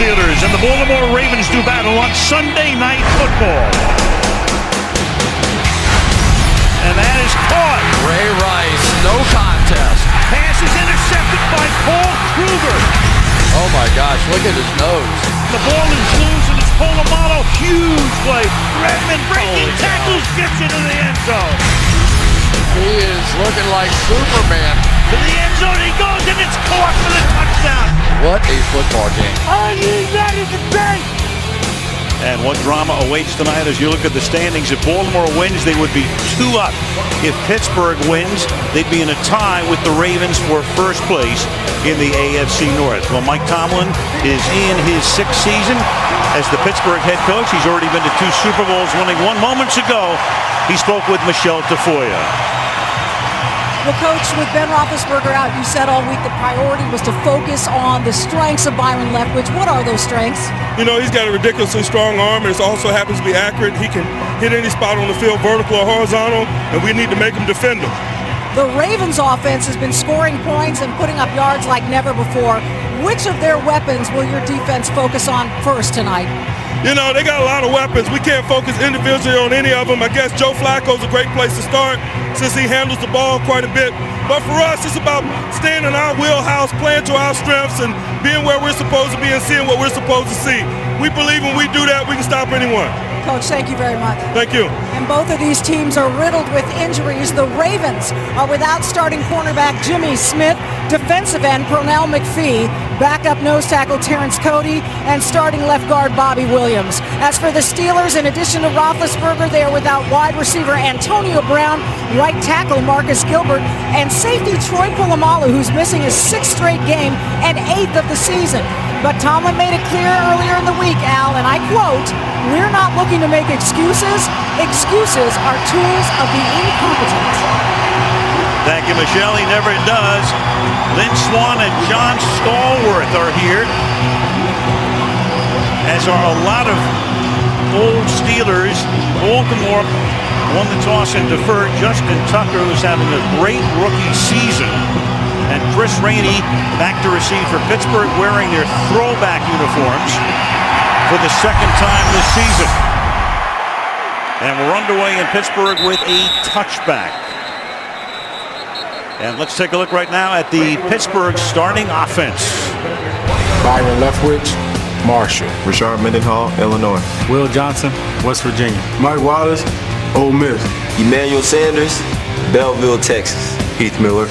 Steelers and the Baltimore Ravens do battle on Sunday Night Football. And that is caught. Ray Rice, no contest. Pass is intercepted by Paul Kruger. Oh my gosh, look at his nose. The ball is loose and it's Polamalu. Huge play. Redmond breaking tackles, gets into the end zone. He is looking like Superman. To the end zone he goes and it's caught for the touchdown. What a football game. Are you ready to bank? And what drama awaits tonight as you look at the standings. If Baltimore wins, they would be 2 up. If Pittsburgh wins, they'd be in a tie with the Ravens for first place in the AFC North. Well, Mike Tomlin is in his 6th season as the Pittsburgh head coach. He's already been to 2 Super Bowls, winning one moments ago. He spoke with Michelle Tafoya. Well, Coach, with Ben Roethlisberger out, you said all week the priority was to focus on the strengths of Byron Leftwich. What are those strengths? You know, he's got a ridiculously strong arm, and it also happens to be accurate. He can hit any spot on the field, vertical or horizontal, and we need to make him defend him. The Ravens offense has been scoring points and putting up yards like never before. Which of their weapons will your defense focus on first tonight? You know, they got a lot of weapons. We can't focus individually on any of them. I guess Joe Flacco's a great place to start since he handles the ball quite a bit. But for us, it's about staying in our wheelhouse, playing to our strengths, and being where we're supposed to be and seeing what we're supposed to see. We believe when we do that, we can stop anyone. Coach, thank you very much. Thank you. And both of these teams are riddled with injuries. The Ravens are without starting cornerback Jimmy Smith, defensive end Pernell McPhee, backup nose tackle Terrence Cody, and starting left guard Bobby Williams. As for the Steelers, in addition to Roethlisberger, they are without wide receiver Antonio Brown, right tackle Marcus Gilbert, and safety Troy Polamalu, who's missing his 6th straight game and 8th of the season. But Tomlin made it clear earlier in the week, Al, and I quote, "We're not looking to make excuses. Excuses are tools of the incompetent." Thank you, Michelle. He never does. Lynn Swan and John Stallworth are here, as are a lot of old Steelers. Baltimore won the toss and deferred. Justin Tucker, who's having a great rookie season. And Chris Rainey back to receive for Pittsburgh, wearing their throwback uniforms for the 2nd time this season. And we're underway in Pittsburgh with a touchback. And let's take a look right now at the Pittsburgh starting offense. Byron Leftwich, Marshall. Rashard Mendenhall, Illinois. Will Johnson, West Virginia. Mike Wallace, Ole Miss. Emmanuel Sanders, Belleville, Texas. Heath Miller,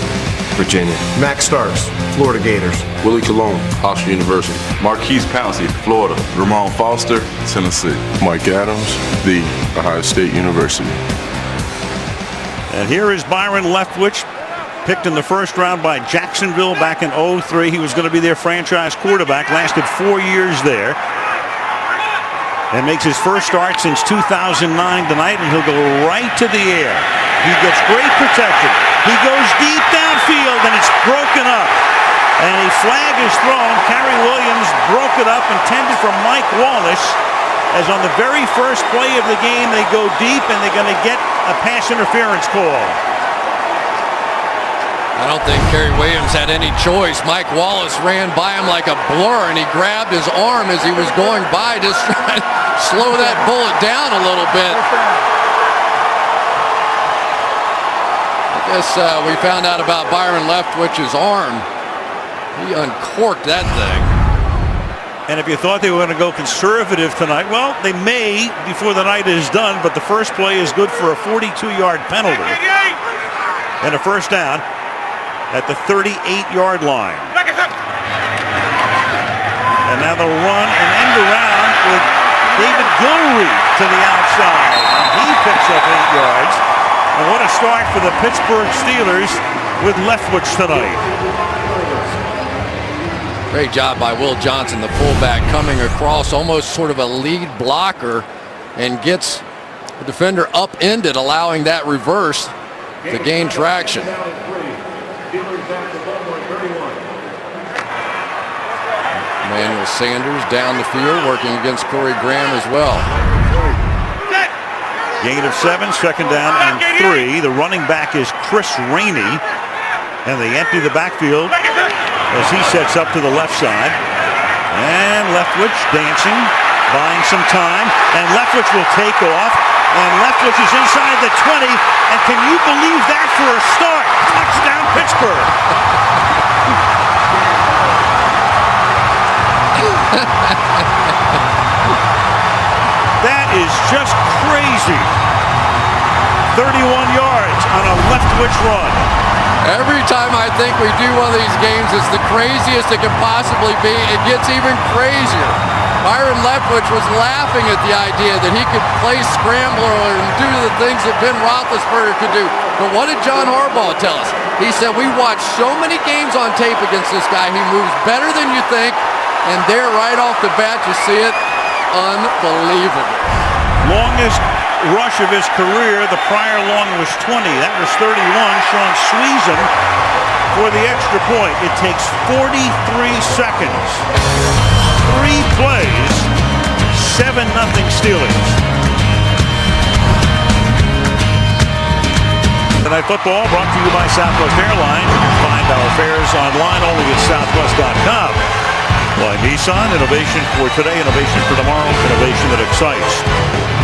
Virginia. Max Starks, Florida Gators. Willie Colon, Hofstra University. Marquise Pouncey, Florida. Ramon Foster, Tennessee. Mike Adams, The Ohio State University. And here is Byron Leftwich, picked in the 1st round by Jacksonville back in 2003. He was going to be their franchise quarterback, lasted 4 years there. And makes his first start since 2009 tonight, and he'll go right to the air. He gets great protection. He goes deep downfield, and it's broken up. And a flag is thrown. Kerry Williams broke it up, intended for Mike Wallace. As on the very first play of the game, they go deep, and they're going to get a pass interference call. I don't think Kerry Williams had any choice. Mike Wallace ran by him like a blur, and he grabbed his arm as he was going by, just trying to slow that bullet down a little bit. I guess we found out about Byron Leftwich's arm. He uncorked that thing. And if you thought they were going to go conservative tonight, well, they may before the night is done, but the first play is good for a 42-yard penalty and a first down at the 38-yard line. And now the run and end around with David Gilreath to the outside. And he picks up 8 yards. And what a start for the Pittsburgh Steelers with Leftwich tonight. Great job by Will Johnson, the fullback, coming across almost sort of a lead blocker and gets the defender upended, allowing that reverse to gain traction. Emmanuel Sanders down the field, working against Corey Graham as well. Gain of 7, 2nd down and 3. The running back is Chris Rainey, and they empty the backfield as he sets up to the left side. And Leftwich dancing, buying some time. And Leftwich will take off. And Leftwich is inside the 20. And can you believe that for a start? Touchdown, Pittsburgh. That is just crazy. 31 yards on a Leftwich run. Every time I think we do one of these games, it's the craziest it can possibly be. It gets even crazier. Byron Leftwich was laughing at the idea that he could play scrambler and do the things that Ben Roethlisberger could do. But what did John Harbaugh tell us? He said, we watched so many games on tape against this guy. He moves better than you think. And there, right off the bat, you see it. Unbelievable. Longest rush of his career. The prior long was 20. That was 31. Sean Sweezum for the extra point. It takes 43 seconds. 3 plays. 7-0 Steelers. Tonight Football brought to you by Southwest Airlines. You can find our fares online only at southwest.com. By Nissan, innovation for today, innovation for tomorrow, innovation that excites.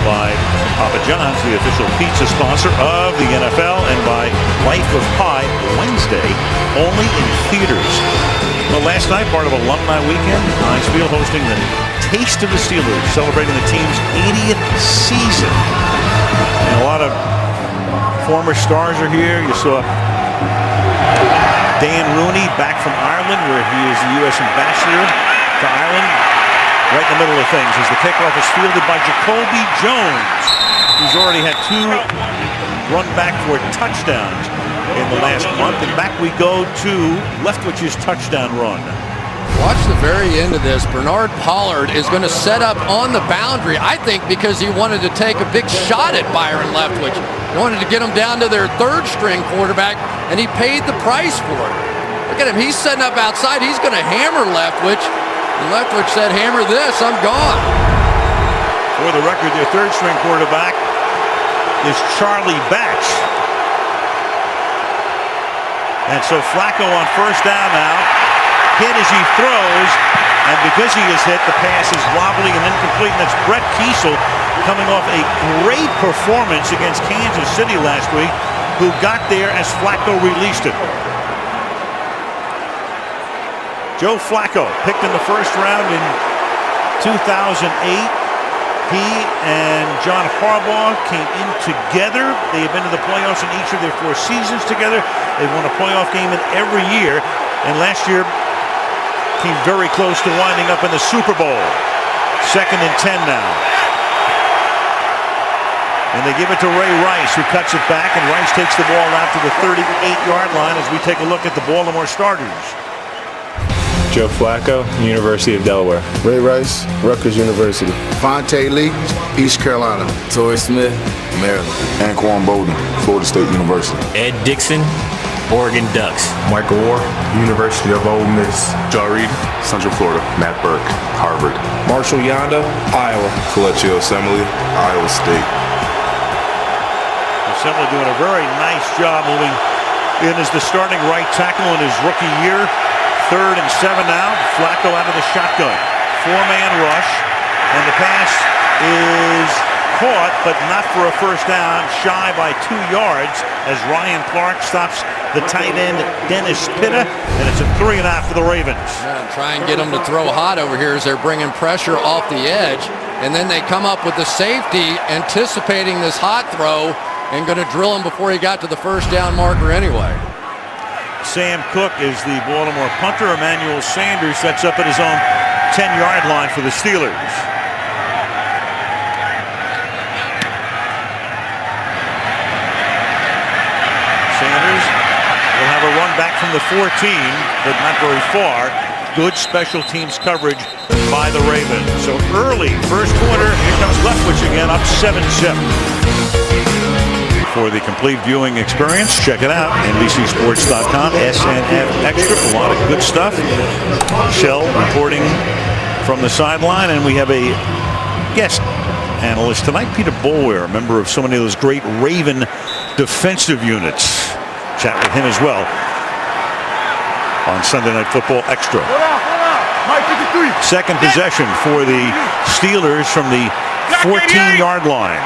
By Papa John's, the official pizza sponsor of the NFL, and by Life of Pi, Wednesday, only in theaters. Well, last night, part of Alumni Weekend, Heinz Field hosting the Taste of the Steelers, celebrating the team's 80th season. And a lot of former stars are here. You saw Dan Rooney back from Ireland, where he is the U.S. ambassador to Ireland, right in the middle of things, as the kickoff is fielded by Jacoby Jones, who's already had 2 run back for touchdowns in the last month. And back we go to Leftwich's touchdown run. Watch the very end of this. Bernard Pollard is going to set up on the boundary, I think, because he wanted to take a big shot at Byron Leftwich. He wanted to get him down to their 3rd-string quarterback, and he paid the price for it. Look at him. He's setting up outside. He's going to hammer Leftwich. And Leftwich said, hammer this, I'm gone. For the record, their 3rd-string quarterback is Charlie Batch. And so Flacco on 1st down now. Hit as he throws, and because he is hit, the pass is wobbly and incomplete. And that's Brett Kiesel coming off a great performance against Kansas City last week, who got there as Flacco released it. Joe Flacco, picked in the 1st round in 2008. He and John Harbaugh came in together. They have been to the playoffs in each of their 4 seasons together. They've won a playoff game in every year, and last year came very close to winding up in the Super Bowl. 2nd and 10 now. And they give it to Ray Rice, who cuts it back, and Rice takes the ball out to the 38-yard line as we take a look at the Baltimore starters. Joe Flacco, University of Delaware. Ray Rice, Rutgers University. Fonte Lee, East Carolina. Torrey Smith, Maryland. Anquan Bolden, Florida State University. Ed Dixon, Oregon Ducks. Michael Ward, University of Ole Miss. Joe Reed, Central Florida. Matt Burke, Harvard. Marshall Yanda, Iowa. Fletcher Assembly, Iowa State. Assembly doing a very nice job moving in as the starting right tackle in his rookie year. 3rd and 7 now. Flacco out of the shotgun. 4-man rush. And the pass is caught, but not for a 1st down. Shy by 2 yards as Ryan Clark stops the tight end Dennis Pitta. And it's a 3-and-out for the Ravens. Yeah, try and get them to throw hot over here as they're bringing pressure off the edge. And then they come up with the safety, anticipating this hot throw, and going to drill him before he got to the 1st down marker anyway. Sam Cook is the Baltimore punter. Emmanuel Sanders sets up at his own 10-yard line for the Steelers. Sanders will have a run back from the 14, but not very far. Good special teams coverage by the Ravens. So early, 1st quarter, here comes Leftwich again, up 7-0. For the complete viewing experience, check it out, NBCSports.com, SNF Extra, a lot of good stuff. Shell reporting from the sideline, and we have a guest analyst tonight, Peter Boulware, a member of so many of those great Raven defensive units. Chat with him as well on Sunday Night Football Extra. Second possession for the Steelers from the 14-yard line.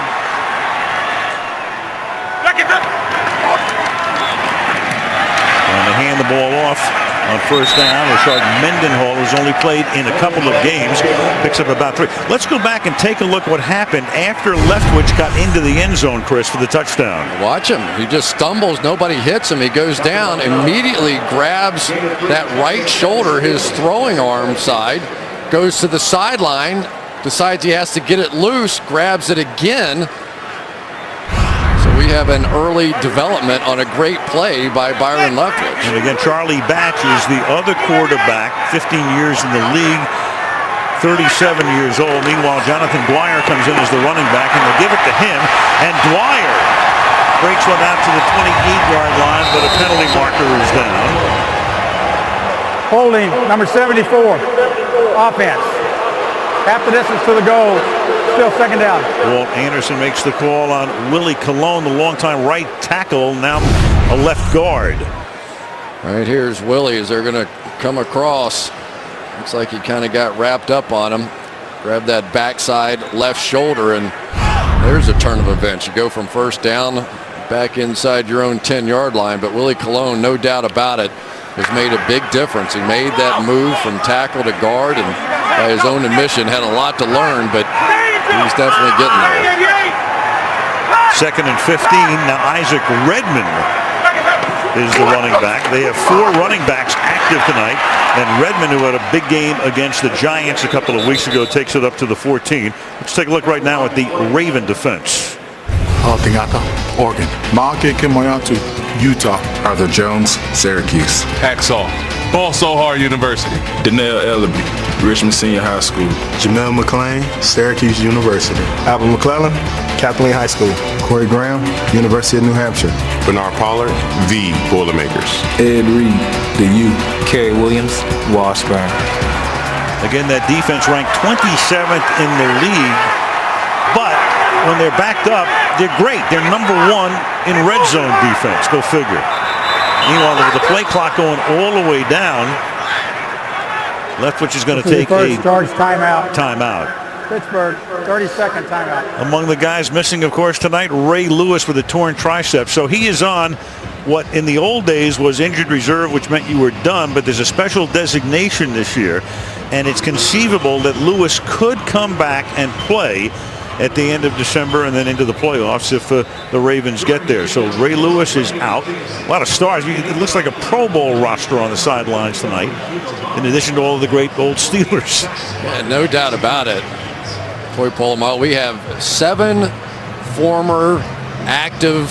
And they hand the ball off on first down. Rashard Mendenhall, who's only played in a couple of games, picks up about 3. Let's go back and take a look what happened after Leftwich got into the end zone, Chris, for the touchdown. Watch him. He just stumbles. Nobody hits him. He goes down, immediately grabs that right shoulder, his throwing arm side, goes to the sideline, decides he has to get it loose, grabs it again. We have an early development on a great play by Byron Leftwich. And again, Charlie Batch is the other quarterback, 15 years in the league, 37 years old. Meanwhile, Jonathan Dwyer comes in as the running back, and they'll give it to him. And Dwyer breaks one out to the 28-yard line, but a penalty marker is down. Holding, number 74, offense. Half the distance to the goal. Still second down. Walt Anderson makes the call on Willie Colon, the longtime right tackle, now a left guard. Right here's Willie as they're going to come across. Looks like he kind of got wrapped up on him. Grabbed that backside left shoulder, and there's a turn of events. You go from first down back inside your own 10-yard line, but Willie Colon, no doubt about it, has made a big difference. He made that move from tackle to guard, and by his own admission had a lot to learn, but he's definitely getting there. Second and 15. Now Isaac Redmond is the running back. They have 4 running backs active tonight, and Redmond, who had a big game against the Giants a couple of weeks ago, takes it up to the 14. Let's take a look right now at the Raven defense. Altingata, Oregon. Maake Kemoyatu, Utah. Arthur Jones, Syracuse. Hacksaw, Ball So Hard University. Danielle Ellaby, Richmond Senior High School. Jamel McClain, Syracuse University. Alvin McClellan, Kathleen High School. Corey Graham, University of New Hampshire. Bernard Pollard, the Boilermakers. Ed Reed, the U. Kerry Williams, Washburn. Again, that defense ranked 27th in the league, but when they're backed up, they're great. They're number 1 in red zone defense. Go figure. Meanwhile, with the play clock going all the way down, Leftwich is going to take a timeout. Pittsburgh, 30-second timeout. Among the guys missing, of course, tonight, Ray Lewis with a torn tricep. So he is on what in the old days was injured reserve, which meant you were done, but there's a special designation this year, and it's conceivable that Lewis could come back and play at the end of December and then into the playoffs if the Ravens get there. So Ray Lewis is out. A lot of stars. It looks like a Pro Bowl roster on the sidelines tonight, in addition to all of the great old Steelers. Yeah, no doubt about it. Troy Polamalu, we have 7 former active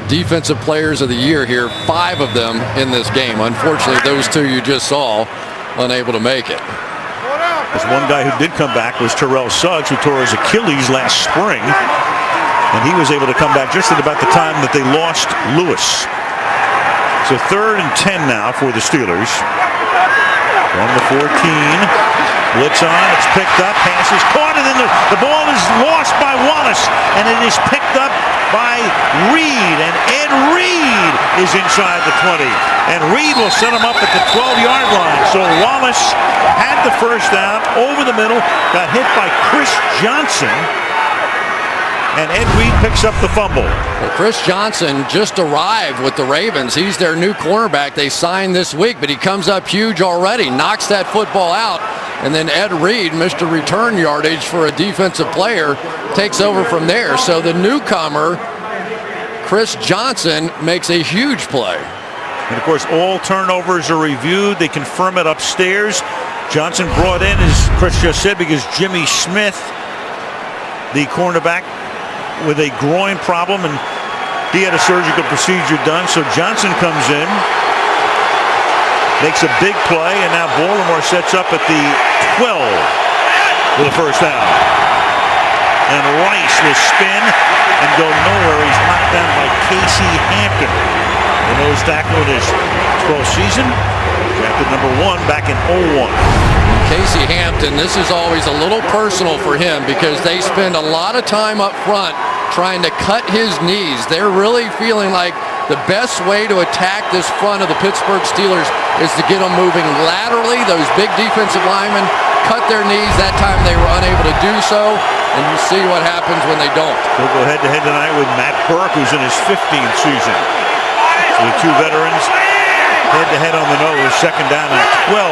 defensive players of the year here, 5 of them in this game. Unfortunately, those 2 you just saw unable to make it. There's one guy who did come back was Terrell Suggs, who tore his Achilles last spring, and he was able to come back just at about the time that they lost Lewis. So 3rd and 10 now for the Steelers. From the 14, blitz on, it's picked up, pass is caught, and then the ball is lost by Wallace, and it is picked up by Reed, and Ed Reed is inside the 20, and Reed will set him up at the 12-yard line. So Wallace had the first down over the middle, got hit by Chris Johnson, and Ed Reed picks up the fumble. Well, Chris Johnson just arrived with the Ravens. He's their new cornerback they signed this week, but he comes up huge already, knocks that football out, and then Ed Reed, Mr. Return Yardage for a defensive player, takes over from there. So the newcomer, Chris Johnson, makes a huge play. And of course, all turnovers are reviewed. They confirm it upstairs. Johnson brought in, as Chris just said, because Jimmy Smith, the cornerback, with a groin problem, and he had a surgical procedure done. So Johnson comes in, makes a big play, and now Baltimore sets up at the 12 with a first down. And Rice will spin and go nowhere. He's knocked down by Casey Hampton, the nose tackle in his 12th season. Drafted number 1 back in 01. Casey Hampton, this is always a little personal for him because they spend a lot of time up front trying to cut his knees. They're really feeling like The best way to attack this front of the Pittsburgh Steelers is to get them moving laterally. Those big defensive linemen cut their knees. That time they were unable to do so, and you see what happens when they don't. We'll go head-to-head tonight with Matt Burke, who's in his 15th season. So the two veterans head-to-head on the nose, second down and 12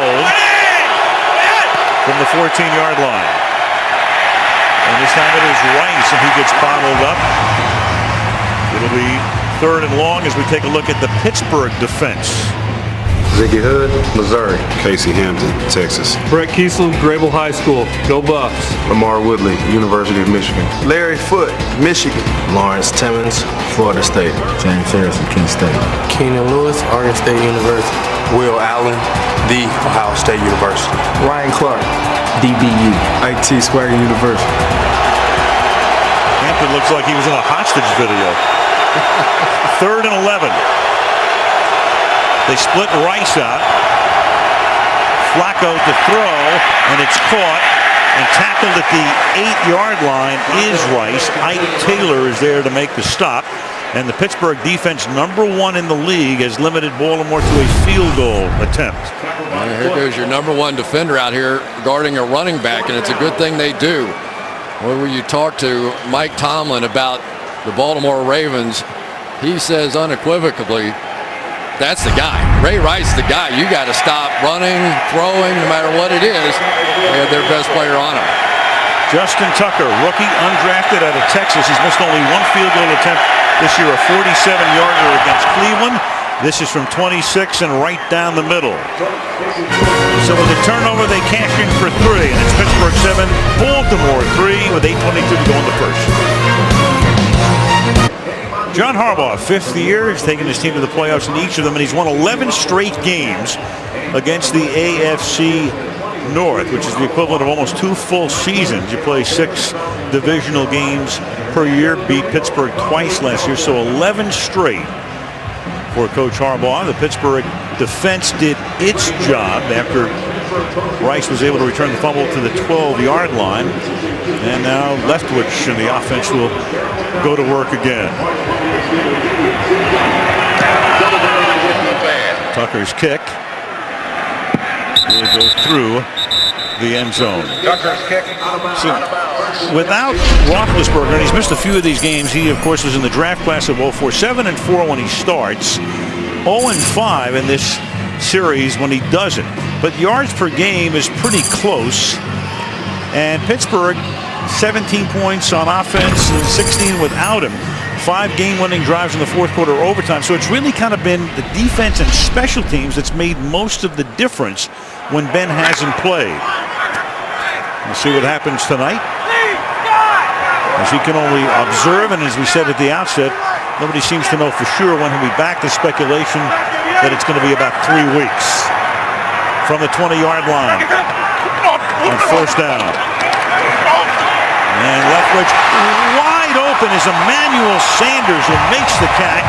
from the 14-yard line. And this time it is Rice, and he gets bottled up. It'll be third and long as we take a look at the Pittsburgh defense. Ziggy Hood, Missouri. Casey Hampton, Texas. Brett Kiesel, Grable High School. Go Buffs. Lamar Woodley, University of Michigan. Larry Foote, Michigan. Lawrence Timmons, Florida State. James Harrison, Kent State. Keenan Lewis, Oregon State University. Will Allen, The Ohio State University. Ryan Clark, DBU. IT Swagger University. Hampton looks like he was in a hostage video. Third and 11. They split Rice out. Flacco to throw, and it's caught and tackled at the 8-yard line is Rice. Ike Taylor is there to make the stop. And the Pittsburgh defense, #1 in the league, has limited Baltimore to a field goal attempt. And here goes your #1 defender out here guarding a running back, and it's a good thing they do. When you talk to Mike Tomlin about the Baltimore Ravens, he says unequivocally, that's the guy. Ray Rice is the guy. You got to stop running, throwing, no matter what it is. They have their best player on him. Justin Tucker, rookie, undrafted out of Texas. He's missed only one field goal attempt this year, a 47-yarder against Cleveland. This is from 26 and right down the middle. So with the turnover, they cash in for 3, and it's Pittsburgh 7, Baltimore 3 with 8:22 to go in the first. John Harbaugh, 5th year, he's taken his team to the playoffs in each of them, and he's won 11 straight games against the AFC North, which is the equivalent of almost 2 full seasons. You play 6 divisional games per year, beat Pittsburgh twice last year, so 11 straight for Coach Harbaugh. The Pittsburgh defense did its job after Rice was able to return the fumble to the 12-yard line. And now Leftwich and the offense will go to work again. Tucker's kick will go through the end zone. So, without Roethlisberger, and he's missed a few of these games, he of course was in the draft class of 04, 7-4 when he starts, 0-5 in this series when he doesn't. But yards per game is pretty close, and Pittsburgh 17 points on offense and 16 without him. 5 game-winning drives in the fourth quarter overtime. So it's really kind of been the defense and special teams that's made most of the difference when Ben hasn't played. We'll see what happens tonight, as he can only observe, and as we said at the outset, nobody seems to know for sure when he'll be back. The speculation that it's going to be about 3 weeks. From the 20-yard line on first down. And Leftwich wide open is Emmanuel Sanders, who makes the catch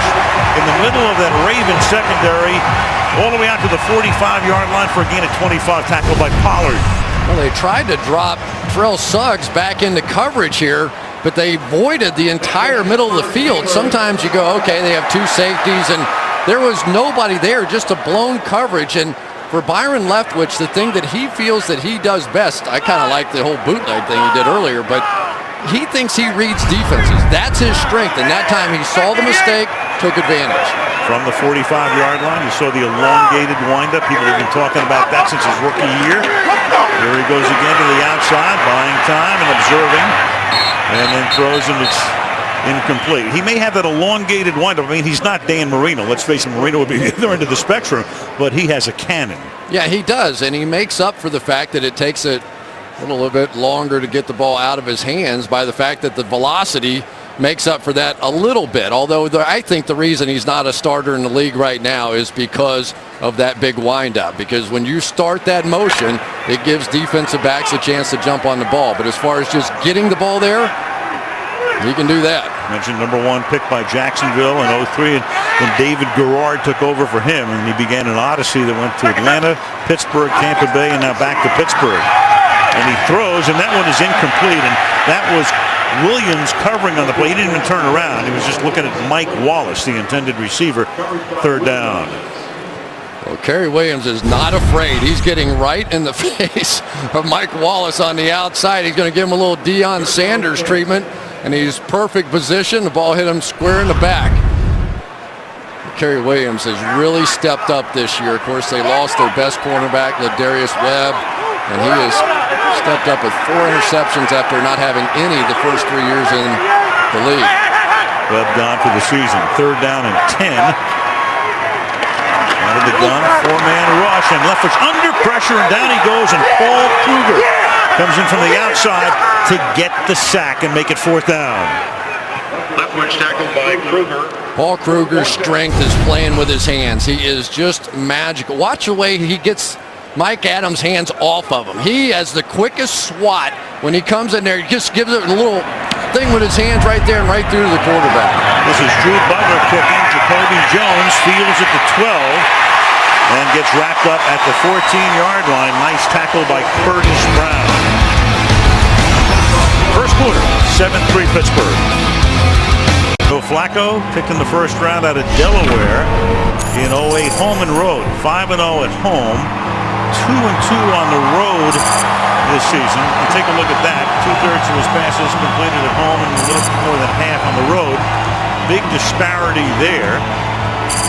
in the middle of that Ravens secondary, all the way out to the 45-yard line for a gain of 25, tackled by Pollard. Well, they tried to drop Terrell Suggs back into coverage here, but they voided the entire middle of the field. Sometimes you go, okay, they have 2 safeties, and there was nobody there, just a blown coverage. And for Byron Leftwich, the thing that he feels that he does best, I kind of like the whole bootleg thing he did earlier, but he thinks he reads defenses. That's his strength, and that time he saw the mistake, took advantage. From the 45-yard line, you saw the elongated windup. People have been talking about that since his rookie year. Here he goes again to the outside, buying time and observing, and then throws him. It's incomplete. He may have that elongated windup. I mean, he's not Dan Marino. Let's face it, Marino would be the other end of the spectrum, but he has a cannon. Yeah, he does, and he makes up for the fact that it takes it a little bit longer to get the ball out of his hands by the fact that the velocity makes up for that a little bit. Although I think the reason he's not a starter in the league right now is because of that big windup. Because when you start that motion, it gives defensive backs a chance to jump on the ball. But as far as just getting the ball there, he can do that. Mentioned #1 pick by Jacksonville in 03, and when David Garrard took over for him, and he began an odyssey that went to Atlanta, Pittsburgh, Tampa Bay, and now back to Pittsburgh. And he throws, and that one is incomplete. And that was Williams covering on the play. He didn't even turn around. He was just looking at Mike Wallace, the intended receiver. Third down. Well, Kerry Williams is not afraid. He's getting right in the face of Mike Wallace on the outside. He's going to give him a little Deion Sanders treatment, and he's perfect position. The ball hit him square in the back. Kerry Williams has really stepped up this year. Of course, they lost their best cornerback, Ladarius Webb, and he has stepped up with 4 interceptions after not having any the first 3 years in the league. Webb gone for the season. Third down and 10. Out of the gun, 4-man rush, and Leftwich under pressure, and down he goes, and Paul Kruger comes in from the outside to get the sack and make it 4th down. Leftwich tackled by Kruger. Paul Kruger's strength is playing with his hands. He is just magical. Watch the way he gets Mike Adams' hands off of him. He has the quickest swat when he comes in there. He just gives it a little thing with his hands right there and right through to the quarterback. This is Drew Butler kicking. Jacoby Jones fields at the 12 and gets wrapped up at the 14-yard line. Nice tackle by Curtis Brown. First quarter, 7-3 Pittsburgh. Joe Flacco picked in the first round out of Delaware in 08. Home and road, 5-0 at home, 2-2 on the road this season. You take a look at that. 2/3 of his passes completed at home and a little more than half on the road. Big disparity there.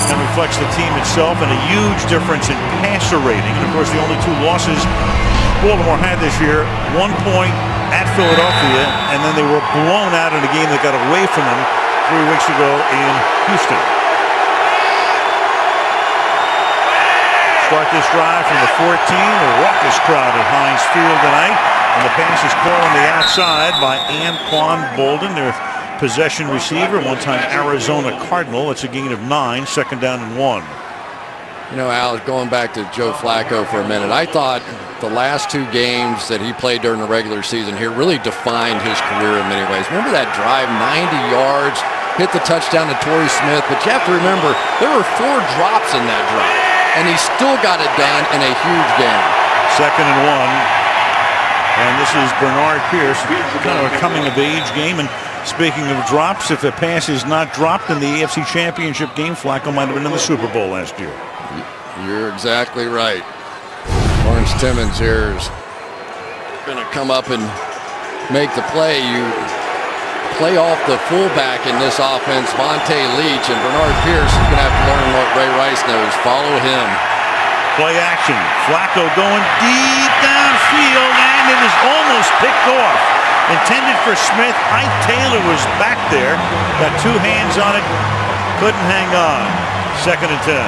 That reflects the team itself and a huge difference in passer rating. And of course, the only 2 losses Baltimore had this year, 1 point at Philadelphia, and then they were blown out in a game that got away from them 3 weeks ago in Houston. Start this drive from the 14. A raucous crowd at Heinz Field tonight. And the pass is caught on the outside by Anquan Bolden, their possession receiver, one-time Arizona Cardinal. It's a gain of 9, 2nd down and 1. You know, Al, going back to Joe Flacco for a minute, I thought the last 2 games that he played during the regular season here really defined his career in many ways. Remember that drive, 90 yards, hit the touchdown to Torrey Smith, but you have to remember there were 4 drops in that drive, and he still got it done in a huge game. 2nd and 1, and this is Bernard Pierce, kind of a coming-of-age game. And speaking of drops, if a pass is not dropped in the AFC Championship game, Flacco might have been in the Super Bowl last year. You're exactly right. Lawrence Timmons here is going to come up and make the play. You play off the fullback in this offense, Vontae Leach, and Bernard Pierce is going to have to learn what Ray Rice knows. Follow him. Play action. Flacco going deep downfield, and it is almost picked off. Intended for Smith. Ike Taylor was back there. Got 2 hands on it. Couldn't hang on. 2nd and 10.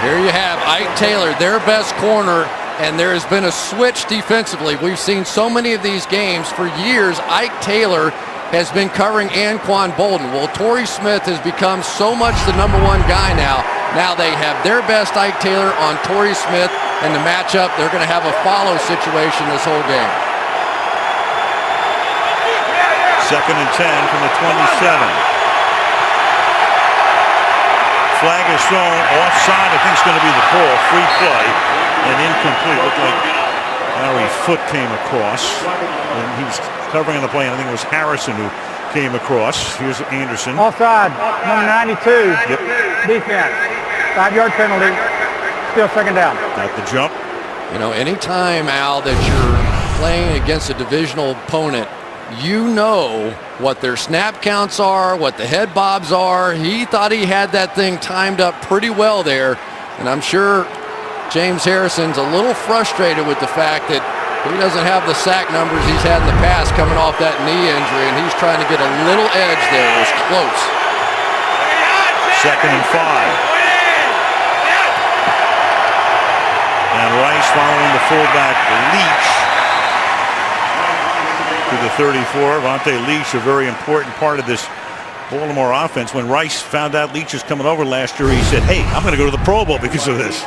Here you have Ike Taylor, their best corner, and there has been a switch defensively. We've seen so many of these games for years. Ike Taylor has been covering Anquan Bolden. Well, Torrey Smith has become so much the #1 guy now. Now they have their best Ike Taylor on Torrey Smith, and the matchup, they're going to have a follow situation this whole game. 2nd and 10 from the 27. Flag is thrown offside. I think it's going to be the call. Free play and incomplete. Looked like Larry Foote came across, and he was covering on the play. And I think it was Harrison who came across. Here's Anderson. Offside, number 92. Yep. Defense. 5-yard penalty. Still 2nd down. Got the jump. You know, anytime, Al, that you're playing against a divisional opponent, you know what their snap counts are, what the head bobs are. He thought he had that thing timed up pretty well there, and I'm sure James Harrison's a little frustrated with the fact that he doesn't have the sack numbers he's had in the past coming off that knee injury, and he's trying to get a little edge there. It was close. 2nd and 5. And Rice following the fullback Leach to the 34. Vontae Leach, a very important part of this Baltimore offense. When Rice found out Leach was coming over last year, he said, hey, I'm going to go to the Pro Bowl because of this.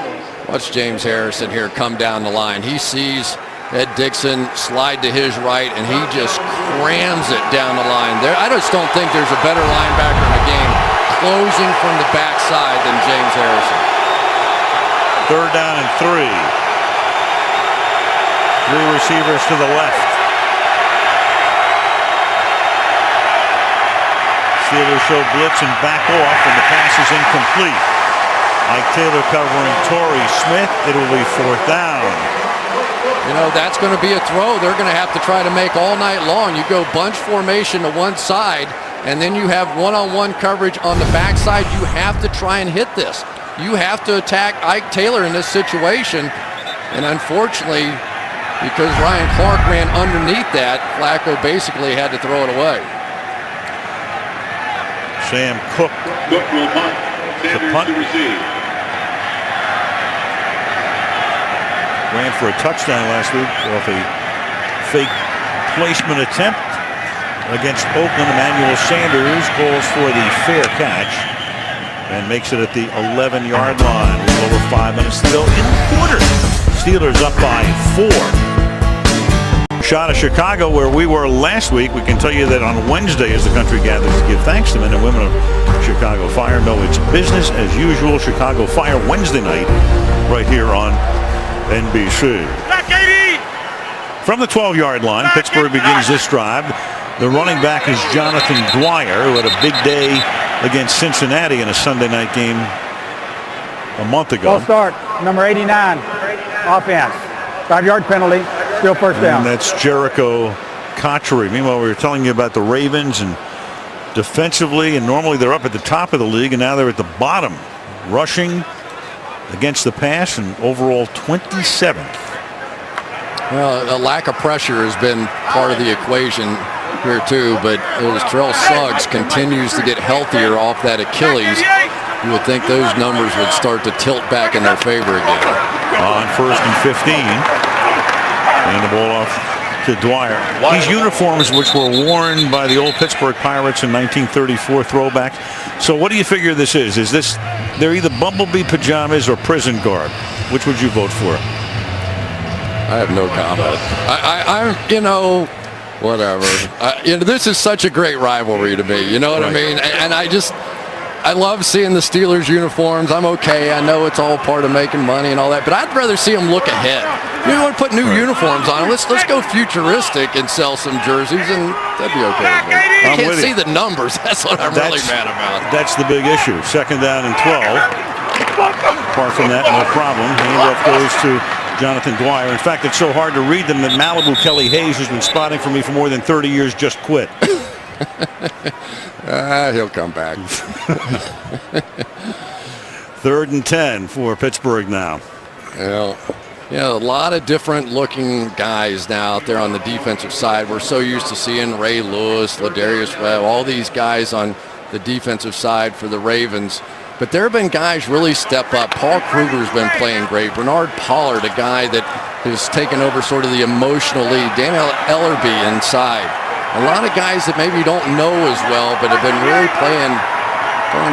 Watch James Harrison here come down the line. He sees Ed Dixon slide to his right, and he just crams it down the line. There, I just don't think there's a better linebacker in the game closing from the backside than James Harrison. 3rd down and 3. Three receivers to the left. Steelers show blitz and back off, and the pass is incomplete. Ike Taylor covering Torrey Smith. It will be 4th down. You know, that's going to be a throw they're going to have to try to make all night long. You go bunch formation to one side, and then you have one-on-one coverage on the backside. You have to try and hit this. You have to attack Ike Taylor in this situation. And unfortunately, because Ryan Clark ran underneath that, Flacco basically had to throw it away. Sam Cook. Cook will punt. Sanders to receive. Ran for a touchdown last week off a fake placement attempt against Oakland. Emmanuel Sanders goes for the fair catch and makes it at the 11-yard line with over 5 minutes to go in the quarter. Steelers up by 4. Shot of Chicago, where we were last week. We can tell you that on Wednesday, as the country gathers to give thanks to men and women of Chicago Fire, no, it's business as usual. Chicago Fire Wednesday night right here on NBC. From the 12-yard line, Pittsburgh begins this drive. The running back is Jonathan Dwyer, who had a big day against Cincinnati in a Sunday night game a month ago. Full start, number 89, offense. 5-yard penalty, still 1st down. And that's Jericho Cotchery. Meanwhile, we were telling you about the Ravens, and defensively, and normally they're up at the top of the league, and now they're at the bottom. Rushing against the pass and overall 27th. Well, a lack of pressure has been part of the equation here too, but as Terrell Suggs continues to get healthier off that Achilles, you would think those numbers would start to tilt back in their favor again. On 1st and 15. And the ball off to Dwyer. These uniforms, which were worn by the old Pittsburgh Pirates in 1934 throwback. So what do you figure this is? Is this, they're either bumblebee pajamas or prison garb? Which would you vote for? I have no comment. I'm, you know, whatever. You know, this is such a great rivalry to me. You know what I mean? And I love seeing the Steelers uniforms. I'm okay. I know it's all part of making money and all that, but I'd rather see them look ahead. You want to put new uniforms on. Let's go futuristic and sell some jerseys, and that'd be okay with me. I can't see the numbers. That's what I'm really mad about. That's the big issue. 2nd down and 12. Apart from that, no problem. Handoff goes to Jonathan Dwyer. In fact, it's so hard to read them that Malibu Kelly Hayes, who's been spotting for me for more than 30 years, just quit. He'll come back. 3rd and 10 for Pittsburgh now. Yeah, a lot of different looking guys now out there on the defensive side. We're so used to seeing Ray Lewis, Ladarius Webb, all these guys on the defensive side for the Ravens. But there have been guys really step up. Paul Kruger's been playing great. Bernard Pollard, a guy that has taken over sort of the emotional lead. Daniel Ellerby inside. A lot of guys that maybe you don't know as well, but have been really playing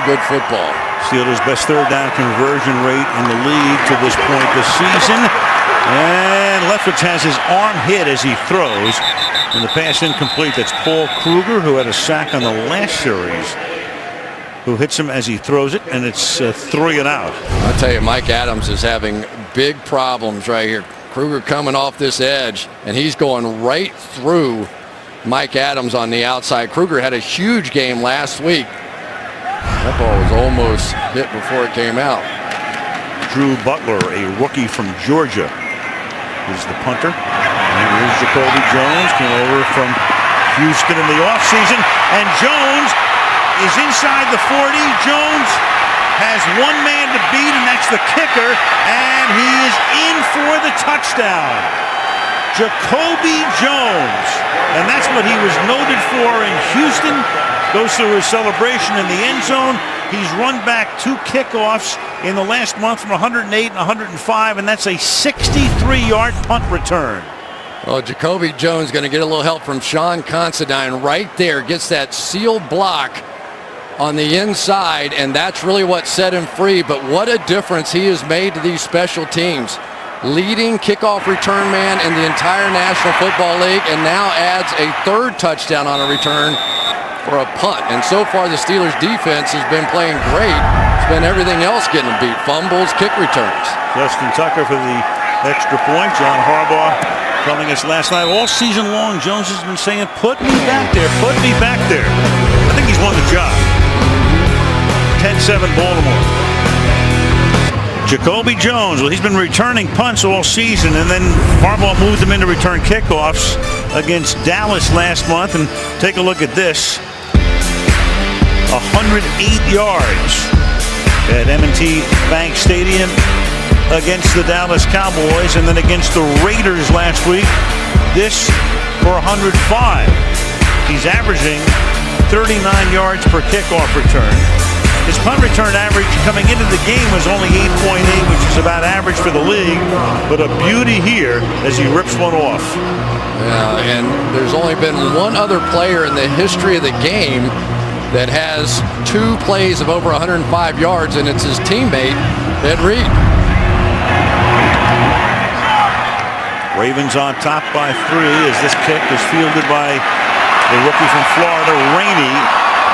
good football. Steelers' best 3rd down conversion rate in the league to this point this season. And Leftwich has his arm hit as he throws. And the pass incomplete. That's Paul Kruger, who had a sack on the last series, who hits him as he throws it, and it's 3 and out. I'll tell you, Mike Adams is having big problems right here. Kruger coming off this edge, and he's going right through Mike Adams on the outside. Kruger had a huge game last week. That ball was almost hit before it came out. Drew Butler, a rookie from Georgia, is the punter. And here's Jacoby Jones, came over from Houston in the offseason, and Jones is inside the 40. Jones has one man to beat, and that's the kicker, and he is in for the touchdown. Jacoby Jones, and that's what he was noted for in Houston. Goes through his celebration in the end zone. He's run back 2 kickoffs in the last month from 108 and 105, and that's a 63-yard punt return. Well, Jacoby Jones going to get a little help from Sean Considine right there. Gets that sealed block on the inside, and that's really what set him free. But what a difference he has made to these special teams. Leading kickoff return man in the entire National Football League, and now adds a 3rd touchdown on a return for a punt. And so far the Steelers defense has been playing great. It's been everything else getting beat. Fumbles, kick returns. Justin Tucker for the extra point. John Harbaugh telling us last night, all season long, Jones has been saying, put me back there, put me back there. I think he's won the job. 10-7 Baltimore. Jacoby Jones, well, he's been returning punts all season, and then Harbaugh moved him in to return kickoffs against Dallas last month. And take a look at this. 108 yards at M&T Bank Stadium against the Dallas Cowboys, and then against the Raiders last week. This for 105. He's averaging 39 yards per kickoff return. His punt return average coming into the game was only 8.8, which is about average for the league, but a beauty here as he rips one off. Yeah, and there's only been one other player in the history of the game that has 2 plays of over 105 yards, and it's his teammate, Ed Reed. Ravens on top by 3 as this kick is fielded by the rookie from Florida, Rainey.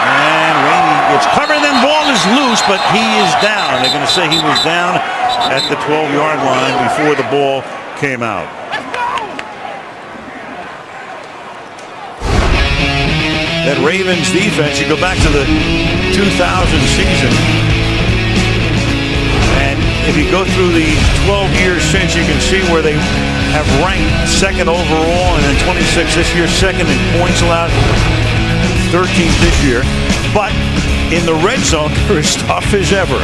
And Rainey gets covered, and then ball is loose, but he is down. They're going to say he was down at the 12-yard line before the ball came out. That Ravens defense, you go back to the 2000 season, and if you go through the 12 years since, you can see where they have ranked second overall, and then 26 this year, second in points allowed, 13th this year. But in the red zone, they're as tough as ever.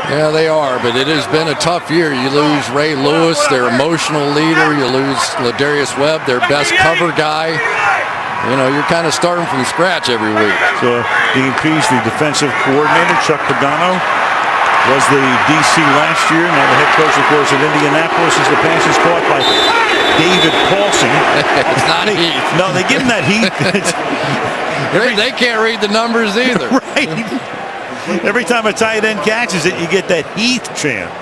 Yeah, they are, but it has been a tough year. You lose Ray Lewis, their emotional leader. You lose Ladarius Webb, their best cover guy. You know, you're kind of starting from scratch every week. So Dean Pease, the defensive coordinator, Chuck Pagano, was the DC last year. Now the head coach, of course, at Indianapolis, as the pass is caught by David Paulson. It's not Heath. No, they give him that Heath. They can't read the numbers either. Right. Every time a tight end catches it, you get that Heath chant.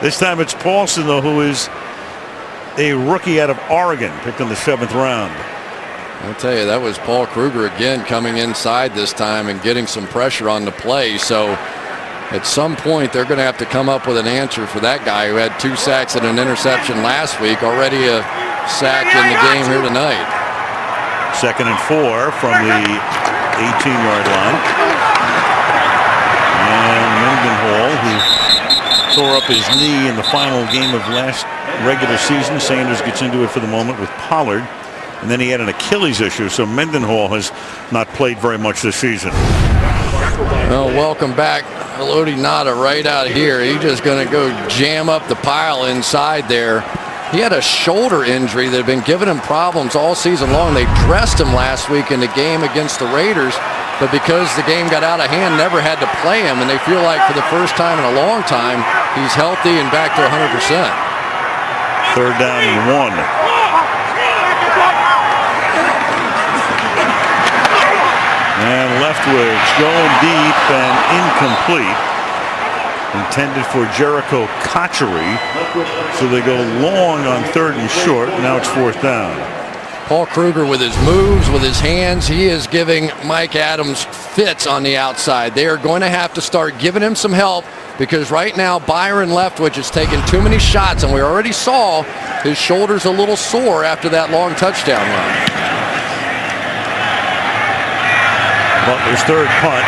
This time it's Paulson, though, who is a rookie out of Oregon, picked in the 7th round. I'll tell you, that was Paul Kruger again coming inside this time and getting some pressure on the play. So at some point, they're going to have to come up with an answer for that guy who had 2 sacks and an interception last week, already a sack in the game here tonight. 2nd and 4 from the 18-yard line. And Mendenhall, who tore up his knee in the final game of last regular season. Sanders gets into it for the moment with Pollard. And then he had an Achilles issue, so Mendenhall has not played very much this season. Well, welcome back, Elodie Nada, right out here. He's just going to go jam up the pile inside there. He had a shoulder injury that had been giving him problems all season long. They dressed him last week in the game against the Raiders, but because the game got out of hand, never had to play him, and they feel like for the first time in a long time, he's healthy and back to 100%. 3rd down and 1. And Leftwich going deep and incomplete. Intended for Jericho Cotchery. So they go long on 3rd and short. Now it's 4th down. Paul Kruger with his moves, with his hands, he is giving Mike Adams fits on the outside. They are going to have to start giving him some help, because right now Byron Leftwich has taken too many shots, and we already saw his shoulders a little sore after that long touchdown run. Butler's 3rd punt.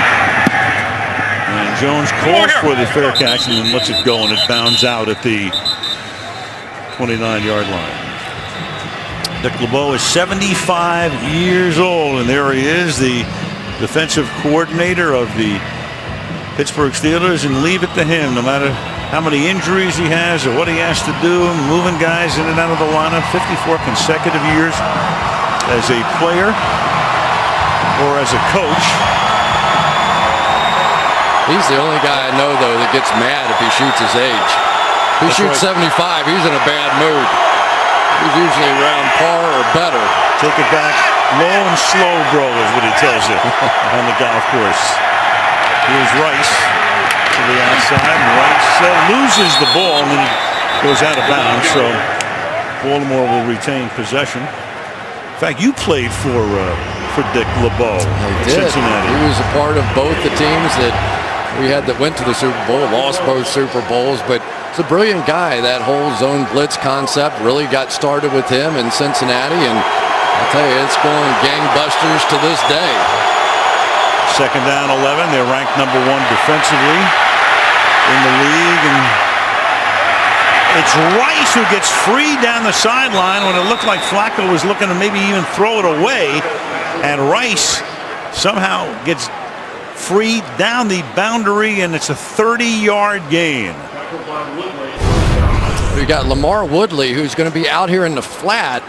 And Jones calls for the fair catch and then lets it go, and it bounds out at the 29-yard line. Dick LeBeau is 75 years old, and there he is, the defensive coordinator of the Pittsburgh Steelers, and leave it to him, no matter how many injuries he has or what he has to do, moving guys in and out of the lineup. 54 consecutive years as a player or as a coach. He's the only guy I know, though, that gets mad if he shoots his age. He shoots 75, he's in a bad mood. He's usually around par or better. Take it back low and slow, bro, is what he tells you on the golf course. Here's Rice to the outside, and Rice loses the ball, and then he goes out of bounds, so Baltimore will retain possession. In fact, you played for Dick LeBeau in Cincinnati. He was a part of both the teams that we had that went to the Super Bowl, lost both Super Bowls, but it's a brilliant guy. That whole zone blitz concept really got started with him in Cincinnati, and I'll tell you, it's going gangbusters to this day. Second down 11. They're ranked number 1 defensively in the league, and it's Rice who gets free down the sideline when it looked like Flacco was looking to maybe even throw it away, and Rice somehow gets free down the boundary, and it's a 30-yard gain. We got Lamar Woodley, who's going to be out here in the flat,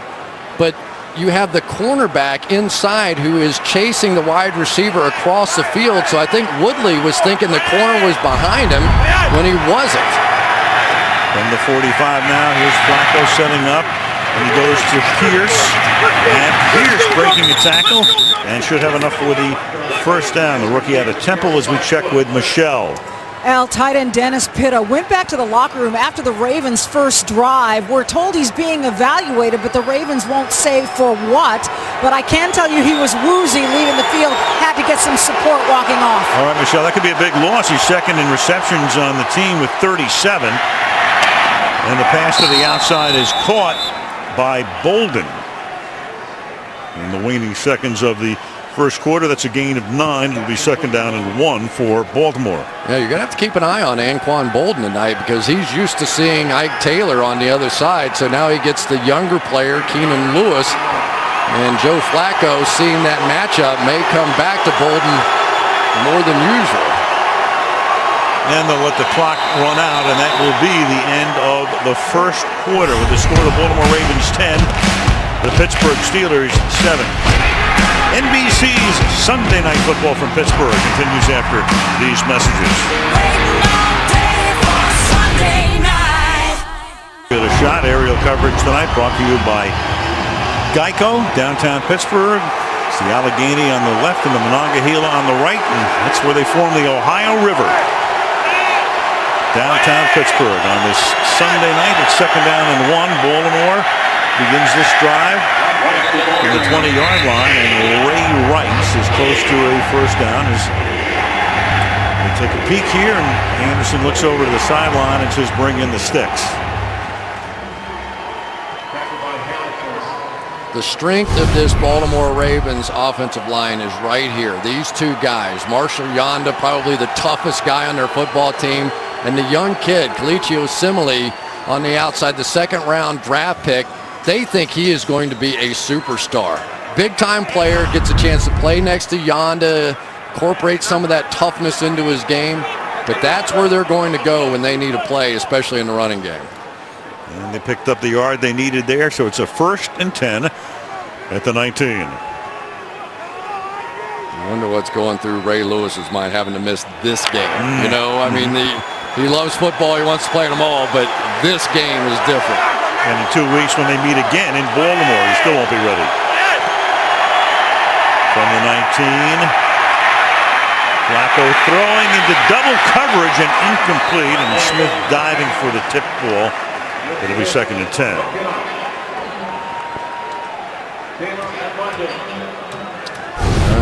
but you have the cornerback inside who is chasing the wide receiver across the field. So I think Woodley was thinking the corner was behind him when he wasn't. From the 45 now, here's Flacco setting up, and he goes to Pierce, and Pierce breaking a tackle, and should have enough for the first down. The rookie out of Temple as we check with Michelle. Tight end Dennis Pitta went back to the locker room after the Ravens' first drive. We're told he's being evaluated, but the Ravens won't say for what. But I can tell you he was woozy leaving the field, had to get some support walking off. All right, Michelle, that could be a big loss. He's second in receptions on the team with 37. And the pass to the outside is caught by Bolden. In the waning seconds of the first quarter, that's a gain of 9. It'll be second down and 1 for Baltimore. Yeah, you're going to have to keep an eye on Anquan Bolden tonight because he's used to seeing Ike Taylor on the other side. So now he gets the younger player, Keenan Lewis. And Joe Flacco, seeing that matchup, may come back to Bolden more than usual. And they'll let the clock run out, and that will be the end of the first quarter with the score: the Baltimore Ravens 10, the Pittsburgh Steelers 7. NBC's Sunday Night Football from Pittsburgh continues after these messages. Get a shot. Aerial coverage tonight brought to you by Geico, downtown Pittsburgh. It's the Allegheny on the left and the Monongahela on the right, and that's where they form the Ohio River. Downtown Pittsburgh on this Sunday night. It's second down and 1. Baltimore begins this drive from the 20-yard line, and Ray Rice is close to a first down. As they take a peek here, and Anderson looks over to the sideline and says, "Bring in the sticks." The strength of this Baltimore Ravens offensive line is right here. These two guys, Marshall Yonda, probably the toughest guy on their football team, and the young kid, Kelechi Osemele, on the outside, the second-round draft pick. They think he is going to be a superstar. Big-time player, gets a chance to play next to Yonda, incorporate some of that toughness into his game. But that's where they're going to go when they need a play, especially in the running game. And they picked up the yard they needed there, so it's a 1st and 10 at the 19. I wonder what's going through Ray Lewis's mind having to miss this game. You know, I mean, he loves football. He wants to play them all, but this game is different. And in 2 weeks when they meet again in Baltimore, he still won't be ready. From the 19, Flacco throwing into double coverage and incomplete, and Smith diving for the tip ball. It'll be second and 10.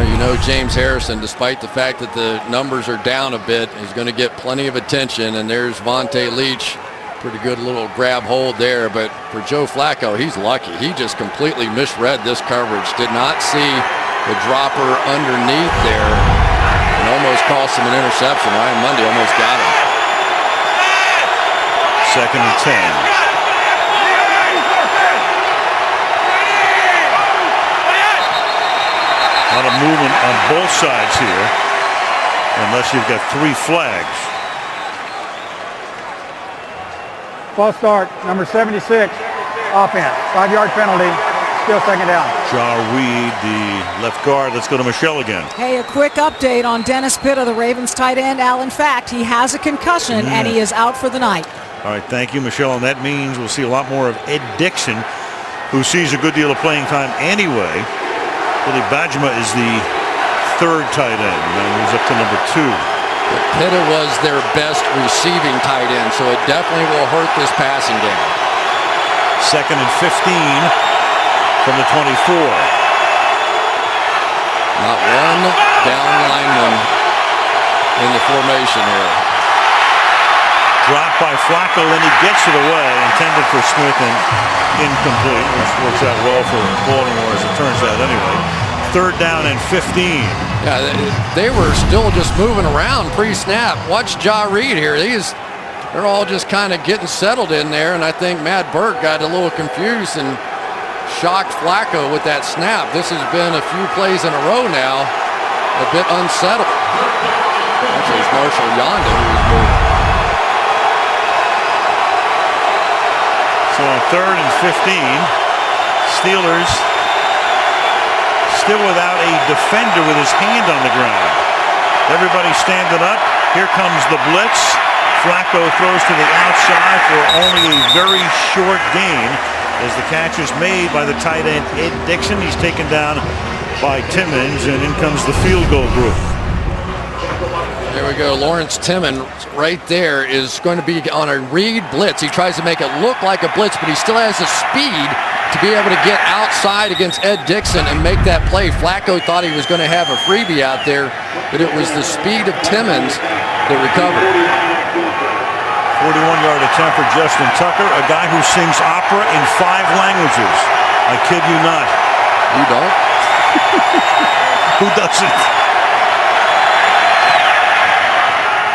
You know, James Harrison, despite the fact that the numbers are down a bit, is going to get plenty of attention. And there's Vontae Leach. Pretty good little grab hold there. But for Joe Flacco, he's lucky. He just completely misread this coverage. Did not see the dropper underneath there. And almost cost him an interception. Ryan Mundy almost got him. Second and 10. A lot of movement on both sides here, unless you've got 3 flags. False start, number 76, offense. 5-yard penalty, still second down. Ja Reed, the left guard. Let's go to Michelle again. Hey, a quick update on Dennis Pitta, the Ravens tight end. In fact, he has a concussion and he is out for the night. All right, thank you, Michelle. And that means we'll see a lot more of Ed Dixon, who sees a good deal of playing time anyway. Billy Bajema is the 3rd tight end, and moves up to number 2. Pitta was their best receiving tight end, so it definitely will hurt this passing game. Second and 15 from the 24. Not one down lineman in the formation here. Dropped by Flacco, and he gets it away, intended for Smith and incomplete, which works out well for Baltimore as it turns out anyway. 3rd down and 15. Yeah, they were still just moving around pre-snap. Watch Ja Reed here. They're all just kind of getting settled in there, and I think Matt Burke got a little confused and shocked Flacco with that snap. This has been a few plays in a row now, a bit unsettled. Actually, it's Marshall Yonda who's moving. So on 3rd and 15, Steelers still without a defender with his hand on the ground. Everybody standing up. Here comes the blitz. Flacco throws to the outside for only a very short gain as the catch is made by the tight end Ed Dixon. He's taken down by Timmons, and in comes the field goal group. There we go. Lawrence Timmons right there is going to be on a read blitz. He tries to make it look like a blitz, but he still has the speed to be able to get outside against Ed Dixon and make that play. Flacco thought he was going to have a freebie out there, but it was the speed of Timmons that recovered. 41-yard attempt for Justin Tucker, a guy who sings opera in 5 languages. I kid you not. You don't? Who doesn't?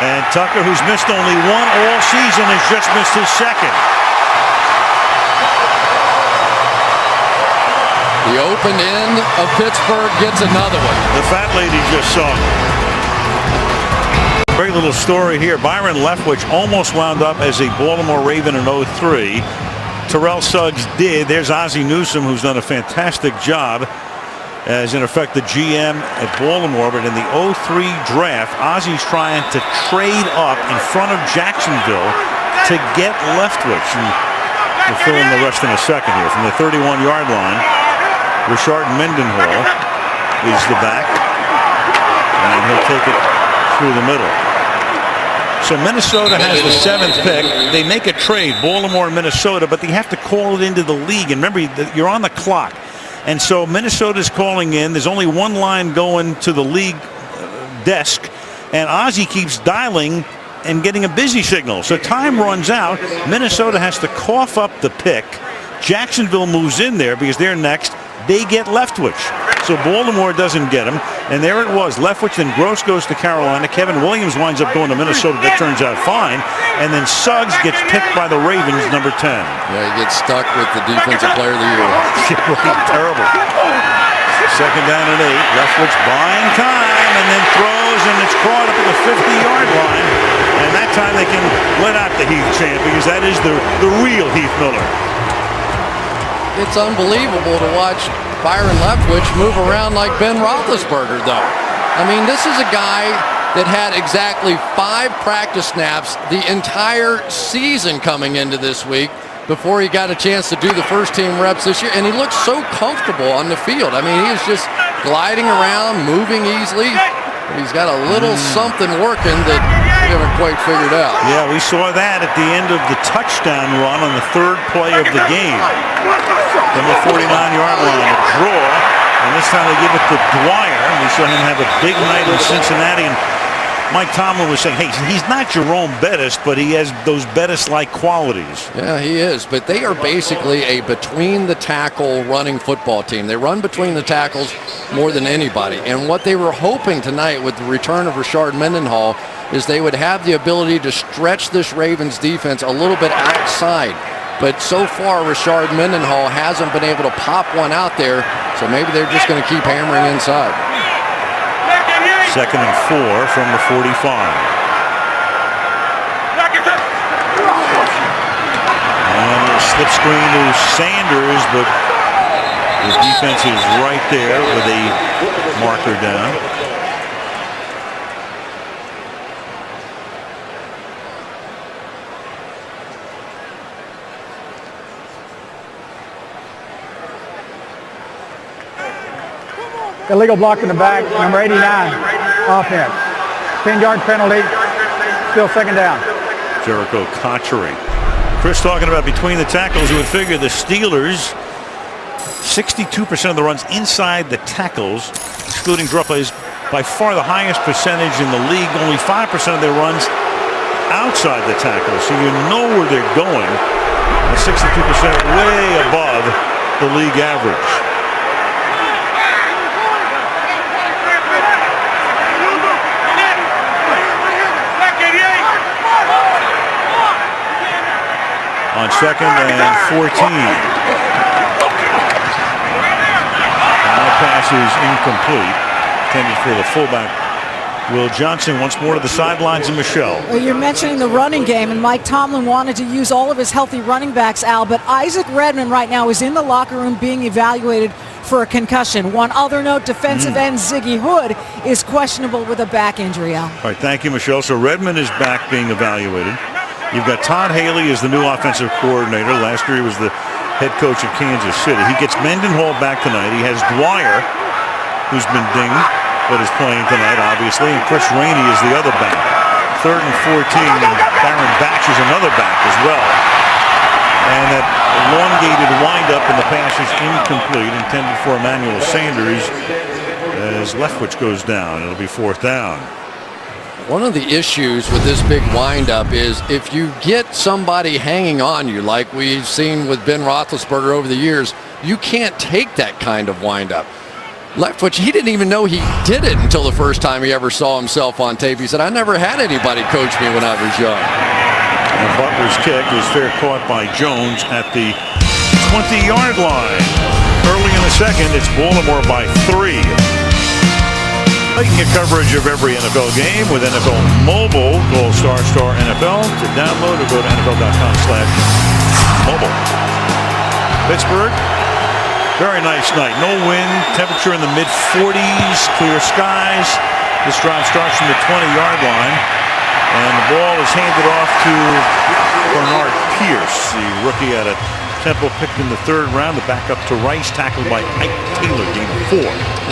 And Tucker, who's missed only 1 all season, has just missed his 2nd. The open end of Pittsburgh gets another one. The fat lady just saw him. Very little story here. Byron Leftwich almost wound up as a Baltimore Raven in 03. Terrell Suggs did. There's Ozzie Newsome, who's done a fantastic job as, in effect, the GM at Baltimore. But in the 03 draft, Ozzie's trying to trade up in front of Jacksonville to get Leftwich. And we'll fill in the rest in a second here. From the 31-yard line, Rashard Mendenhall is the back, and he'll take it through the middle. So Minnesota has the 7th pick. They make a trade, Baltimore and Minnesota, but they have to call it into the league. And remember, you're on the clock. And so Minnesota's calling in. There's only one line going to the league desk, and Ozzie keeps dialing and getting a busy signal. So time runs out. Minnesota has to cough up the pick. Jacksonville moves in there because they're next. They get Leftwich. So Baltimore doesn't get him. And there it was. Leftwich, then Gross goes to Carolina. Kevin Williams winds up going to Minnesota. That turns out fine. And then Suggs gets picked by the Ravens, number 10. Yeah, he gets stuck with the defensive player of the year. Terrible. 2nd down and 8. Leftwich buying time and then throws, and it's caught up at the 50-yard line. And that time they can let out the Heath chant because that is the real Heath Miller. It's unbelievable to watch Byron Leftwich move around like Ben Roethlisberger, though. I mean, this is a guy that had exactly 5 practice snaps the entire season coming into this week before he got a chance to do the first-team reps this year, and he looks so comfortable on the field. I mean, he is just gliding around, moving easily. He's got a little something working that we haven't quite figured out. Yeah, we saw that at the end of the touchdown run on the 3rd play of the game. From the 49-yard line, a draw, and this time they give it to Dwyer. We saw him have a big night in Cincinnati, and Mike Tomlin was saying, hey, he's not Jerome Bettis, but he has those Bettis-like qualities. Yeah, he is, but they are basically a between-the-tackle running football team. They run between the tackles more than anybody, and what they were hoping tonight with the return of Rashard Mendenhall is they would have the ability to stretch this Ravens defense a little bit outside. But so far, Rashard Mendenhall hasn't been able to pop one out there, so maybe they're just going to keep hammering inside. 2nd and 4 from the 45. And a slip screen to Sanders, but the defense is right there with a marker down. Illegal block in the back, number 89, offense. 10-yard penalty, still 2nd down. Jericho Cotchery. Chris talking about between the tackles. You would figure the Steelers, 62% of the runs inside the tackles, excluding drop plays, by far the highest percentage in the league. Only 5% of their runs outside the tackle. So you know where they're going. 62% way above the league average. On 2nd and 14. And that pass is incomplete. Intended for the fullback, Will Johnson. Once more to the sidelines of Michelle. Well, you're mentioning the running game, and Mike Tomlin wanted to use all of his healthy running backs, Al, but Isaac Redmond right now is in the locker room being evaluated for a concussion. One other note, defensive end Ziggy Hood is questionable with a back injury, Al. All right, thank you, Michelle. So Redmond is back being evaluated. You've got Todd Haley as the new offensive coordinator. Last year he was the head coach of Kansas City. He gets Mendenhall back tonight. He has Dwyer, who's been dinged, but is playing tonight, obviously. And Chris Rainey is the other back. 3rd and 14. And Baron Batch is another back as well. And that elongated windup in the pass is incomplete, intended for Emmanuel Sanders as Leftwich goes down. It'll be 4th down. One of the issues with this big windup is if you get somebody hanging on you, like we've seen with Ben Roethlisberger over the years, you can't take that kind of windup. Leftwich, he didn't even know he did it until the first time he ever saw himself on tape. He said, I never had anybody coach me when I was young. And Butler's kick is fair caught by Jones at the 20-yard line. Early in the second, it's Baltimore by 3. You can get coverage of every NFL game with NFL Mobile. Call ** NFL to download or go to NFL.com/mobile. Pittsburgh, very nice night. No wind, temperature in the mid-40s, clear skies. This drive starts from the 20-yard line, and the ball is handed off to Bernard Pierce, the rookie out of Temple, picked in the 3rd round. The backup to Rice, tackled by Ike Taylor, gain of 4.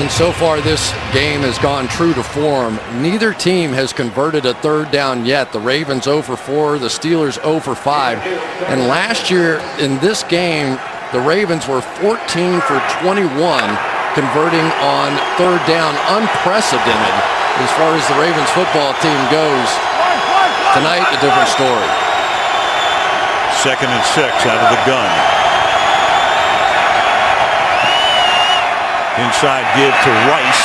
And so far this game has gone true to form. Neither team has converted a 3rd down yet. The Ravens 0 for 4, the Steelers 0 for 5. And last year in this game, the Ravens were 14 for 21 converting on 3rd down, unprecedented as far as the Ravens football team goes. Tonight, a different story. 2nd and 6 out of the gun. Inside give to Rice.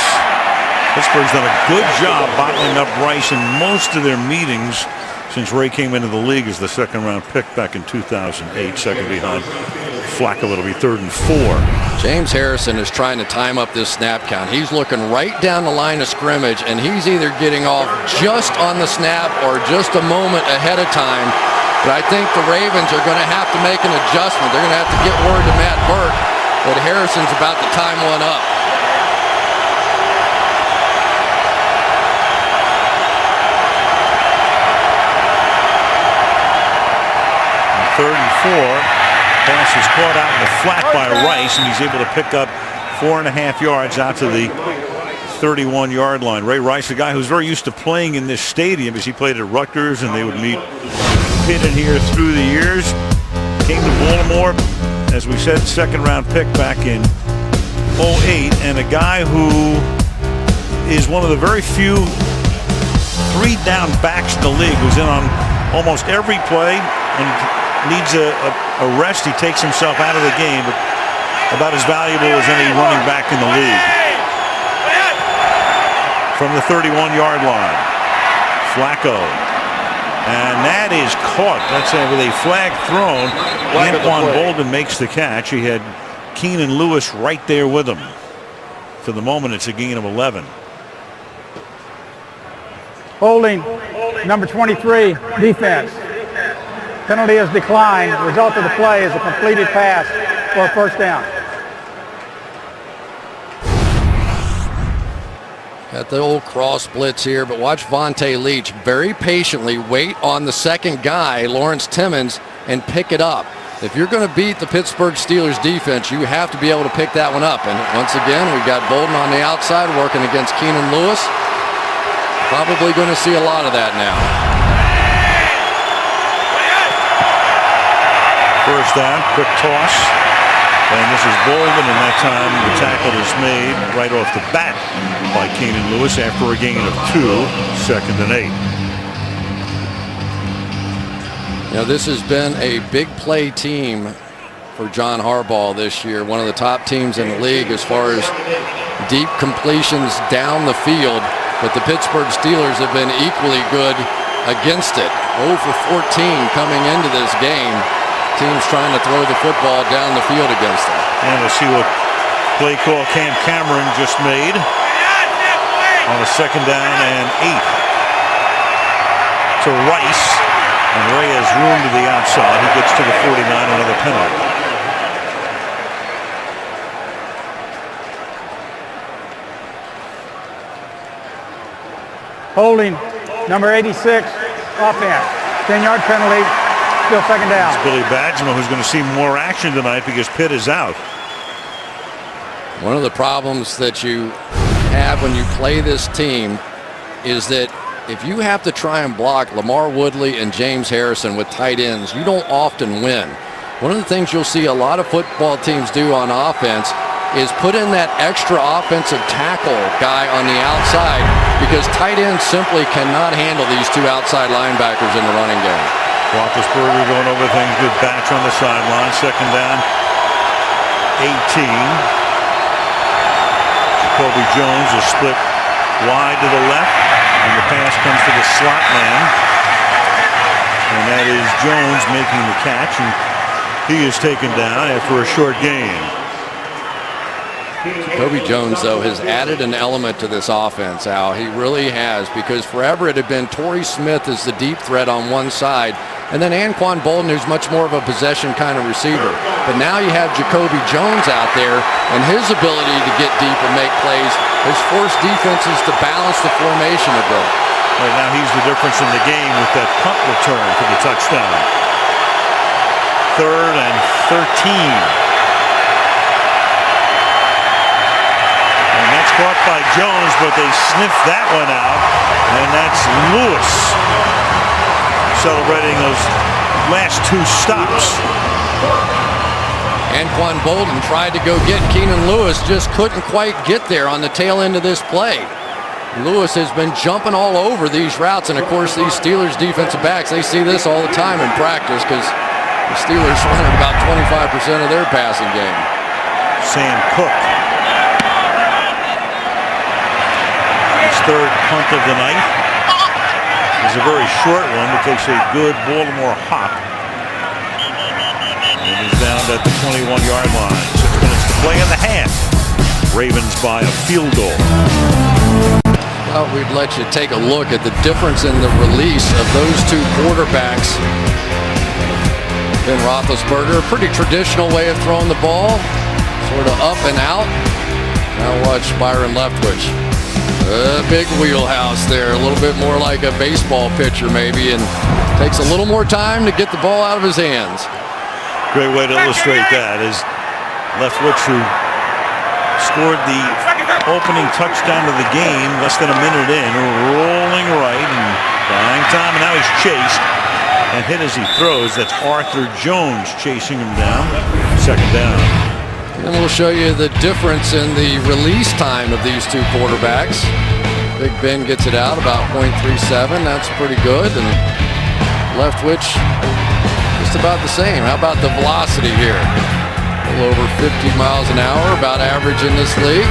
Pittsburgh's done a good job bottling up Rice in most of their meetings since Ray came into the league as the 2nd-round pick back in 2008. Second behind Flacco. It'll be 3rd and 4. James Harrison is trying to time up this snap count. He's looking right down the line of scrimmage, and he's either getting off just on the snap or just a moment ahead of time. But I think the Ravens are going to have to make an adjustment. They're going to have to get word to Matt Burke that Harrison's about to time one up. And 3rd and 4. Pass is caught out in the flat by Rice, and he's able to pick up 4.5 yards out to the 31-yard line. Ray Rice, a guy who's very used to playing in this stadium, as he played at Rutgers, and they would meet Pitt in here through the years. Came to Baltimore, as we said, 2nd-round pick back in 2008, and a guy who is one of the very few 3-down backs in the league who's in on almost every play and needs a rest. He takes himself out of the game, but about as valuable as any running back in the league. From the 31-yard line, Flacco. And that is caught. That's with a flag thrown. Anquan Bolden makes the catch. He had Keenan Lewis right there with him. For the moment, it's a gain of 11. Holding, number 23, defense. Penalty is declined. The result of the play is a completed pass for a 1st down. Got the old cross blitz here, but watch Vontae Leach very patiently wait on the 2nd guy, Lawrence Timmons, and pick it up. If you're going to beat the Pittsburgh Steelers defense, you have to be able to pick that one up. And once again, we've got Bolden on the outside working against Keenan Lewis. Probably going to see a lot of that now. 1st down, quick toss. And this is Bolden, and that time the tackle is made right off the bat by Keenan Lewis after a gain of 2, 2nd and 8. You know, this has been a big play team for John Harbaugh this year. One of the top teams in the league as far as deep completions down the field. But the Pittsburgh Steelers have been equally good against it. 0 for 14 coming into this game. Teams trying to throw the football down the field against them. And we'll see what play call Cam Cameron just made on a 2nd down and 8 to Rice. And Ray has room to the outside. He gets to the 49, another penalty. Holding, number 86, offense. 10-yard penalty, still 2nd down. It's Billy Badgema who's going to see more action tonight because Pitt is out. One of the problems that you have when you play this team is that if you have to try and block Lamar Woodley and James Harrison with tight ends, you don't often win. One of the things you'll see a lot of football teams do on offense is put in that extra offensive tackle guy on the outside because tight ends simply cannot handle these 2 outside linebackers in the running game. Roethlisberger going over things with Batch on the sideline. 2nd down, 18. Jacoby Jones is split wide to the left, and the pass comes to the slot man. And that is Jones making the catch, and he is taken down after a short gain. Jacoby Jones, though, has added an element to this offense, Al. He really has, because forever it had been Torrey Smith as the deep threat on one side, and then Anquan Bolden, who's much more of a possession kind of receiver. But now you have Jacoby Jones out there, and his ability to get deep and make plays has forced defenses to balance the formation a bit. Right now he's the difference in the game with that punt return for the touchdown. 3rd and 13. Caught by Jones, but they sniffed that one out, and that's Lewis celebrating those last 2 stops. Anquan Bolden tried to go get Keenan Lewis, just couldn't quite get there on the tail end of this play. Lewis has been jumping all over these routes, and of course these Steelers defensive backs, they see this all the time in practice because the Steelers run about 25% of their passing game. Sam Cook. 3rd punt of the night. It's a very short one, but takes a good Baltimore hop. And is down at the 21-yard line. 6 minutes to play in the half. Ravens by a field goal. Well, we'd let you take a look at the difference in the release of those 2 quarterbacks. Ben Roethlisberger, pretty traditional way of throwing the ball, sort of up and out. Now watch Byron Leftwich. A big wheelhouse there, a little bit more like a baseball pitcher maybe, and takes a little more time to get the ball out of his hands. Great way to illustrate that is Leftwich, who scored the opening touchdown of the game less than a minute in, rolling right and buying time, and now he's chased and hit as he throws. That's Arthur Jones chasing him down. 2nd down. And we'll show you the difference in the release time of these 2 quarterbacks. Big Ben gets it out about .37. That's pretty good. And Leftwich just about the same. How about the velocity here? A little over 50 miles an hour, about average in this league.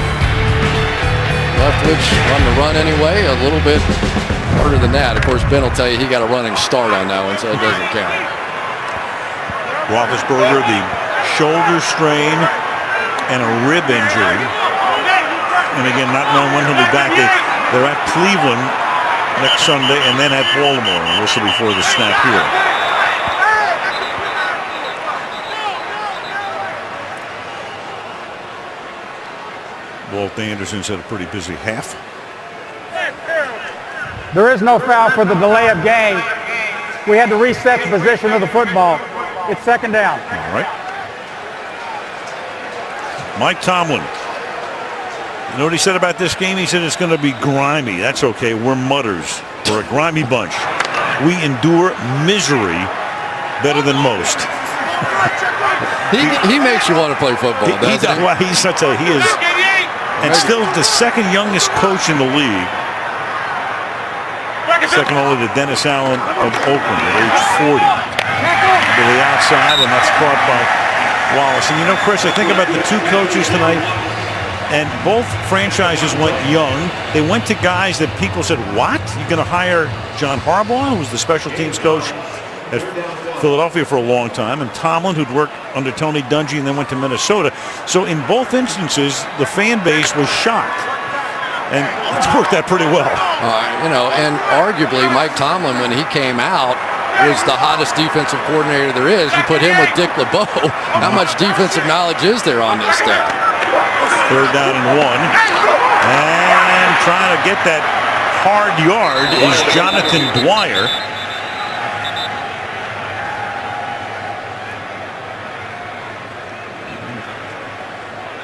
Leftwich on the run anyway, a little bit harder than that. Of course, Ben will tell you he got a running start on that one, so it doesn't count. Roethlisberger, the shoulder strain and a rib injury, and again not knowing when he'll be back. They're at Cleveland next Sunday and then at Baltimore, and this will be before the snap here. Walt Anderson's had a pretty busy half. There is no foul for the delay of game. We had to reset the position of the football. It's 2nd down. All right. Mike Tomlin. You know what he said about this game? He said it's going to be grimy. That's okay. We're mutters. We're a grimy bunch. We endure misery better than most. He makes you want to play football, doesn't he? Well, he is, and still the second youngest coach in the league. Second only to Dennis Allen of Oakland at age 40. To the outside, and that's caught by Wallace. And Chris, I think about the two coaches tonight, and both franchises went young. They went to guys that people said, what? You're going to hire John Harbaugh, who was the special teams coach at Philadelphia for a long time, and Tomlin, who'd worked under Tony Dungy and then went to Minnesota. So in both instances, the fan base was shocked. And it's worked out pretty well. And arguably Mike Tomlin, when he came out, was the hottest defensive coordinator there is. You put him with Dick LeBeau. How much defensive knowledge is there on this staff? 3rd down and 1. And trying to get that hard yard is Jonathan Dwyer.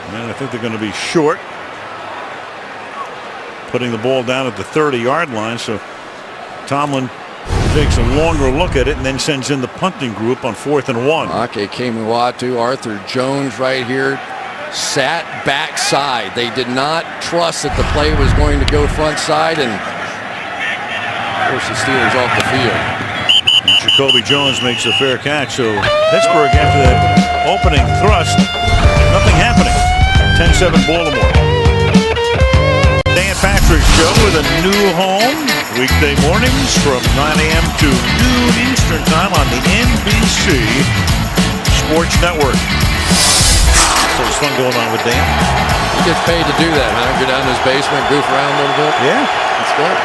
And I think they're going to be short. Putting the ball down at the 30-yard line, so Tomlin takes a longer look at it and then sends in the punting group on 4th and 1. Ake Kemuatu, Arthur Jones right here, sat backside. They did not trust that the play was going to go front side, and force the Steelers off the field. And Jacoby Jones makes a fair catch, so Pittsburgh after that opening thrust, nothing happening. 10-7 Baltimore. Dan Patrick Show with a new home weekday mornings from 9 a.m. to noon Eastern Time on the NBC Sports Network. So it's fun going on with Dan. He gets paid to do that, huh? Go down to his basement, goof around a little bit. Yeah. That's good.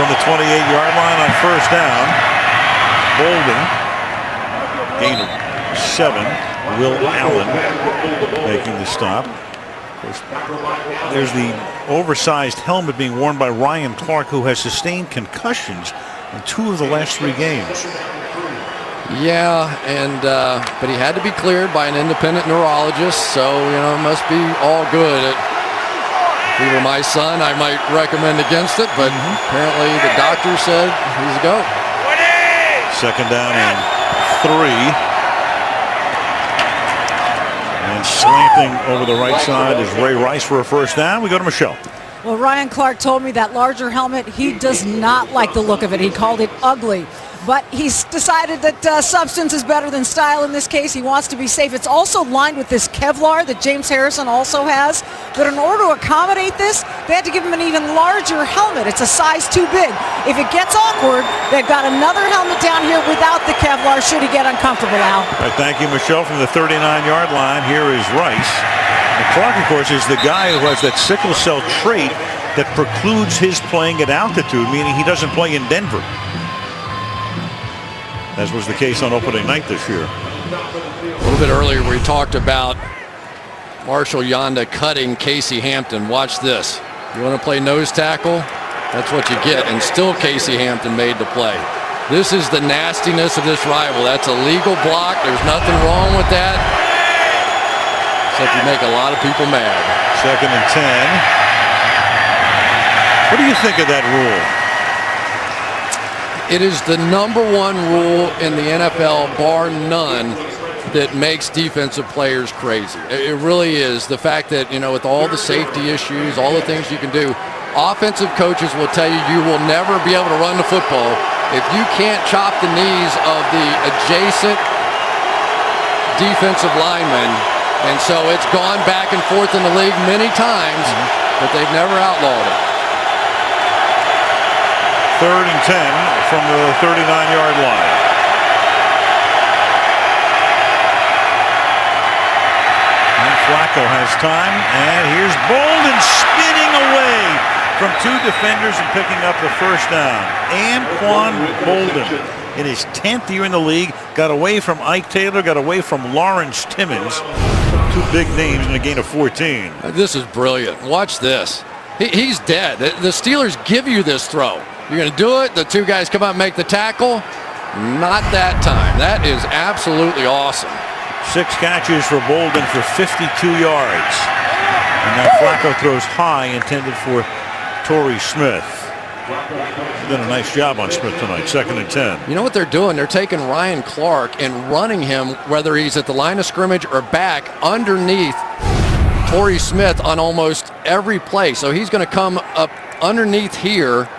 From the 28-yard line on 1st down, Bolden, gain of 7. Will Allen making the stop. There's the oversized helmet being worn by Ryan Clark, who has sustained concussions in 2 of the last 3 games. Yeah, but he had to be cleared by an independent neurologist, so it must be all good. If he were my son, I might recommend against it, but apparently the doctor said he's a go. 2nd down and 3. And slanting over the right side is Ray Rice for a 1st down. We go to Michelle. Well, Ryan Clark told me that larger helmet, he does not like the look of it. He called it ugly. But he's decided that substance is better than style in this case. He wants to be safe. It's also lined with this Kevlar that James Harrison also has. But in order to accommodate this, they had to give him an even larger helmet. It's a size too big. If it gets awkward, they've got another helmet down here without the Kevlar should he get uncomfortable, Al. All right, thank you, Michelle. From the 39-yard line, here is Rice. And Clark, of course, is the guy who has that sickle cell trait that precludes his playing at altitude, meaning he doesn't play in Denver, as was the case on opening night this year. A little bit earlier we talked about Marshall Yanda cutting Casey Hampton. Watch this. You want to play nose tackle? That's what you get. And still Casey Hampton made the play. This is the nastiness of this rival. That's a legal block. There's nothing wrong with that. Except you make a lot of people mad. 2nd and 10. What do you think of that rule? It is the #1 rule in the NFL, bar none, that makes defensive players crazy. It really is. The fact that, with all the safety issues, all the things you can do, offensive coaches will tell you you will never be able to run the football if you can't chop the knees of the adjacent defensive lineman. And so it's gone back and forth in the league many times, but they've never outlawed it. 3rd and 10 from the 39-yard line. And Flacco has time, and here's Bolden spinning away from 2 defenders and picking up the 1st down. Anquan Bolden, in his 10th year in the league, got away from Ike Taylor, got away from Lawrence Timmons. 2 big names in a gain of 14. This is brilliant. Watch this. He's dead. The Steelers give you this throw. You're going to do it. The 2 guys come out and make the tackle. Not that time. That is absolutely awesome. 6 catches for Bolden for 52 yards. And that Flacco throws high, intended for Torrey Smith. Did a nice job on Smith tonight. 2nd and 10. You know what they're doing? They're taking Ryan Clark and running him, whether he's at the line of scrimmage or back, underneath Torrey Smith on almost every play. So he's going to come up underneath here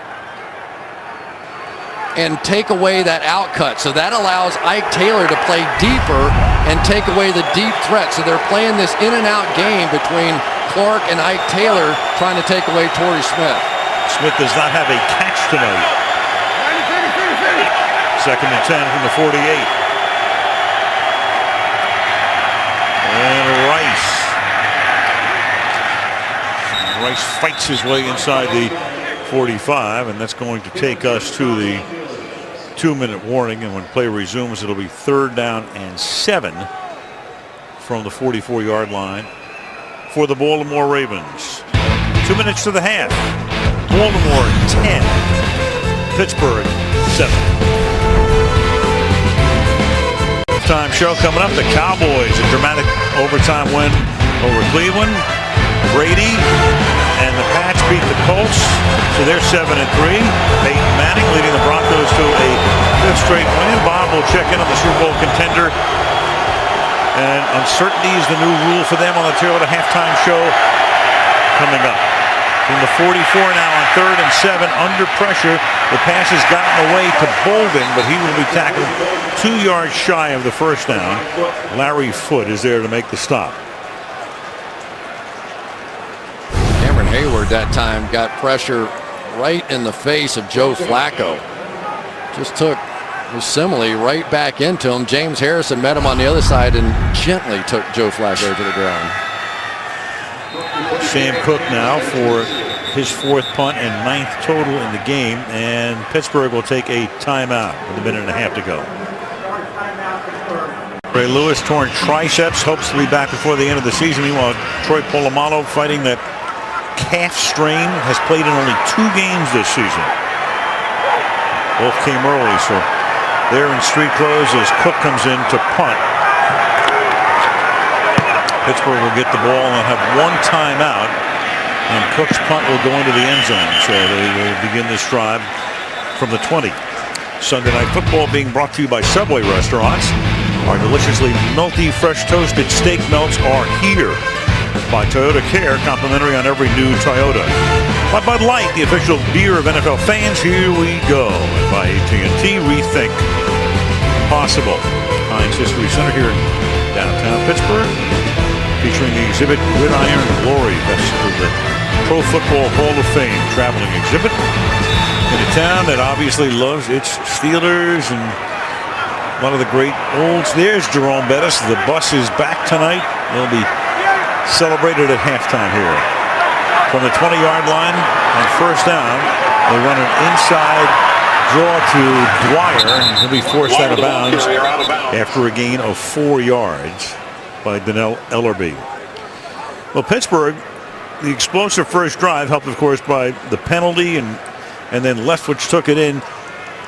and take away that out cut. So that allows Ike Taylor to play deeper and take away the deep threat. So they're playing this in and out game between Clark and Ike Taylor, trying to take away Torrey Smith. Smith does not have a catch tonight. 2nd and 10 from the 48. And Rice fights his way inside the 45, and that's going to take us to the 2-minute warning. And when play resumes, it'll be 3rd down and 7 from the 44-yard line for the Baltimore Ravens. 2 minutes to the half. Baltimore 10, Pittsburgh 7. Time show coming up. The Cowboys, a dramatic overtime win over Cleveland. Brady and the Pats beat the Colts, so they're 7-3. Peyton Manning leading the Broncos to a 5th straight win. Bob will check in on the Super Bowl contender. And uncertainty is the new rule for them on the Toyota halftime show coming up. From the 44 now on 3rd and 7, under pressure. The pass has gotten away to Bolden, but he will be tackled 2 yards shy of the first down. Larry Foote is there to make the stop. Cameron Hayward that time got pressure right in the face of Joe Flacco. Just took Yosemite right back into him. James Harrison met him on the other side and gently took Joe Flacco to the ground. Sam Cook now for his 4th punt and 9th total in the game, and Pittsburgh will take a timeout with a minute and a half to go. Ray Lewis torn triceps, hopes to be back before the end of the season. Meanwhile, Troy Polamalu fighting that calf strain, has played in only 2 games this season. Both came early, so they're in street clothes as Cook comes in to punt. Pittsburgh will get the ball and have 1 timeout, and Cook's punt will go into the end zone. So they will begin this drive from the 20. Sunday Night Football being brought to you by Subway restaurants. Our deliciously melty, fresh toasted steak melts are here. By Toyota Care, complimentary on every new Toyota. By Bud Light, the official beer of NFL fans, here we go. And by AT&T, rethink possible. Heinz History Center here in downtown Pittsburgh, featuring the exhibit Gridiron Glory. That's the Pro Football Hall of Fame traveling exhibit in a town that obviously loves its Steelers and one of the great olds. There's Jerome Bettis. The bus is back tonight. They'll be celebrated at halftime here. From the 20-yard line on 1st down, they run an inside draw to Dwyer, and he'll be forced out of bounds after a gain of 4 yards by Donnell Ellerbe. Well, Pittsburgh, the explosive first drive helped, of course, by the penalty, and then Leftwich took it in.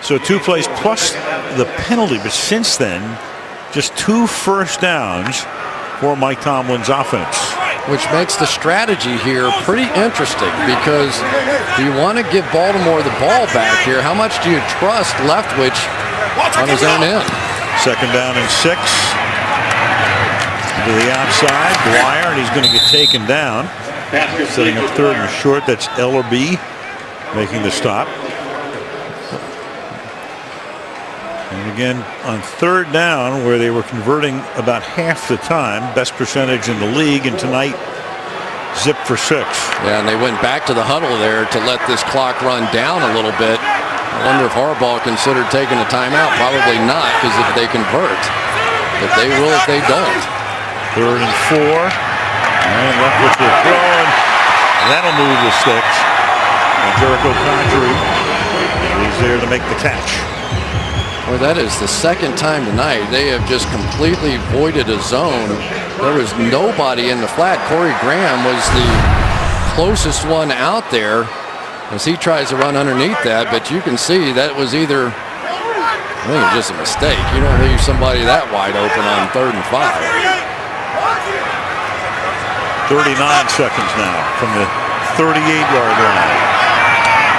So 2 plays plus the penalty, but since then, just 2 first downs for Mike Tomlin's offense. Which makes the strategy here pretty interesting, because you want to give Baltimore the ball back here. How much do you trust Leftwich on his own end? 2nd down and 6. To the outside, Dwyer, and he's going to get taken down. Setting up 3rd and short. That's Ellerbe making the stop. And again, on 3rd down, where they were converting about half the time, best percentage in the league, and tonight, zip for 6. Yeah, and they went back to the huddle there to let this clock run down a little bit. I wonder if Harbaugh considered taking a timeout. Probably not, because if they convert, but they will if they don't. 3rd and 4. And Leftwich will throw, and that'll move the sticks. And Jericho Conchery is there to make the catch. Well, that is the 2nd time tonight. They have just completely voided a zone. There was nobody in the flat. Corey Graham was the closest one out there as he tries to run underneath that. But you can see that was either, I think it was just a mistake. You don't leave somebody that wide open on 3rd and 5. 39 seconds now from the 38-yard line.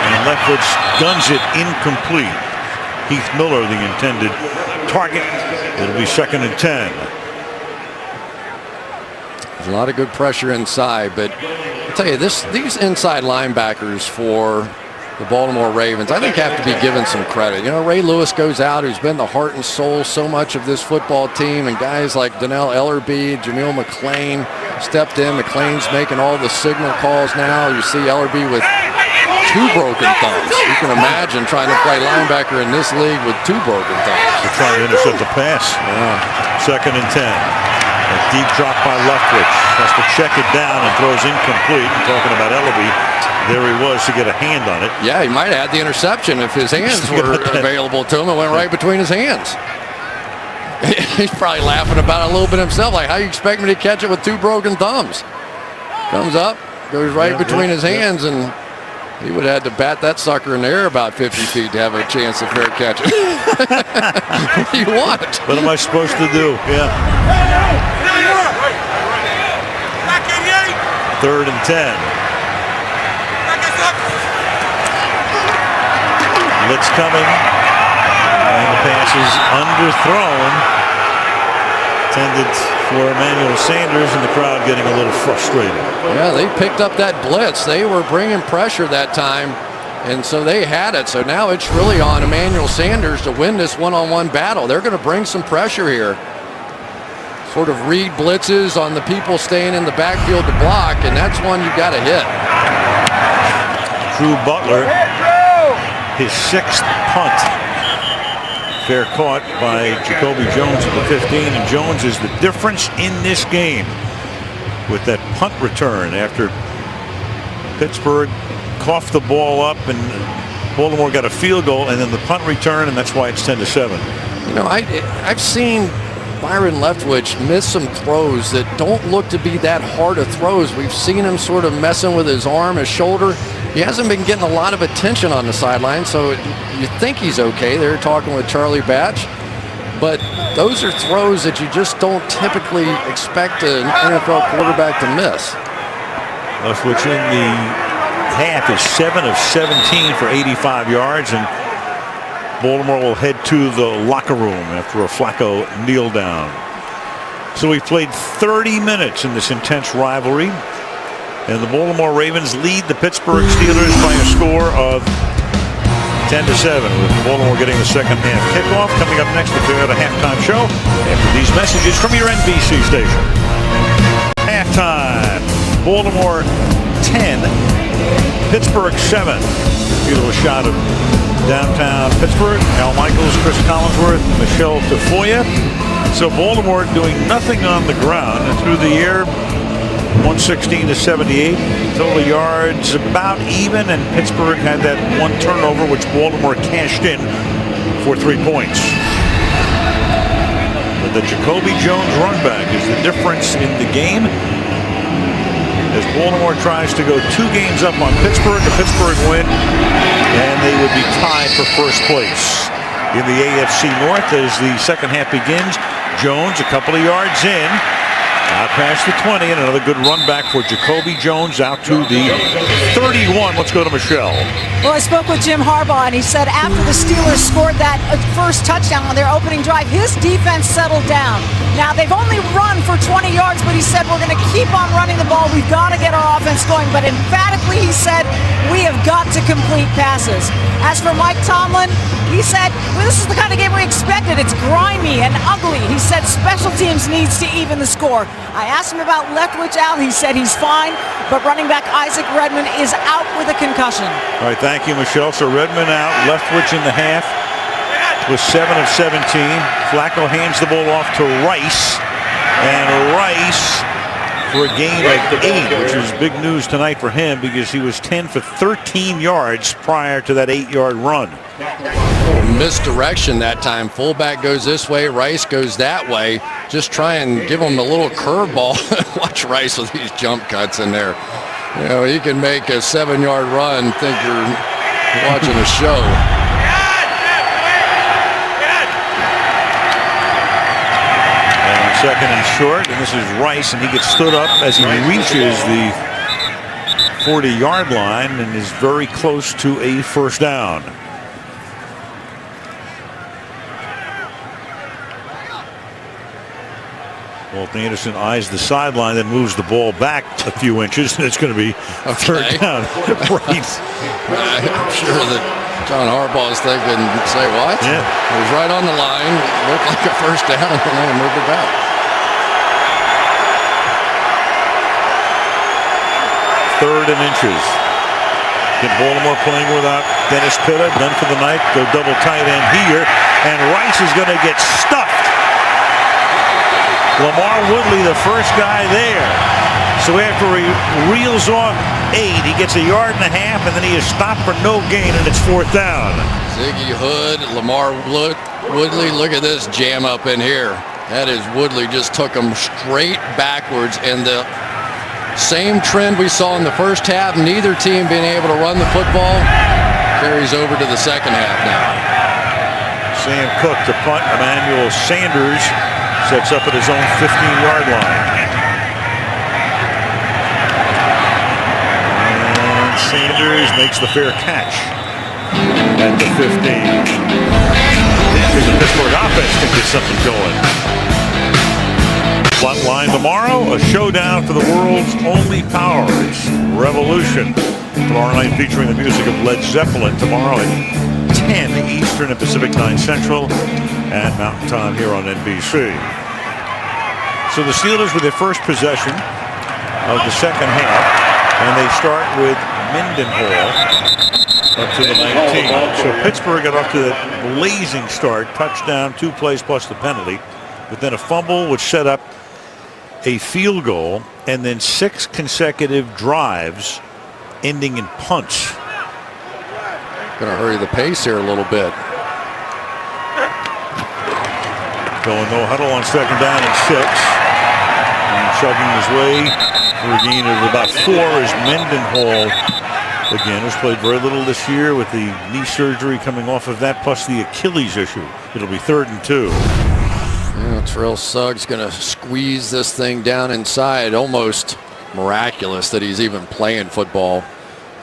And Leftwich guns it incomplete. Heath Miller, the intended target. It'll be 2nd and 10. There's a lot of good pressure inside, but I'll tell you, these inside linebackers for the Baltimore Ravens, I think, have to be given some credit. You know, Ray Lewis goes out, who's been the heart and soul so much of this football team, and guys like Donnell Ellerbe, Jameel McClain stepped in. McClain's making all the signal calls now. You see Ellerbe with 2 broken thumbs. You can imagine trying to play linebacker in this league with 2 broken thumbs. They're trying to intercept the pass. Yeah. 2nd and 10. A deep drop by Leftwich. Has to check it down and throws incomplete. And talking about Ellerbe, there he was to get a hand on it. Yeah, he might have had the interception if his hands were available to him. It went right between his hands. He's probably laughing about it a little bit himself. Like, how you expect me to catch it with 2 broken thumbs? Comes up, goes right between his hands, and he would have had to bat that sucker in the air about 50 feet to have a chance to fair catch it. What do you want? What am I supposed to do? Yeah. 3rd and 10. Blitz coming. And the pass is underthrown. Intended for Emmanuel Sanders, and the crowd getting a little frustrated. Yeah, they picked up that blitz. They were bringing pressure that time, and so they had it. So now it's really on Emmanuel Sanders to win this one-on-one battle. They're going to bring some pressure here. Sort of read blitzes on the people staying in the backfield to block, and that's one you got to hit. Drew Butler, his 6th punt. Fair caught by Jacoby Jones at the 15, and Jones is the difference in this game with that punt return after Pittsburgh coughed the ball up and Baltimore got a field goal, and then the punt return, and that's why it's 10-7. You know, I've seen Byron Leftwich miss some throws that don't look to be that hard of throws. We've seen him sort of messing with his arm, his shoulder. He hasn't been getting a lot of attention on the sideline, so you think he's okay. They're talking with Charlie Batch. But those are throws that you just don't typically expect an NFL quarterback to miss. Leftwich in the half is 7 of 17 for 85 yards, and Baltimore will head to the locker room after a Flacco kneel down. So we've played 30 minutes in this intense rivalry, and the Baltimore Ravens lead the Pittsburgh Steelers by a score of 10-7, with Baltimore getting the second half kickoff. Coming up next, we'll do a halftime show after these messages from your NBC station. Halftime, Baltimore 10, Pittsburgh 7. Beautiful shot of downtown Pittsburgh. Al Michaels, Chris Collinsworth, Michelle Tafoya. So Baltimore doing nothing on the ground, and through the air, 116-78. Total yards about even, and Pittsburgh had that one turnover which Baltimore cashed in for 3 points. But the Jacoby Jones run back is the difference in the game, as Baltimore tries to go 2 games up on Pittsburgh. The Pittsburgh win, and they would be tied for first place in the AFC North as the second half begins. Jones a couple of yards in, out past the 20, and another good run back for Jacoby Jones out to the 31. Let's go to Michelle. Well, I spoke with Jim Harbaugh, and he said after the Steelers scored that first touchdown on their opening drive, his defense settled down. Now, they've only run for 20 yards, but he said we're going to keep on running the ball. We've got to get our offense going. But emphatically, he said we have got to complete passes. As for Mike Tomlin, he said, well, this is the kind of game we expected. It's grimy and ugly. He said special teams needs to even the score. I asked him about Leftwich out. He said he's fine, but running back Isaac Redman is out with a concussion. All right, thank you, Michelle. So Redman out, Leftwich in the half with 7 of 17. Flacco hands the ball off to Rice, and Rice for a gain of 8, which is big news tonight for him because he was 10 for 13 yards prior to that 8-yard run. Misdirection that time. Fullback goes this way, Rice goes that way. Just try and give him a little curveball. Watch Rice with these jump cuts in there. You know, he can make a 7-yard run, think you're watching a show. And second and short, and this is Rice, and he gets stood up as he reaches the 40-yard line and is very close to a first down. Walton Anderson eyes the sideline, then moves the ball back a few inches, and it's going to be third down. Right. I'm sure that John Harbaugh is thinking, say what? Yeah. It was right on the line, looked like a first down, and then moved it back. Third and inches. Get Baltimore playing without Dennis Pitta, done for the night. Go double tight end here, and Rice is going to get stuffed. Lamar Woodley, the first guy there. So after he reels off 8, he gets a yard and a half, and then he is stopped for no gain, and it's fourth down. Ziggy Hood, Lamar Woodley, look at this jam up in here. That is Woodley, just took him straight backwards, and the same trend we saw in the first half, neither team being able to run the football, carries over to the second half now. Sam Cook to punt. Emmanuel Sanders sets up at his own 15-yard line. And Sanders makes the fair catch at the 15. The Pittsburgh offense can get something going. Front line tomorrow, a showdown for the world's only power. It's Revolution. Tomorrow night featuring the music of Led Zeppelin. Tomorrow at 10 Eastern and Pacific, 9 Central, and Mountain Time here on NBC. So the Steelers with their first possession of the second half, and they start with Mendenhall up to the 19. So Pittsburgh got off to that blazing start, touchdown, 2 plays plus the penalty, but then a fumble which set up a field goal, and then 6 consecutive drives ending in punts. Going to hurry the pace here a little bit. Going no huddle on second down and 6. And chugging his way for a gain of about 4 is Mendenhall. Again, has played very little this year with the knee surgery coming off of that, plus the Achilles issue. It'll be 3rd and 2. Yeah, Terrell Suggs going to squeeze this thing down inside. Almost miraculous that he's even playing football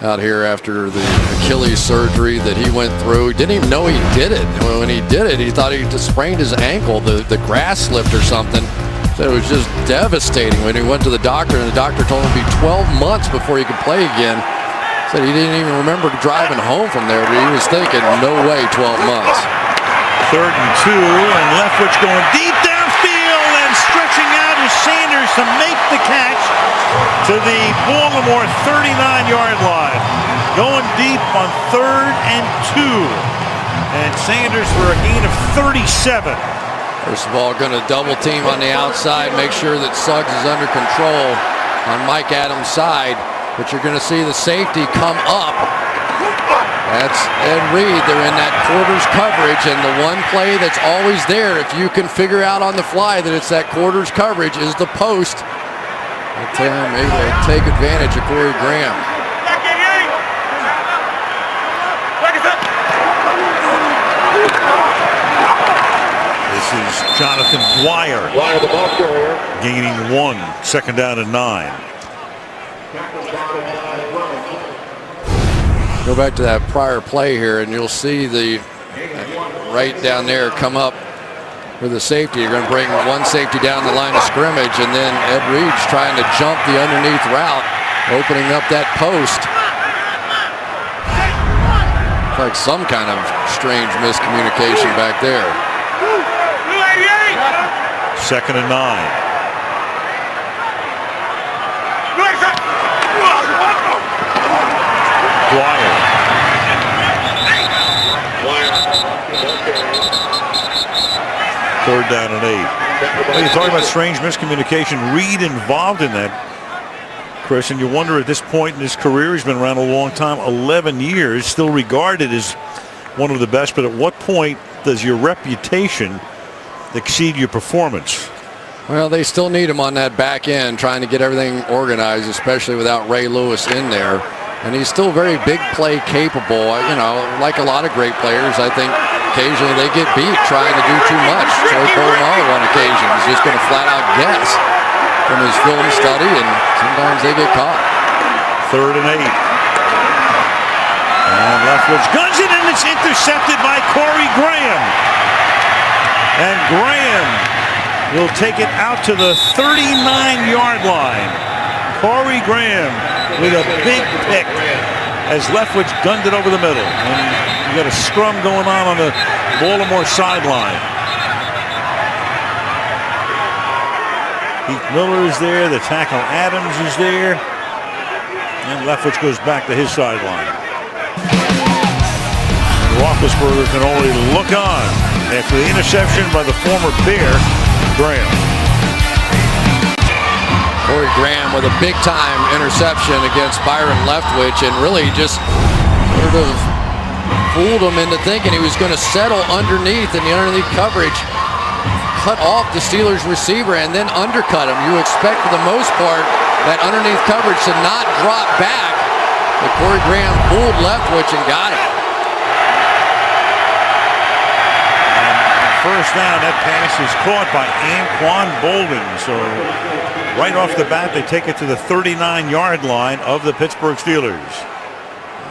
out here after the Achilles surgery that he went through. He didn't even know he did it. When he did it, he thought he just sprained his ankle. The grass slipped or something. So it was just devastating when he went to the doctor, and the doctor told him it'd be 12 months before he could play again. Said he didn't even remember driving home from there, but he was thinking, no way, 12 months. 3rd and 2, and Leftwich going deep downfield, and stretching out is Sanders to make the catch to the Baltimore 39-yard line. Going deep on 3rd and 2. And Sanders for a gain of 37. First of all, going to double team on the outside, make sure that Suggs is under control on Mike Adams' side. But you're going to see the safety come up. That's Ed Reed. They're in that quarters coverage, and the one play that's always there, if you can figure out on the fly that it's that quarters coverage, is the post. That time able to take advantage of Corey Graham. This is Jonathan Dwyer gaining 1, 2nd down and 9. Go back to that prior play here, and you'll see the right down there come up with the safety. You're going to bring one safety down the line of scrimmage, and then Ed Reed's trying to jump the underneath route, opening up that post. It's like some kind of strange miscommunication back there. 2nd and 9. Dwyer. Third down and 8. Well, you're talking about strange miscommunication. Reed involved in that, Chris, and you wonder at this point in his career, he's been around a long time, 11 years, still regarded as one of the best, but at what point does your reputation exceed your performance? Well, they still need him on that back end, trying to get everything organized, especially without Ray Lewis in there. And he's still very big play capable. You know, like a lot of great players, I think occasionally they get beat trying to do too much. Troy Polamalu on occasion is just going to flat out guess from his film study, and sometimes they get caught. 3rd and 8. And Leftwich guns it, and it's intercepted by Corey Graham. And Graham will take it out to the 39-yard line. Corey Graham with a big pick as Leftwich gunned it over the middle. And you got a scrum going on the Baltimore sideline. Heath Miller is there. The tackle Adams is there. And Leftwich goes back to his sideline. And Roethlisberger can only look on after the interception by the former Bear, Graham. Corey Graham with a big-time interception against Byron Leftwich, and really just sort of fooled him into thinking he was going to settle underneath in the underneath coverage, cut off the Steelers receiver, and then undercut him. You expect for the most part that underneath coverage to not drop back, but Corey Graham fooled Leftwich and got it. First down, that pass is caught by Anquan Bolden. So right off the bat, they take it to the 39-yard line of the Pittsburgh Steelers.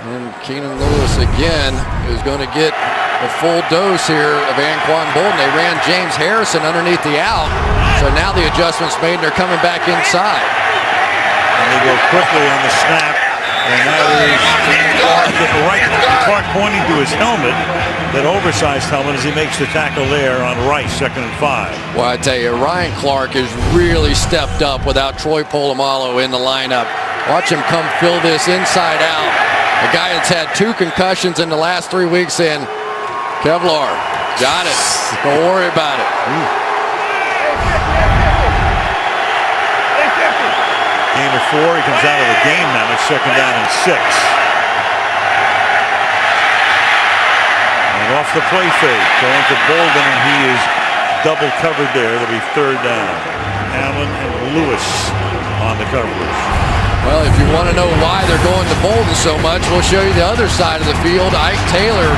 And Keenan Lewis again is going to get a full dose here of Anquan Bolden. They ran James Harrison underneath the out. So now the adjustment's made and they're coming back inside. And they go quickly on the snap. And that is Clark pointing to his helmet, that oversized helmet, as he makes the tackle there on Rice, 2nd and 5. Well, I tell you, Ryan Clark has really stepped up without Troy Polamalu in the lineup. Watch him come fill this inside out. A guy that's had 2 concussions in the last 3 weeks in. Kevlar, got it. Don't worry about it. Game of 4, he comes out of the game now. It's 2nd down and 6. And off the play fake, going to Bolden, and he is double covered there. It'll be 3rd down. Allen and Lewis on the coverage. Well, if you want to know why they're going to Bolden so much, we'll show you the other side of the field. Ike Taylor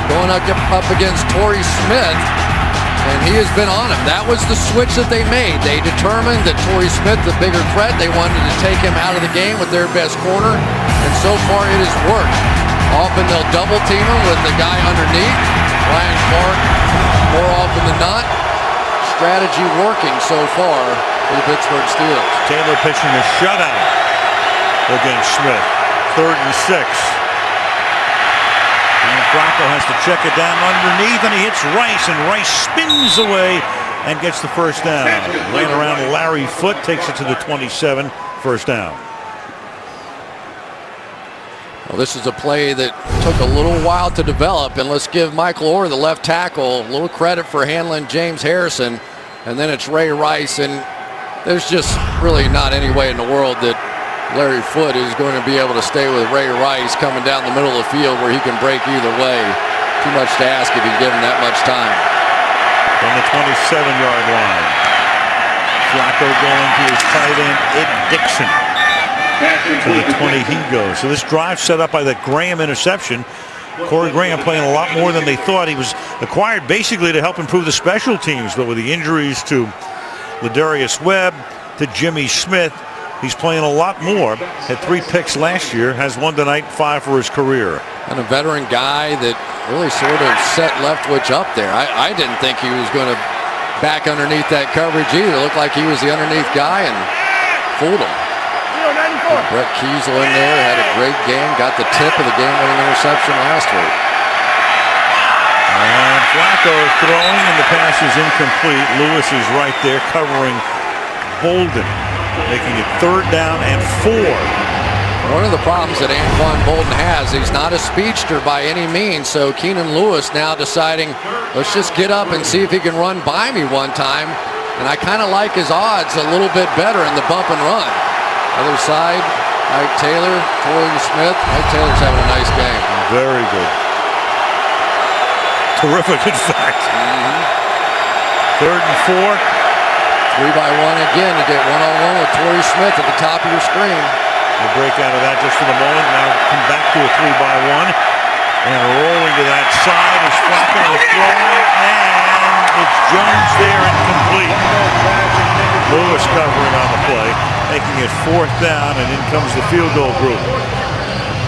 going up against Torrey Smith. And he has been on him. That was the switch that they made. They determined that Torrey Smith, the bigger threat, they wanted to take him out of the game with their best corner. And so far it has worked. Often they'll double team him with the guy underneath. Ryan Clark, more often than not. Strategy working so far for the Pittsburgh Steelers. Taylor pitching a shutout against Smith. 3rd and 6. And Flacco has to check it down underneath, and he hits Rice, and Rice spins away and gets the 1st down. Laying around Larry Foote, takes it to the 27, 1st down. Well, this is a play that took a little while to develop, and let's give Michael Orr, the left tackle, a little credit for handling James Harrison. And then it's Ray Rice, and there's just really not any way in the world that Larry Foote is going to be able to stay with Ray Rice coming down the middle of the field where he can break either way. Too much to ask if you give him that much time. From the 27-yard line, Flacco going to his tight end, Ed Dixon. To the 20 he goes. So this drive set up by the Graham interception. Corey Graham playing a lot more than they thought. He was acquired basically to help improve the special teams, but with the injuries to Ladarius Webb, to Jimmy Smith, he's playing a lot more. Had 3 picks last year, has 1 tonight, 5 for his career. And a veteran guy that really sort of set Leftwich up there. I didn't think he was going to back underneath that coverage either. It looked like he was the underneath guy and fooled him. Brett Kiesel in there, had a great game, got the tip of the game-winning interception last week. And Flacco throwing, and the pass is incomplete. Lewis is right there covering Bolden, making it 3rd down and 4. One of the problems that Anquan Bolden has, he's not a speedster by any means, so Keenan Lewis now deciding, let's just get up and see if he can run by me one time. And I kind of like his odds a little bit better in the bump and run. Other side, Ike Taylor, Torrey Smith. Ike Taylor's having a nice game. Very good. Terrific, in fact. 3rd and 4. 3-by-1 again. You get one-on-one with Torrey Smith at the top of your screen. We'll break out of that just for the moment. Now come back to a 3-by-1. And rolling to that side is Flacco throwing. And it's Jones there, incomplete. Lewis covering on the play. making it 4th down, and in comes the field goal group.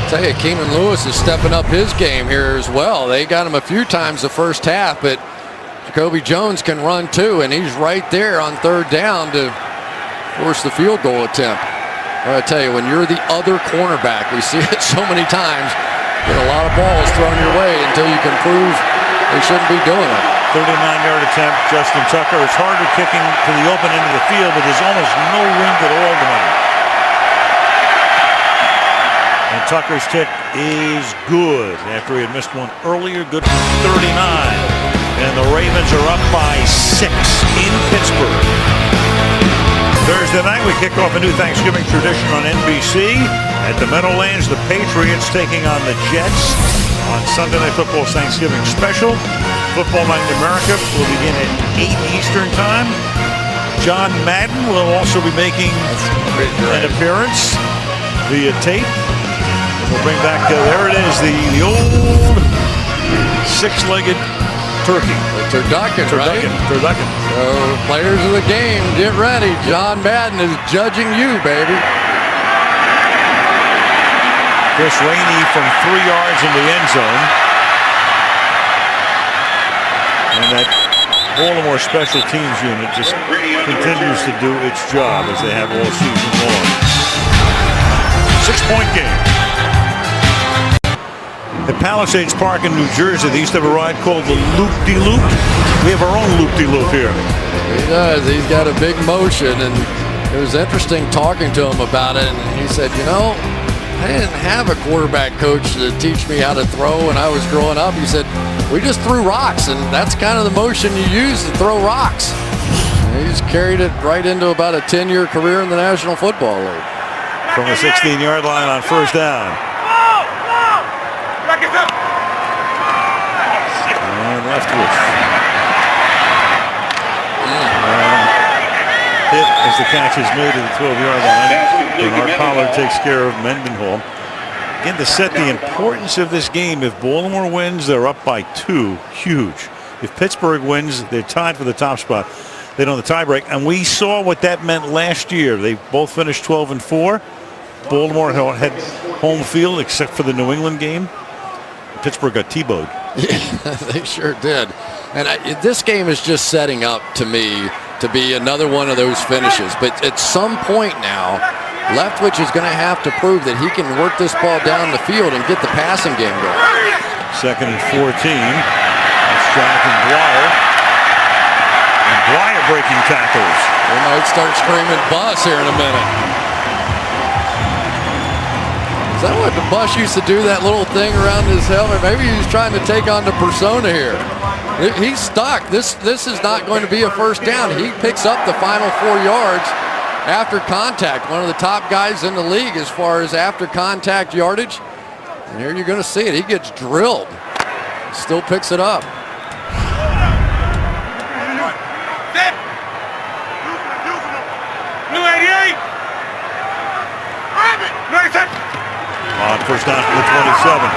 Tell you, Keenan Lewis is stepping up his game here as well. They got him a few times the first half, but Jacoby Jones can run too, and he's right there on 3rd down to force the field goal attempt. I tell you, when you're the other cornerback, we see it so many times, get a lot of balls thrown your way until you can prove they shouldn't be doing it. 39-yard attempt, Justin Tucker. It's harder kicking to the open end of the field, but there's almost no wind at all tonight. And Tucker's kick is good after he had missed one earlier. Good for 39. And the Ravens are up by 6 in Pittsburgh. Thursday night, we kick off a new Thanksgiving tradition on NBC. At the Meadowlands, the Patriots taking on the Jets. On Sunday Night Football's Thanksgiving special, Football Night in America will begin at 8 Eastern Time. John Madden will also be making an appearance via tape. We'll bring back, there it is, the old 6-legged turkey. Turducken, right? Turducken. So, players of the game, get ready. John Madden is judging you, baby. Chris Rainey from 3 yards in the end zone. And that Baltimore special teams unit just continues to do its job as they have all season long. 6-point game. At Palisades Park in New Jersey, they used to have a ride called the Loop-de-Loop. We have our own Loop-de-Loop here. He does. He's got a big motion, and it was interesting talking to him about it. And he said, you know, I didn't have a quarterback coach to teach me how to throw when I was growing up. He said, we just threw rocks, and that's kind of the motion you use to throw rocks. And he's carried it right into about a 10-year career in the National Football League. From the 16-yard line on 1st down. And Leftwich. Hit as the catch is made at the 12-yard line. Bernard Pollard takes care of Mendenhall. Again, to set the importance of this game, if Baltimore wins, they're up by 2. Huge. If Pittsburgh wins, they're tied for the top spot. They don't have the tiebreak. And we saw what that meant last year. They both finished 12-4. Baltimore had home field except for the New England game. Pittsburgh got T-bowed. Yeah, they sure did. And this game is just setting up to me to be another one of those finishes. But at some point now, Leftwich is going to have to prove that he can work this ball down the field and get the passing game going. 2nd and 14. That's Jonathan Dwyer. And Dwyer breaking tackles. We might start screaming bus here in a minute. Is that what the Bush used to do, that little thing around his helmet? Maybe he's trying to take on the persona here. He's stuck. This is not going to be a 1st down. He picks up the final 4 yards after contact. One of the top guys in the league as far as after contact yardage. And here you're going to see it. He gets drilled. Still picks it up. On 1st down from the 27.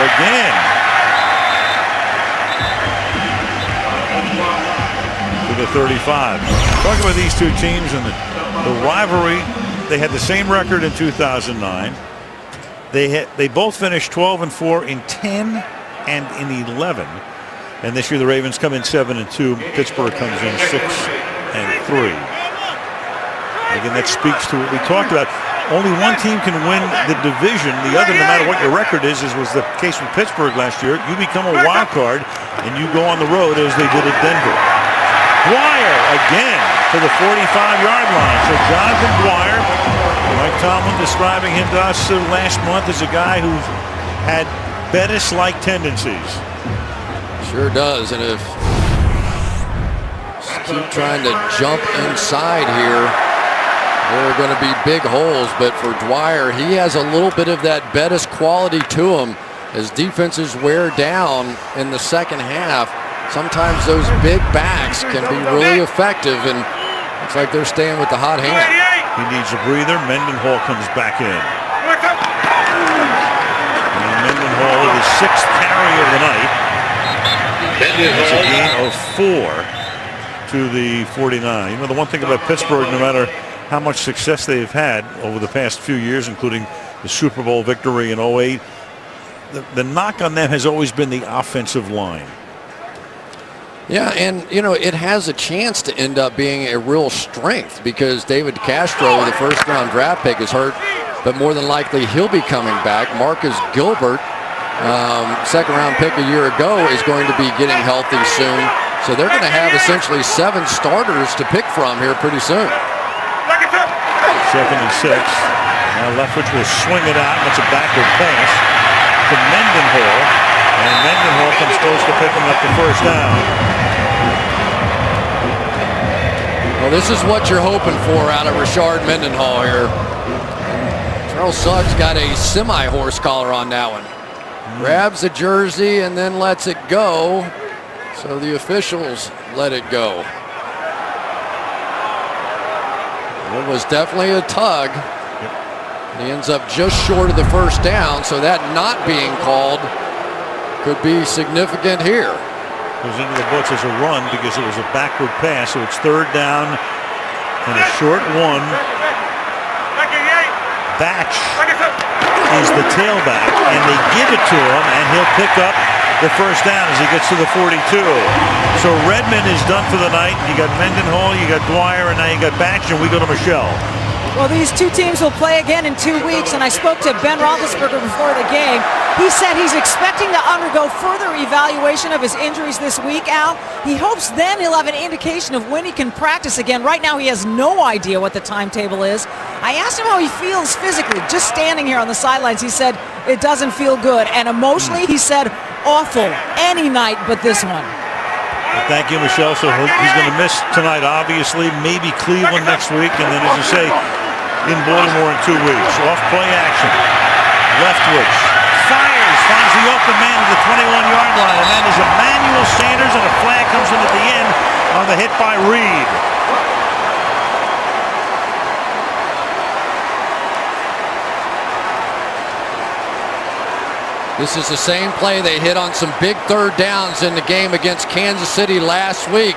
Again. To the 35. Talk about these two teams and the rivalry. They had the same record in 2009. They both finished 12-4 in 10 and in 11. And this year the Ravens come in 7-2. Pittsburgh comes in 6-3. Again, that speaks to what we talked about. Only one team can win the division. The other, no matter what your record is was the case with Pittsburgh last year. You become a wild card, and you go on the road as they did at Denver. Dwyer again to the 45-yard line. So Jonathan Dwyer, Mike Tomlin describing him to us last month as a guy who had Bettis-like tendencies. Sure does, and if just keep trying to jump inside here, there are going to be big holes, but for Dwyer, he has a little bit of that Bettis quality to him as defenses wear down in the second half. Sometimes those big backs can be really effective, and looks like they're staying with the hot hand. He needs a breather. Mendenhall comes back in. And Mendenhall, his 6th carry of the night. It's a gain of 4. to the 49. You know, the one thing about Pittsburgh, no matter how much success they've had over the past few years, including the Super Bowl victory in 08, the knock on them has always been the offensive line. Yeah, and you know, it has a chance to end up being a real strength because David Castro, the first-round draft pick, is hurt, but more than likely he'll be coming back. Marcus Gilbert, second-round pick a year ago, is going to be getting healthy soon. So they're going to have essentially 7 starters to pick from here pretty soon. 2nd and 6. Now Leftwich will swing it out. That's a backward pass to Mendenhall. And Mendenhall comes close to picking up the first down. Well, this is what you're hoping for out of Rashard Mendenhall here. Charles Suggs got a semi-horse collar on that one. Grabs the jersey and then lets it go. So the officials let it go. It was definitely a tug. He ends up just short of the first down, so that not being called could be significant here. Goes into the books as a run because it was a backward pass, so it's 3rd down and a short one. Batch is the tailback, and they give it to him, and he'll pick up the first down as he gets to the 42. So Redmond is done for the night. You got Mendenhall, you got Dwyer, and now you got Batch, and we go to Michelle. Well, these two teams will play again in 2 weeks, and I spoke to Ben Roethlisberger before the game. He said he's expecting to undergo further evaluation of his injuries this week, Al. He hopes then he'll have an indication of when he can practice again. Right now, he has no idea what the timetable is. I asked him how he feels physically, just standing here on the sidelines. He said it doesn't feel good, and emotionally, he said awful any night but this one. Thank you, Michelle. So he's going to miss tonight, obviously, maybe Cleveland next week, and then, as you say, in Baltimore in 2 weeks. Off play action. Leftwich fires, finds the open man at the 21-yard line, and that is Emmanuel Sanders, and a flag comes in at the end on the hit by Reed. This is the same play they hit on some big 3rd downs in the game against Kansas City last week.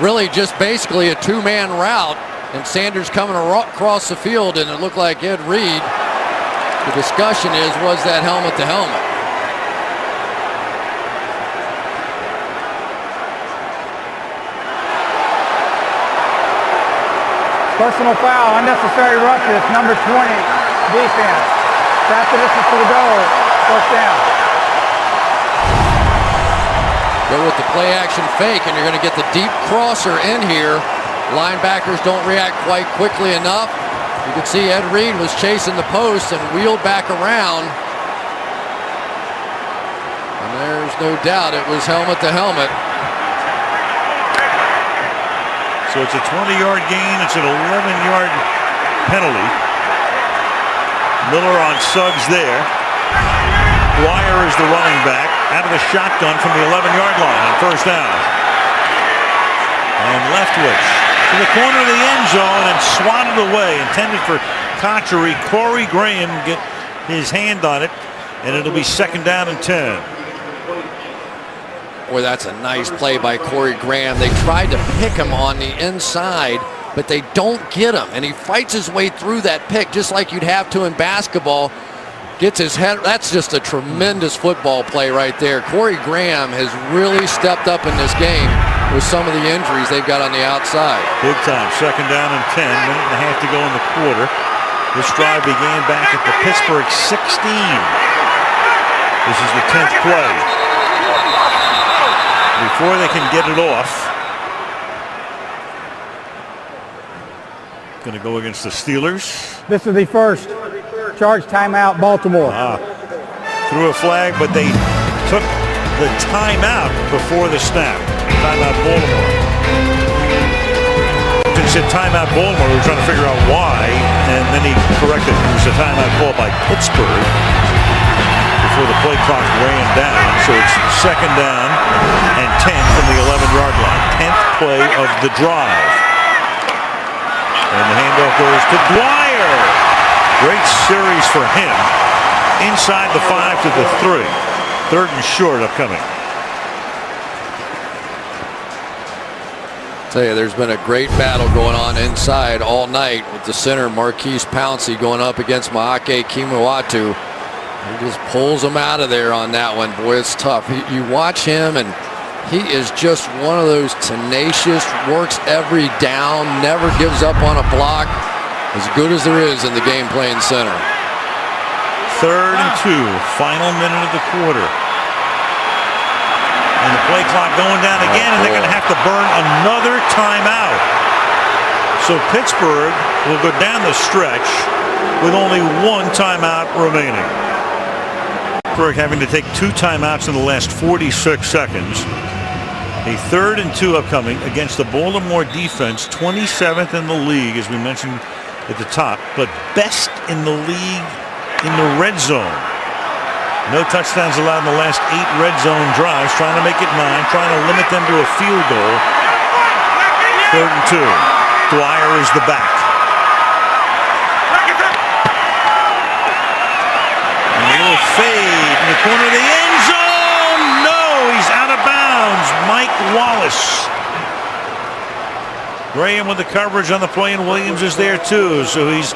Really just basically a 2-man route, and Sanders coming across the field, and it looked like Ed Reed. The discussion was that helmet to helmet? Personal foul, unnecessary rushes, number 20, defense. That's the distance to the goal. First down. Go with the play action fake, and you're going to get the deep crosser in here. Linebackers don't react quite quickly enough. You can see Ed Reed was chasing the post and wheeled back around. And there's no doubt it was helmet to helmet. So it's a 20-yard gain. It's an 11-yard penalty. Miller on Suggs there. Dwyer is the running back out of the shotgun from the 11-yard line on first down. And Leftwich to the corner of the end zone and swatted away. Intended for Cotchery. Corey Graham get his hand on it, and it'll be 2nd down and 10. Boy, that's a nice play by Corey Graham. They tried to pick him on the inside, but they don't get him, and he fights his way through that pick just like you'd have to in basketball. Gets his head. That's just a tremendous football play right there. Corey Graham has really stepped up in this game with some of the injuries they've got on the outside. Big time. 2nd down and 10. Minute and a half to go in the quarter. This drive began back at the Pittsburgh 16. This is the 10th play. Before they can get it off, going to go against the Steelers. This is the first charge timeout, Baltimore. Threw a flag, but they took the timeout before the snap. Timeout Baltimore. He said timeout Baltimore. We were trying to figure out why, and then he corrected it. It was a timeout call by Pittsburgh before the play clock ran down. So it's 2nd down and 10 from the 11-yard line. 10th play of the drive. And the handoff goes to Dwyer. Great series for him. Inside the 5 to the 3. 3rd and short upcoming. Tell you, there's been a great battle going on inside all night with the center Marquise Pouncey going up against Maake Kimuatu. He just pulls him out of there on that one. Boy, it's tough. You watch him, and he is just one of those tenacious, works every down, never gives up on a block. As good as there is in the game playing center. 3rd and 2, final minute of the quarter. And the play clock going down again, and they're going to have to burn another timeout. So Pittsburgh will go down the stretch with only 1 timeout remaining. Pittsburgh having to take 2 timeouts in the last 46 seconds. A 3rd and 2 upcoming against the Baltimore defense, 27th in the league, as we mentioned at the top, but best in the league in the red zone. No touchdowns allowed in the last 8 red zone drives, trying to make it 9, trying to limit them to a field goal. 3rd and 2. Dwyer is the back. And a little fade in the corner of the end zone. No, he's out of bounds. Mike Wallace. Graham with the coverage on the play, and Williams is there too. So he's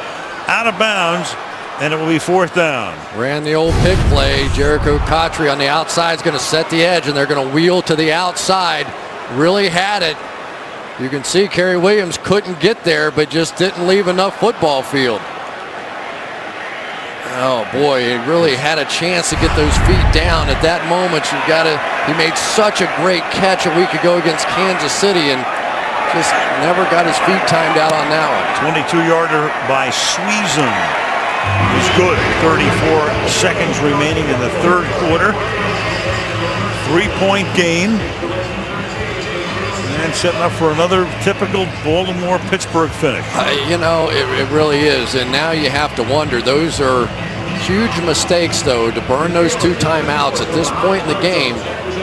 out of bounds, and it will be 4th down. Ran the old pick play. Jericho Cotry on the outside is going to set the edge, and they're going to wheel to the outside. Really had it. You can see Kerry Williams couldn't get there, but just didn't leave enough football field. Oh boy, he really had a chance to get those feet down. At that moment, you've got to. He made such a great catch a week ago against Kansas City, and just never got his feet timed out on that one. 22-yarder by Sweezum is good. 34 seconds remaining in the 3rd quarter. 3-point game. And setting up for another typical Baltimore-Pittsburgh finish. You know, it really is. And now you have to wonder. Those are huge mistakes, though, to burn those 2 timeouts at this point in the game.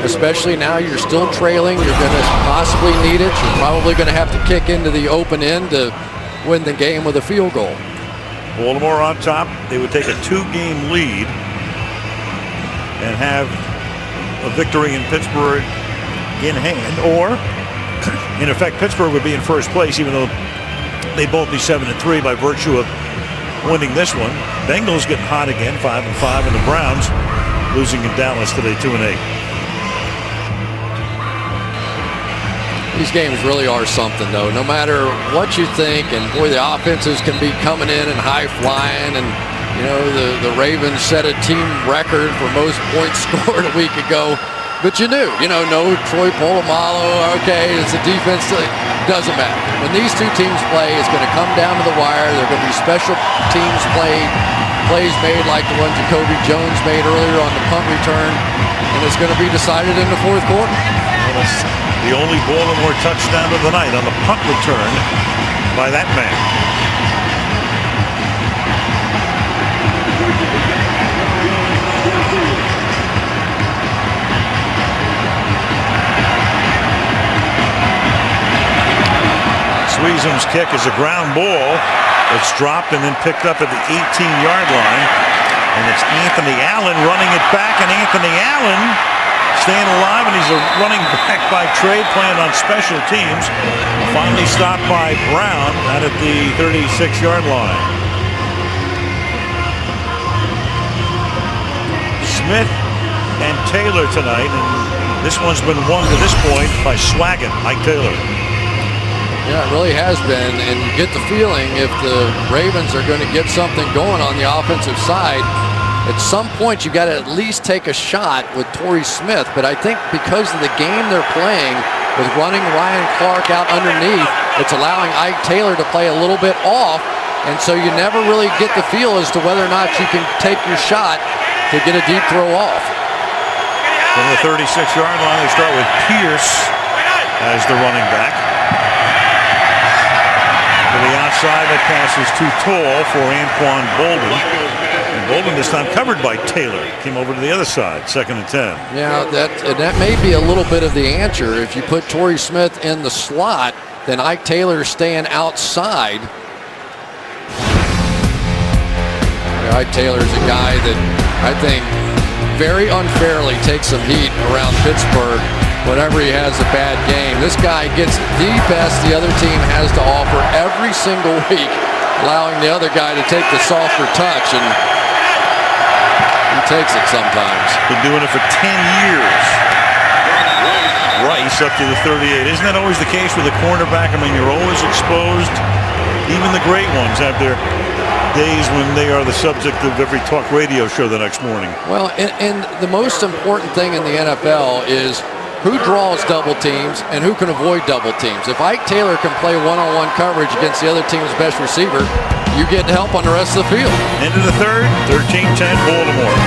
Especially now you're still trailing. You're going to possibly need it. You're probably going to have to kick into the open end to win the game with a field goal. Baltimore on top. They would take a 2-game lead and have a victory in Pittsburgh in hand. Or, in effect, Pittsburgh would be in first place, even though they both be 7-3 by virtue of winning this one. Bengals getting hot again, 5-5, and the Browns losing in Dallas today, 2-8. These games really are something, though. No matter what you think, and boy, the offenses can be coming in and high flying, and you know the Ravens set a team record for most points scored a week ago. But you knew, no Troy Polamalu. Okay, it's a defense. It doesn't matter. When these 2 teams play, it's going to come down to the wire. There are going to be special teams plays made like the one Jacoby Jones made earlier on the punt return, and it's going to be decided in the 4th quarter. The only Baltimore touchdown of the night on the punt return by that man. Sweezum's kick is a ground ball. It's dropped and then picked up at the 18-yard line. And it's Anthony Allen running it back, and Anthony Allen staying alive, and he's a running back by trade, playing on special teams. Finally stopped by Brown out at the 36-yard line. Smith and Taylor tonight, and this one's been won to this point by Swaggin, Mike Taylor. Yeah, it really has been, and you get the feeling if the Ravens are going to get something going on the offensive side, at some point you got to at least take a shot with Torrey Smith. But I think because of the game they're playing with running Ryan Clark out underneath, it's allowing Ike Taylor to play a little bit off, and so you never really get the feel as to whether or not you can take your shot to get a deep throw off. From the 36-yard line, they start with Pierce as the running back. To the outside, that pass is too tall for Anquan Bolden. And Bolden this time covered by Taylor. Came over to the other side, 2nd and 10. Yeah, that may be a little bit of the answer. If you put Torrey Smith in the slot, then Ike Taylor staying outside. Ike Taylor is a guy that I think very unfairly takes some heat around Pittsburgh. whenever he has a bad game. This guy gets the best the other team has to offer every single week, allowing the other guy to take the softer touch, and he takes it sometimes. Been doing it for 10 years. Rice up to the 38. Isn't that always the case with a cornerback? I mean, you're always exposed. Even the great ones have their days when they are the subject of every talk radio show the next morning. Well, and the most important thing in the NFL is who draws double teams and who can avoid double teams. If Ike Taylor can play one-on-one coverage against the other team's best receiver, you get help on the rest of the field. Into the third, 13-10 Baltimore.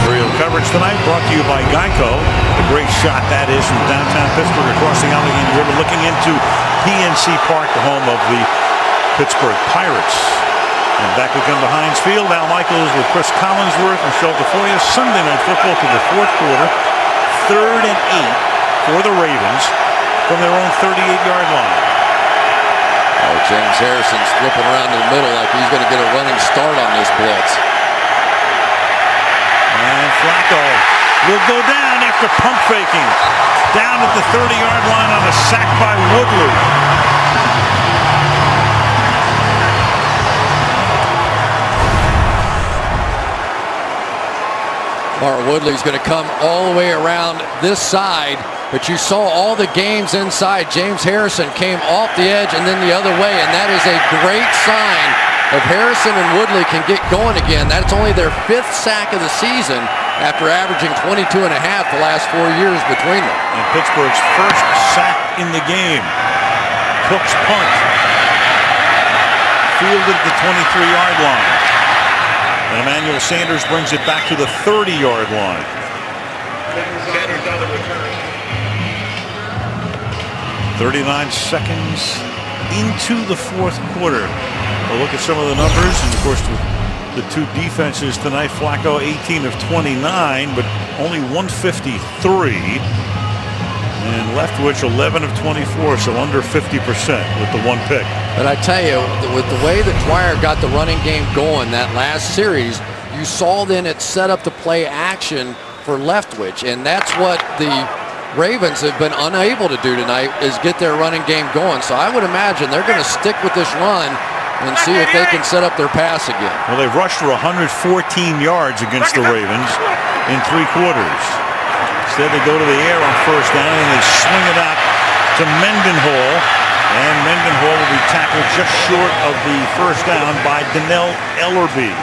Aerial coverage tonight brought to you by Geico. A great shot that is from downtown Pittsburgh across the Allegheny River, looking into PNC Park, the home of the Pittsburgh Pirates. And back we come to Heinz Field. Al Michaels with Chris Collinsworth and Michelle Tafoya. Sunday Night Football to the fourth quarter. 3rd and 8 for the Ravens from their own 38-yard line. Oh, James Harrison's flipping around in the middle like he's going to get a running start on this blitz. And Flacco will go down after pump faking. Down at the 30-yard line on a sack by Woodley. Martin Woodley's going to come all the way around this side, but you saw all the games inside. James Harrison came off the edge and then the other way, and that is a great sign if Harrison and Woodley can get going again. That's only their 5th sack of the season after averaging 22.5 the last 4 years between them. And Pittsburgh's first sack in the game. Cook's punt. Fielded at the 23-yard line. And Emmanuel Sanders brings it back to the 30-yard line. Sanders on the return. 39 seconds into the fourth quarter. We'll look at some of the numbers, and of course the two defenses tonight. Flacco 18 of 29, but only 153. And Leftwich 11 of 24, so under 50% with the one pick. But I tell you, with the way that Dwyer got the running game going that last series, you saw then it set up the play action for Leftwich, and that's what the Ravens have been unable to do tonight, is get their running game going. So I would imagine they're going to stick with this run and see if they can set up their pass again. Well, they've rushed for 114 yards against the Ravens in 3 quarters. Instead, they go to the air on first down, and they swing it out to Mendenhall. And Mendenhall will be tackled just short of the first down by Donnell Ellerby.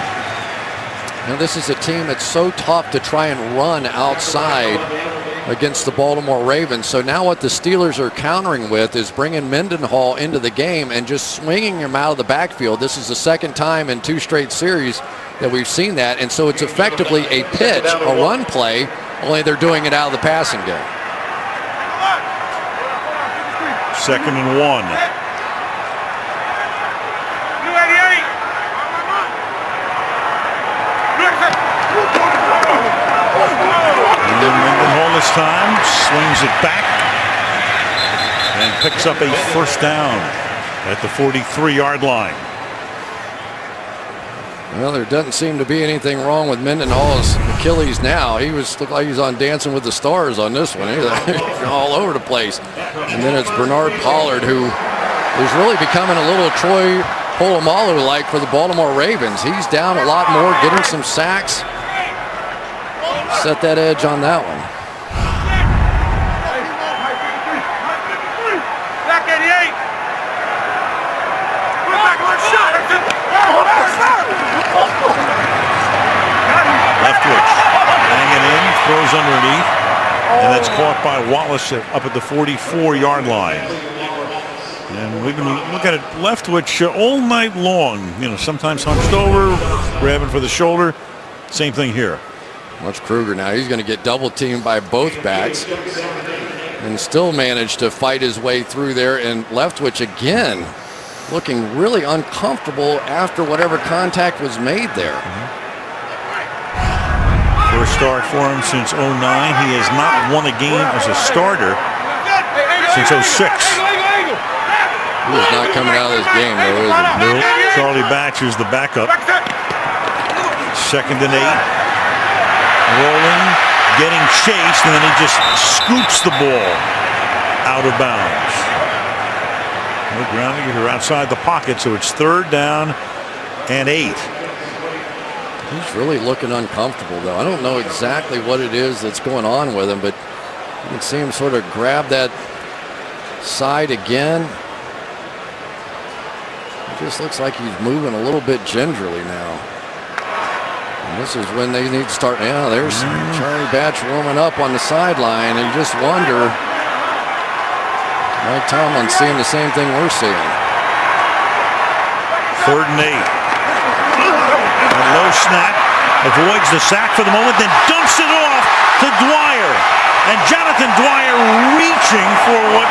Now, this is a team that's so tough to try and run outside against the Baltimore Ravens. So now what the Steelers are countering with is bringing Mendenhall into the game and just swinging him out of the backfield. This is the second time in 2 straight series that we've seen that. And so it's effectively a pitch, a run play, only they're doing it out of the passing game. 2nd and 1. And then Mendenhall this time swings it back and picks up a first down at the 43-yard line. Well, there doesn't seem to be anything wrong with Mendenhall's Achilles now. He looked like he's on Dancing with the Stars on this one. He's all over the place. And then it's Bernard Pollard, who is really becoming a little Troy Polamalu-like for the Baltimore Ravens. He's down a lot more, getting some sacks. Set that edge on that one. Leftwich hanging in, throws underneath, and that's caught by Wallace up at the 44-yard line. And we've been looking at Leftwich all night long. You know, sometimes hunched over, grabbing for the shoulder. Same thing here. Watch Kruger now. He's going to get double teamed by both backs and still manage to fight his way through there. And Leftwich again looking really uncomfortable after whatever contact was made there. First start for him since 09. He has not won a game as a starter since 06. He is not coming out of this game, though, is he? No. Charlie Batch is the backup. 2nd and 8. Rolling, getting chased, and then he just scoops the ball out of bounds. No grounding here outside the pocket, so it's 3rd down and 8. He's really looking uncomfortable, though. I don't know exactly what it is that's going on with him, but you can see him sort of grab that side again. It just looks like he's moving a little bit gingerly now. And this is when they need to start. Yeah, there's Charlie Batch warming up on the sideline, and you just wonder, Mike Tomlin seeing the same thing we're seeing. 3rd and 8. A low snap, avoids the sack for the moment, then dumps it off to Dwyer. And Jonathan Dwyer reaching for what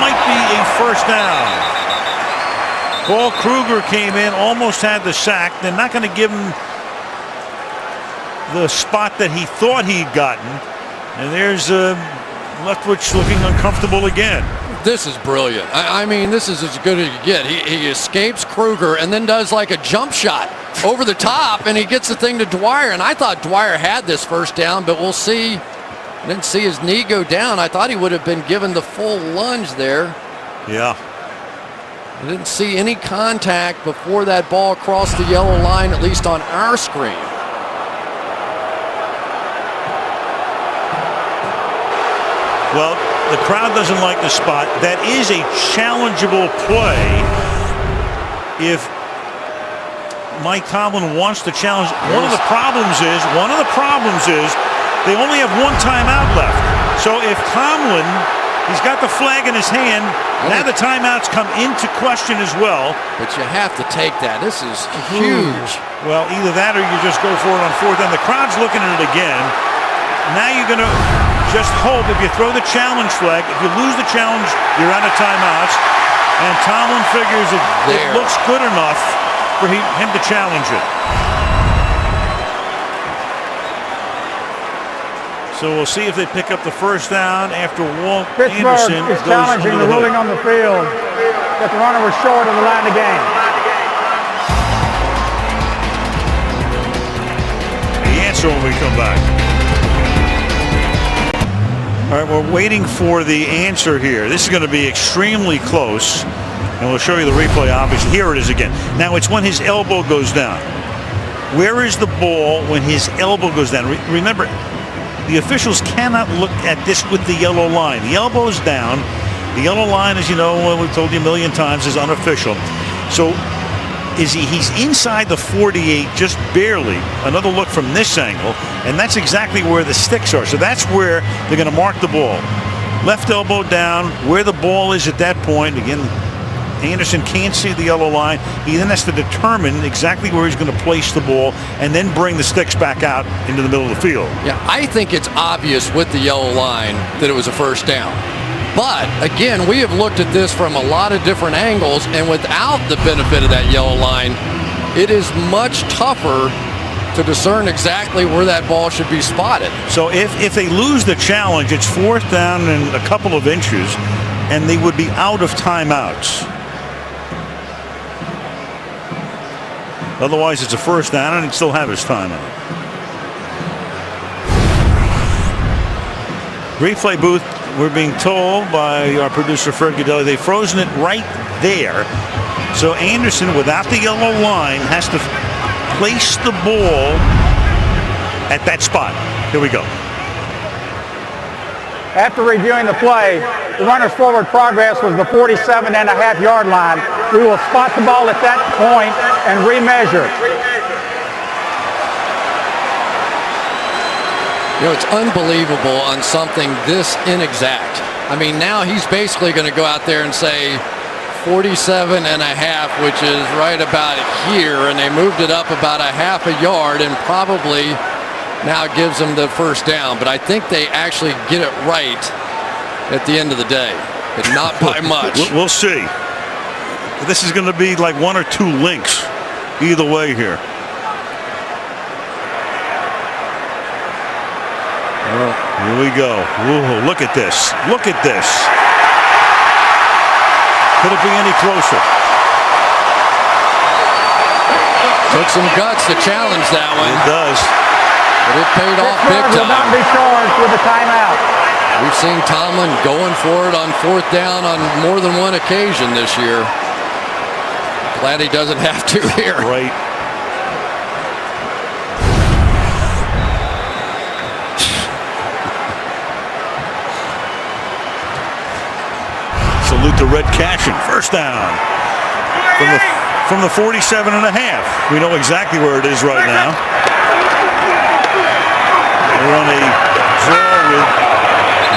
might be a 1st down. Paul Kruger came in, almost had the sack. They're not going to give him the spot that he thought he'd gotten. And there's Leftwich looking uncomfortable again. This is brilliant. I mean, this is as good as you get. He escapes Kruger and then does like a jump shot over the top, and he gets the thing to Dwyer. And I thought Dwyer had this 1st down, but we'll see. I didn't see his knee go down. I thought he would have been given the full lunge there. Yeah. I didn't see any contact before that ball crossed the yellow line, at least on our screen. Well, the crowd doesn't like the spot. That is a challengeable play if Mike Tomlin wants to challenge. One of the problems is they only have 1 timeout left. So if Tomlin, he's got the flag in his hand, now the timeouts come into question as well. But you have to take that. This is huge. Well, either that or you just go for it on 4th down. The crowd's looking at it again. Now you're going to just hope if you throw the challenge flag, if you lose the challenge, you're out of timeouts. And Tomlin figures it looks good enough for him to challenge it. So we'll see if they pick up the 1st down after Walt Anderson Pittsburgh is challenging the ruling on the field that the runner was short of the line of game. The answer when we come back. All right, we're waiting for the answer here. This is going to be extremely close, and we'll show you the replay, obviously. Here it is again. Now, it's when his elbow goes down. Where is the ball when his elbow goes down? Remember, the officials cannot look at this with the yellow line. The elbow's down. The yellow line, as you know, we've told you a million times, is unofficial. So he's inside the 48 just barely. Another look from this angle, and that's exactly where the sticks are. So that's where they're going to mark the ball. Left elbow down, where the ball is at that point. Again, Anderson can't see the yellow line. He then has to determine exactly where he's going to place the ball and then bring the sticks back out into the middle of the field. Yeah, I think it's obvious with the yellow line that it was a 1st down. But, again, we have looked at this from a lot of different angles, and without the benefit of that yellow line, it is much tougher to discern exactly where that ball should be spotted. So if they lose the challenge, it's 4th down and a couple of inches, and they would be out of timeouts. Otherwise, it's a 1st down, and he'd still have his timeout. Replay booth, we're being told by our producer Fred Godelli, they've frozen it right there. So Anderson, without the yellow line, has to place the ball at that spot. Here we go. After reviewing the play, the runner's forward progress was the 47.5-yard line. We will spot the ball at that point and remeasure. You know, it's unbelievable on something this inexact. I mean, now he's basically going to go out there and say 47.5, which is right about here, and they moved it up about a half a yard, and probably now gives them the 1st down. But I think they actually get it right at the end of the day, but not by much. We'll see. This is going to be like 1 or 2 links either way here. Here we go. Ooh, look at this. Look at this. Could it be any closer? Took some guts to challenge that one. It does. But it paid off big Pittsburgh will not time. be charged with a timeout. We've seen Tomlin going for it on 4th down on more than one occasion this year. Glad he doesn't have to here. Right. Salute to Red Cashin. First down from the 47 and a half. We know exactly where it is right now. We're on a draw with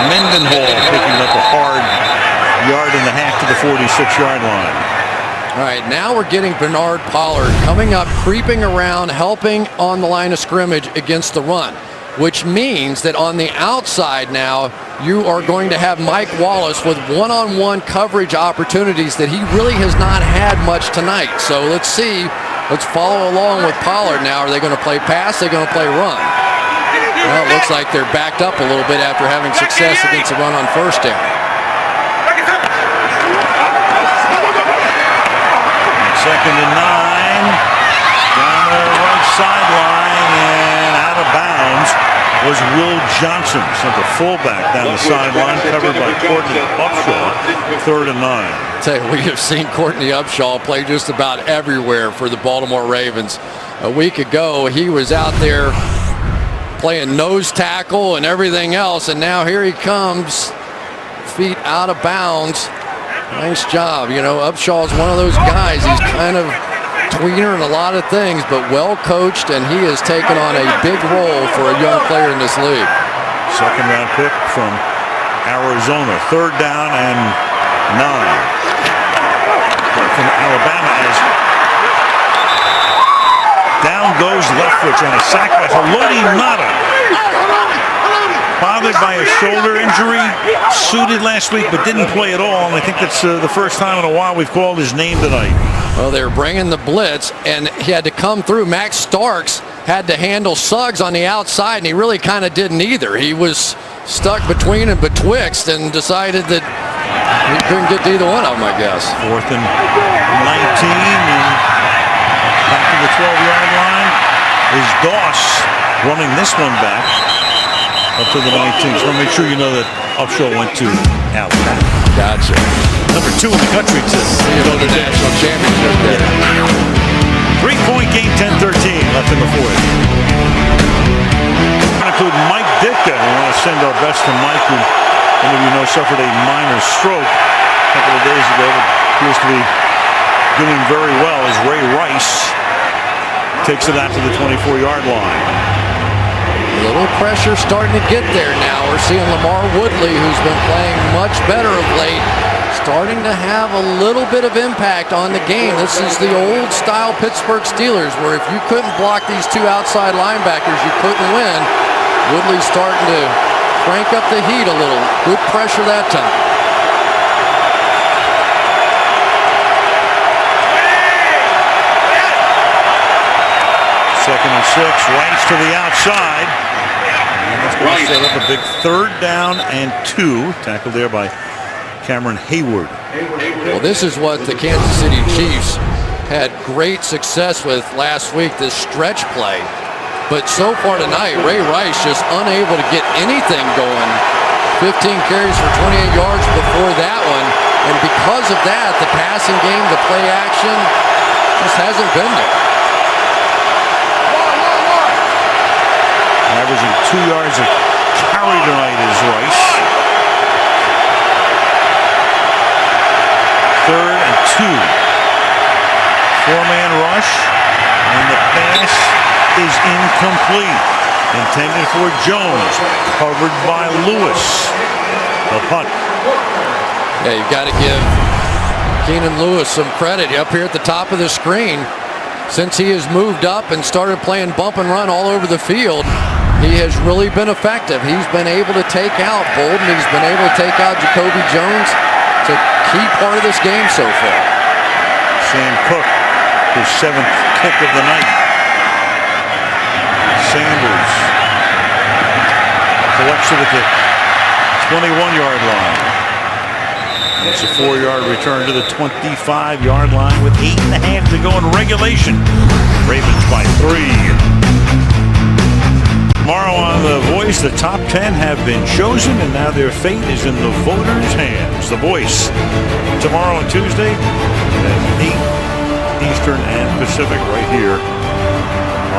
Mendenhall picking up a hard yard and a half to the 46-yard line. All right, now we're getting Bernard Pollard coming up, creeping around, helping on the line of scrimmage against the run, which means that on the outside now, you are going to have Mike Wallace with one-on-one coverage opportunities that he really has not had much tonight. So let's see. Let's follow along with Pollard now. Are they going to play pass? Are they going to play run? Well, it looks like they're backed up a little bit after having success against the run on first down. Second and 9. Down the right sideline and out of bounds was Will Johnson. Sent the fullback down the sideline, covered by Courtney Upshaw. 3rd and 9. I tell you, we have seen Courtney Upshaw play just about everywhere for the Baltimore Ravens. A week ago, he was out there playing nose tackle and everything else, and now here he comes, feet out of bounds. Nice job. You know, Upshaw's one of those guys. He's kind of tweener in a lot of things, but well coached, and he has taken on a big role for a young player in this league. Second round pick from Arizona. 3rd down and 9. From Alabama as down goes Leftwich on a sack by Haloti Ngata. Bothered by a shoulder injury, suited last week but didn't play at all, and I think that's the first time in a while we've called his name tonight. Well, they were bringing the blitz, and he had to come through. Max Starks had to handle Suggs on the outside, and he really kind of didn't either. He was stuck between and betwixt and decided that he couldn't get to either one of them, I guess. 4th and 19, and back to the 12-yard line is Doss running this one back up to the 19. So make sure you know that Upshaw went to Alabama. Gotcha. Number 2 in the country to the national championship there. 3-point game, 10-13 left in the 4th. Include Mike Ditka. We want to send our best to Mike, who many of you know suffered a minor stroke a couple of days ago, but appears to be doing very well as Ray Rice takes it out to the 24-yard line. A little pressure starting to get there now. We're seeing Lamar Woodley, who's been playing much better of late, starting to have a little bit of impact on the game. This is the old-style Pittsburgh Steelers, where if you couldn't block these 2 outside linebackers, you couldn't win. Woodley's starting to crank up the heat a little. Good pressure that time. Second and 6, Rice to the outside. And that's going to set up a big 3rd down and 2. Tackled there by Cameron Hayward. Well, this is what the Kansas City Chiefs had great success with last week, this stretch play. But so far tonight, Ray Rice just unable to get anything going. 15 carries for 28 yards before that one. And because of that, the passing game, the play action, just hasn't been there. Averaging 2 yards a carry tonight is Rice. 3rd and 2. 4-man rush, and the pass is incomplete. Intended for Jones, covered by Lewis. The punt. Yeah, you've got to give Keenan Lewis some credit up here at the top of the screen. Since he has moved up and started playing bump and run all over the field, he has really been effective. He's been able to take out Bolden. He's been able to take out Jacoby Jones. It's a key part of this game so far. Sam Cook, his 7th kick of the night. Sanders collects it at the 21-yard line. It's a 4-yard return to the 25-yard line with 8.5 to go in regulation. Ravens by 3. Tomorrow on The Voice, the top 10 have been chosen, and now their fate is in the voters' hands. The Voice, tomorrow and Tuesday at 8 Eastern and Pacific, right here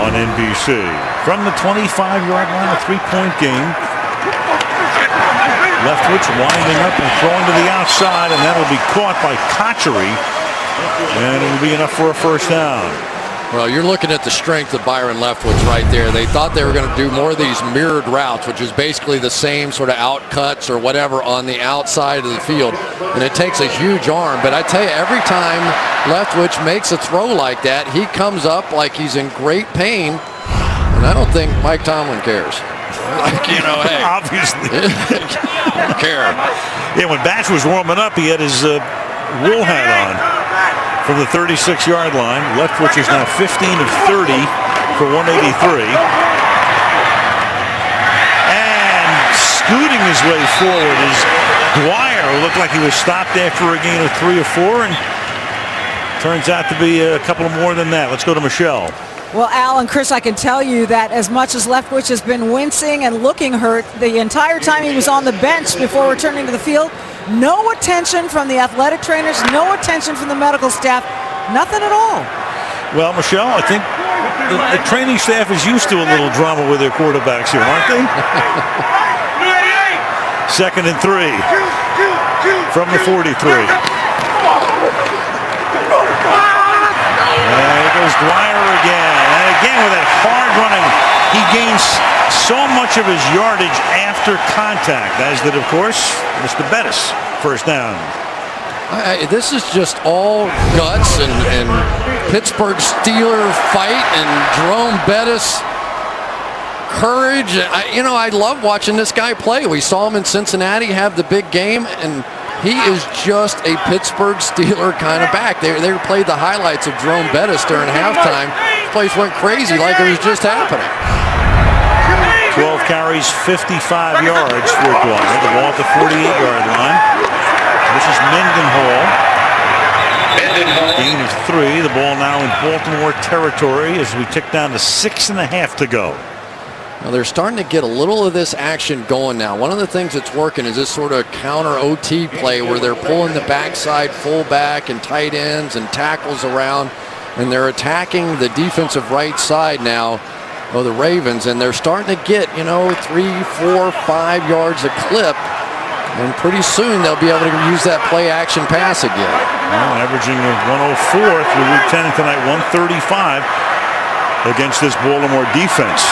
on NBC. From the 25-yard line, a three-point game. Leftwich winding up and throwing to the outside, and that'll be caught by Kochery, and it'll be enough for a first down. Well, you're looking at the strength of Byron Leftwich right there. They thought they were going to do more of these mirrored routes, which is basically the same sort of outcuts or whatever on the outside of the field. And it takes a huge arm. But I tell you, every time Leftwich makes a throw like that, he comes up like he's in great pain. And I don't think Mike Tomlin cares. Like, you know, hey. Obviously. I don't care. Yeah, when Batch was warming up, he had his wool hat on. From the 36-yard line, Leftwich is now 15 of 30 for 183. And scooting his way forward is Dwyer, who looked like he was stopped after a gain of 3 or 4, and turns out to be a couple more than that. Let's go to Michelle. Well, Al and Chris, I can tell you that as much as Leftwich has been wincing and looking hurt the entire time he was on the bench before returning to the field, no attention from the athletic trainers, no attention from the medical staff, nothing at all. Well, Michelle, I think the training staff is used to a little drama with their quarterbacks here, aren't they? 2nd and 3 from the 43. And here goes Dwyer again. And again with that hard running, he gains so much of his yardage after contact, as did, of course, Mr. Bettis. First down. This is just all guts and Pittsburgh Steeler fight and Jerome Bettis courage. I love watching this guy play. We saw him in Cincinnati have the big game, and he is just a Pittsburgh Steeler kind of back. They played the highlights of Jerome Bettis during halftime. This place went crazy like it was just happening. 12 carries, 55 yards for Dwyer. The ball at the 48-yard line. This is Mendenhall. Gain of 3. The ball now in Baltimore territory as we tick down to 6.5 to go. Well, they're starting to get a little of this action going now. One of the things that's working is this sort of counter OT play where they're pulling the backside fullback and tight ends and tackles around, and they're attacking the defensive right side now of the Ravens, and they're starting to get, 3, 4, 5 yards a clip, and pretty soon they'll be able to use that play action pass again. Well, averaging 104 through week 10 tonight, 135 against this Baltimore defense.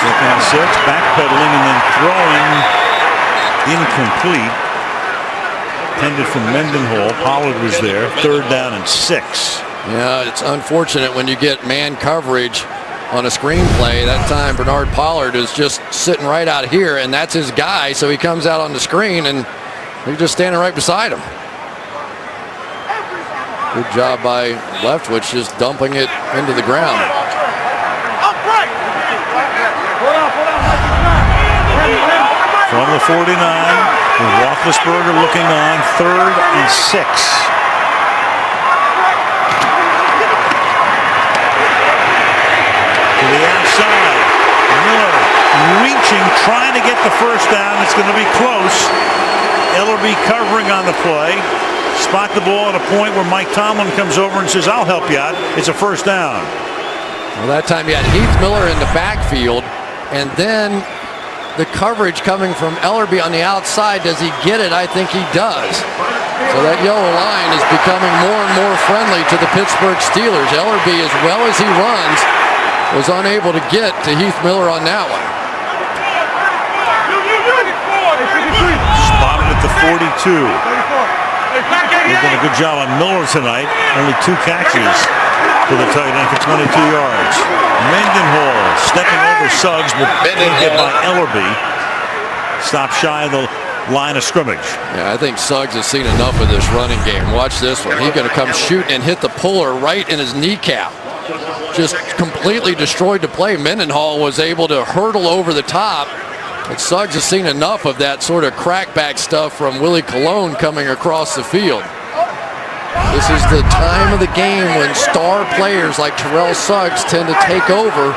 2nd and 6, backpedaling and then throwing incomplete. Intended for Mendenhall. Pollard was there. 3rd down and 6. Yeah, it's unfortunate when you get man coverage on a screenplay. That time Bernard Pollard is just sitting right out here, and that's his guy, so he comes out on the screen and he's just standing right beside him. Good job by Leftwich just dumping it into the ground. From the 49, with Roethlisberger looking on, 3rd and 6. To the outside, Miller reaching, trying to get the first down. It's going to be close. Ellerby covering on the play. Spot the ball at a point where Mike Tomlin comes over and says, "I'll help you out." It's a first down. Well, that time you had Heath Miller in the backfield, and then the coverage coming from Ellerby on the outside. Does he get it? I think he does. So that yellow line is becoming more and more friendly to the Pittsburgh Steelers. Ellerby, as well as he runs, was unable to get to Heath Miller on that one. Spotted at the 42. They've done a good job on Miller tonight. Only 2 catches for the tight end for 22 yards. Mendenhall stepping over Suggs, but hit by Ellerby. Stop shy of the line of scrimmage. Yeah, I think Suggs has seen enough of this running game. Watch this one. He's going to come shoot and hit the puller right in his kneecap. Just completely destroyed the play. Mendenhall was able to hurdle over the top. But Suggs has seen enough of that sort of crackback stuff from Willie Colon coming across the field. This is the time of the game when star players like Terrell Suggs tend to take over.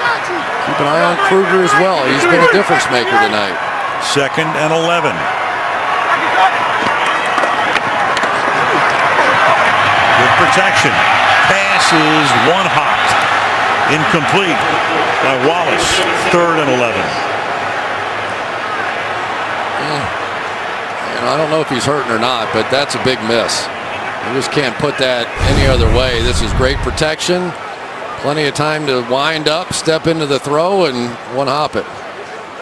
Keep an eye on Kruger as well. He's been a difference maker tonight. 2nd and 11. Good protection. Pass is one hopped. Incomplete by Wallace. 3rd and 11. And I don't know if he's hurting or not, but that's a big miss. You just can't put that any other way. This is great protection. Plenty of time to wind up, step into the throw, and one hop it.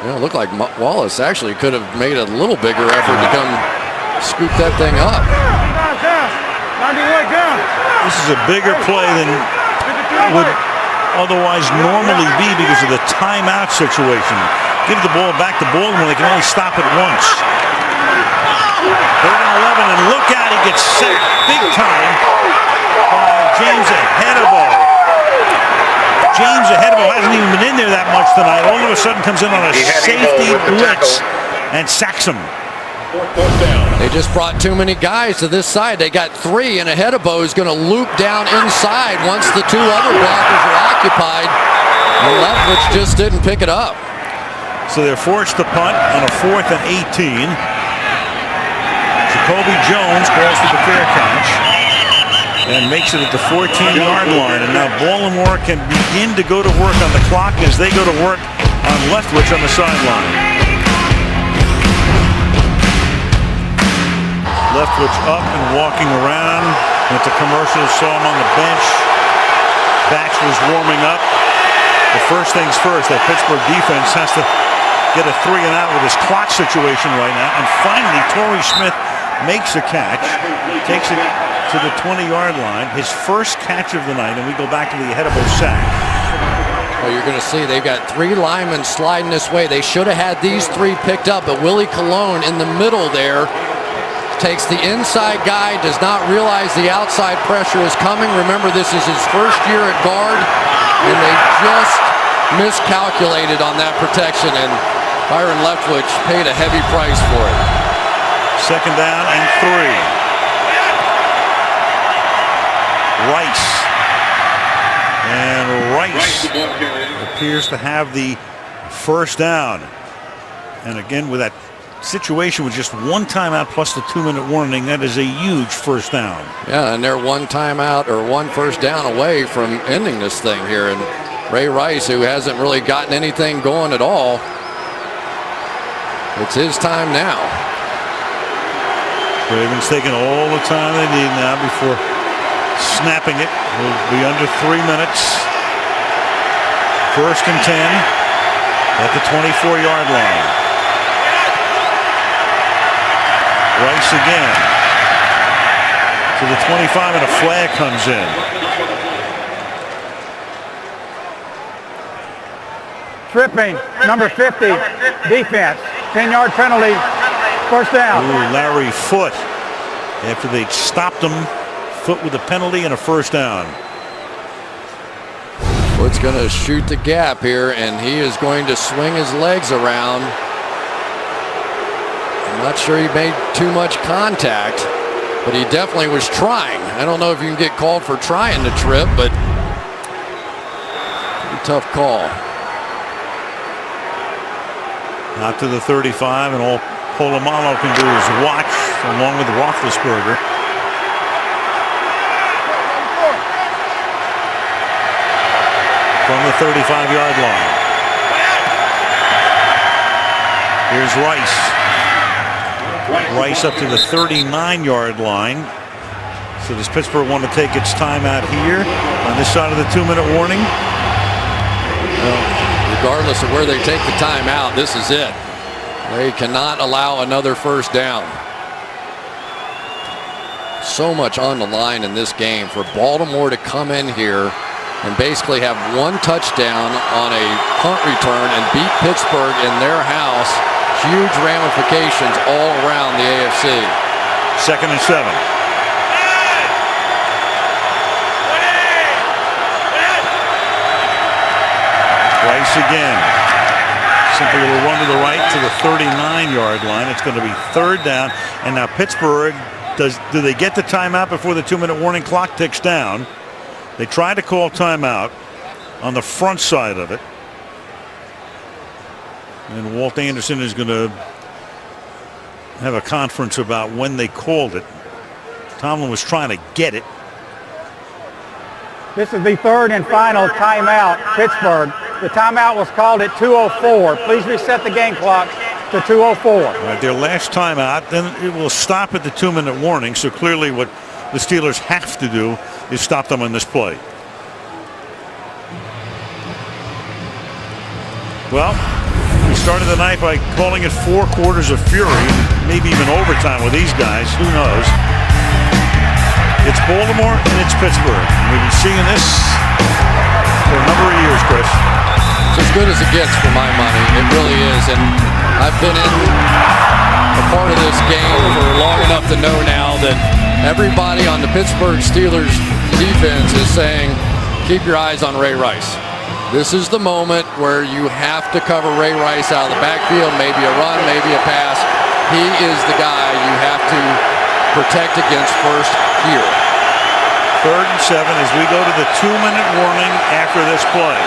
You know, it looked like Wallace actually could have made a little bigger effort to come scoop that thing up. This is a bigger play than would otherwise normally be because of the timeout situation. Give the ball back to Baltimore. They can only stop it once. 3rd and 11, and look out, he gets sacked big time by James Ahedebo. James Ahedebo hasn't even been in there that much tonight. All of a sudden comes in on a safety blitz and sacks him. They just brought too many guys to this side. They got 3, and Ahedebo is going to loop down inside once the 2 other blockers are occupied. And Leftwich just didn't pick it up. So they're forced to punt on a 4th and 18. Jacoby Jones calls for the fair catch and makes it at the 14-yard line. And now Baltimore can begin to go to work on the clock as they go to work on Leftwich on the sideline. Leftwich up and walking around. Went to commercials, saw him on the bench. Batch was warming up. The first things first, that Pittsburgh defense has to get a 3 and out with his clock situation right now. And finally, Torrey Smith makes a catch, takes it to the 20-yard line, his first catch of the night, and we go back to the Ahedebo sack. Well, you're going to see they've got 3 linemen sliding this way. They should have had these 3 picked up, but Willie Colon in the middle there takes the inside guy, does not realize the outside pressure is coming. Remember, this is his first year at guard, and they just miscalculated on that protection, and Byron Leftwich paid a heavy price for it. 2nd down and 3. Rice. And Rice appears to have the first down. And again, with that situation with just 1 timeout plus the 2-minute warning, that is a huge first down. Yeah, and they're 1 timeout or 1 first down away from ending this thing here. And Ray Rice, who hasn't really gotten anything going at all, it's his time now. Ravens taking all the time they need now before snapping it. Will be under 3 minutes. 1st and 10 at the 24-yard line. Rice again to the 25, and a flag comes in. Tripping, number 50, defense, 10-yard penalty, first down. Ooh, Larry Foote, after they stopped him, Foote with a penalty and a first down. Foote's going to shoot the gap here, and he is going to swing his legs around. I'm not sure he made too much contact, but he definitely was trying. I don't know if you can get called for trying to trip, but pretty tough call. Out to the 35, and all Polamalu can do is watch along with Roethlisberger. From the 35-yard line. Here's Rice. Rice up to the 39-yard line. So does Pittsburgh want to take its time out here on this side of the 2-minute warning? Well, regardless of where they take the time out, this is it. They cannot allow another first down. So much on the line in this game for Baltimore to come in here and basically have 1 touchdown on a punt return and beat Pittsburgh in their house. Huge ramifications all around the AFC. 2nd and 7. Rice again. Simply will run to the right to the 39-yard line. It's going to be 3rd down. And now Pittsburgh Do they get the timeout before the 2-minute warning clock ticks down? They try to call timeout on the front side of it. And Walt Anderson is going to have a conference about when they called it. Tomlin was trying to get it. This is the third and final timeout, Pittsburgh. The timeout was called at 2:04. Please reset the game clock to 2:04. Right, their last timeout, then it will stop at the 2-minute warning. So clearly what the Steelers have to do is stop them on this play. Well, we started the night by calling it 4 quarters of fury, maybe even overtime with these guys. Who knows? It's Baltimore and it's Pittsburgh. We've been seeing this for a number of years, Chris. It's as good as it gets for my money. It really is. And I've been in a part of this game for long enough to know now that everybody on the Pittsburgh Steelers defense is saying, keep your eyes on Ray Rice. This is the moment where you have to cover Ray Rice out of the backfield, maybe a run, maybe a pass. He is the guy you have to protect against first here. 3rd and 7 as we go to the 2-minute warning after this play.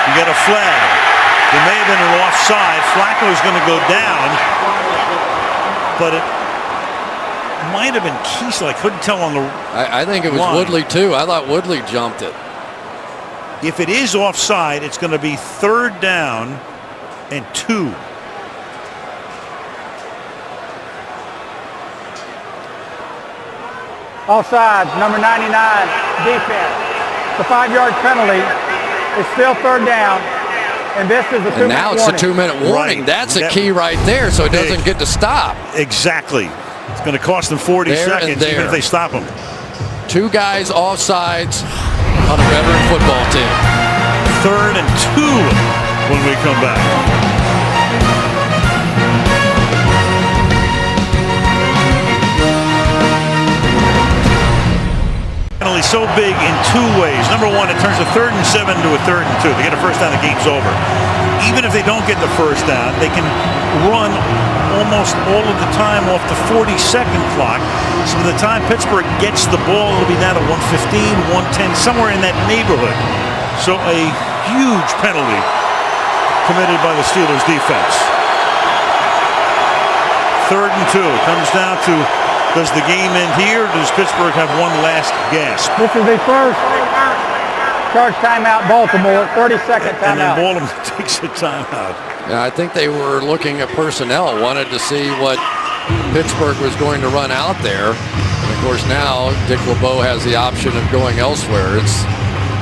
You get a flag. There may have been an offside. Flacco's going to go down, but it might have been Kiesel. I couldn't tell on the I think it was line. Woodley too. I thought Woodley jumped it. If it is offside, it's going to be 3rd down and 2. Offsides, number 99, defense. The 5-yard penalty. It's still 3rd down. And this is a 2-minute warning. And now it's a 2-minute warning. Right. That's a key right there, so it doesn't get to stop. Exactly. It's going to cost them 40 seconds even if they stop him. 2 guys offsides on a veteran football team. 3rd and 2 when we come back. Penalty so big in 2 ways. Number 1, it turns a 3rd and 7 to a 3rd and 2. They get a first down, the game's over. Even if they don't get the first down, they can run almost all of the time off the 40-second clock. So by the time Pittsburgh gets the ball, it'll be down to 115, 110, somewhere in that neighborhood. So a huge penalty committed by the Steelers defense. 3rd and 2. It comes down to, does the game end here, or does Pittsburgh have one last gasp? This is the first charge timeout, Baltimore, 30-second timeout. And then Baltimore takes a timeout. Yeah, I think they were looking at personnel, wanted to see what Pittsburgh was going to run out there. And of course now Dick LeBeau has the option of going elsewhere. It's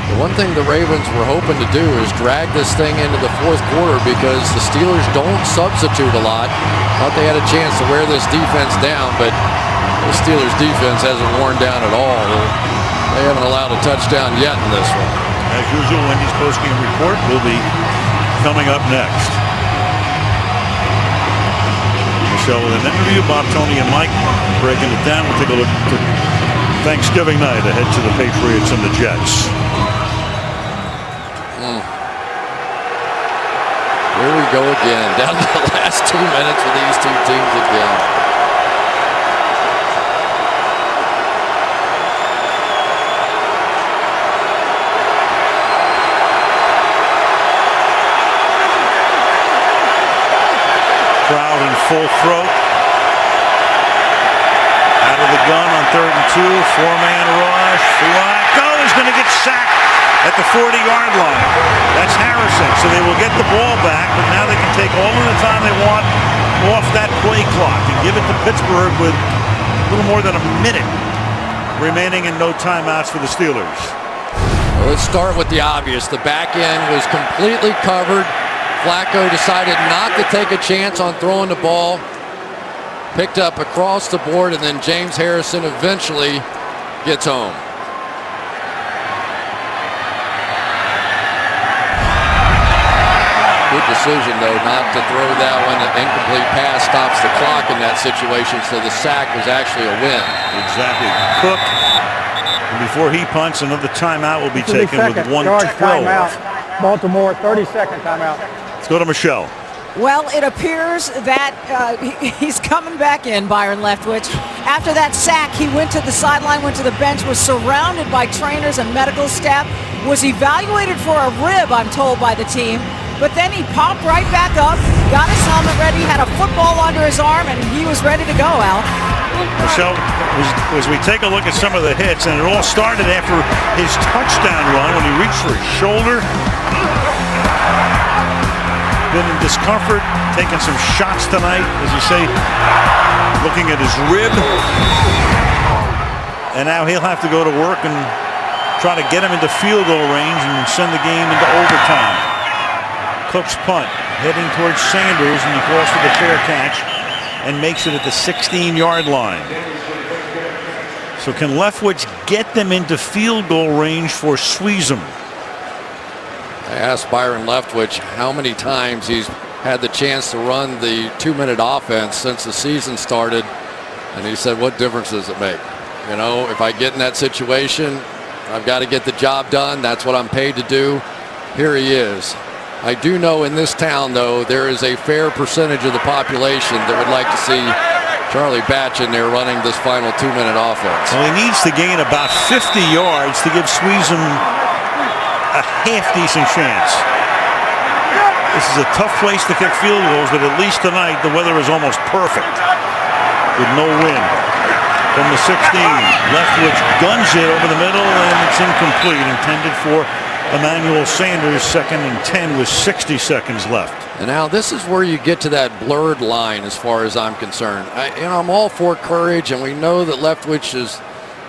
the one thing the Ravens were hoping to do is drag this thing into the 4th quarter because the Steelers don't substitute a lot. Thought they had a chance to wear this defense down, but the Steelers defense hasn't worn down at all. They haven't allowed a touchdown yet in this one. As usual, Wendy's postgame report will be coming up next. Michelle with an interview. Bob, Tony, and Mike breaking it down. We'll take a look to Thanksgiving night ahead to the Patriots and the Jets. Here we go again. Down to the last 2 minutes with these 2 teams again. Crowd in full throat. Out of the gun on 3rd and 2. 4-man rush. Flacco is going to get sacked at the 40-yard line. That's Harrison. So they will get the ball back, but now they can take all of the time they want off that play clock and give it to Pittsburgh with a little more than a minute remaining and no timeouts for the Steelers. Well, let's start with the obvious. The back end was completely covered. Flacco decided not to take a chance on throwing the ball. Picked up across the board, and then James Harrison eventually gets home. Good decision, though, not to throw that one. An incomplete pass stops the clock in that situation, so the sack was actually a win. Exactly. Cook, before he punts, another timeout will be taken with 1:12 Baltimore, 30-second timeout. Let's go to Michelle. Well, it appears that he's coming back in, Byron Leftwich. After that sack, he went to the sideline, went to the bench, was surrounded by trainers and medical staff, was evaluated for a rib, I'm told, by the team. But then he popped right back up, got his helmet ready, had a football under his arm, and he was ready to go, Al. Michelle, as we take a look at some of the hits, and it all started after his touchdown run when he reached for his shoulder. Been in discomfort, taking some shots tonight, as you say, looking at his rib. And now he'll have to go to work and try to get him into field goal range and send the game into overtime. Cook's punt, heading towards Sanders, and he calls for the fair catch and makes it at the 16-yard line. So can Leftwich get them into field goal range for Sweezum? I asked Byron Leftwich how many times he's had the chance to run the 2-minute offense since the season started, and he said, what difference does it make? You know, if I get in that situation, I've got to get the job done. That's what I'm paid to do. Here he is. I do know in this town, though, there is a fair percentage of the population that would like to see Charlie Batch in there running this final 2-minute offense. Well, he needs to gain about 50 yards to give Sweezum a half-decent chance. This is a tough place to kick field goals, but at least tonight the weather is almost perfect with no wind. From the 16, Leftwich guns it over the middle, and it's incomplete, intended for Emmanuel Sanders, 2nd and 10 with 60 seconds left. And now this is where you get to that blurred line as far as I'm concerned. I'm all for courage, and we know that Leftwich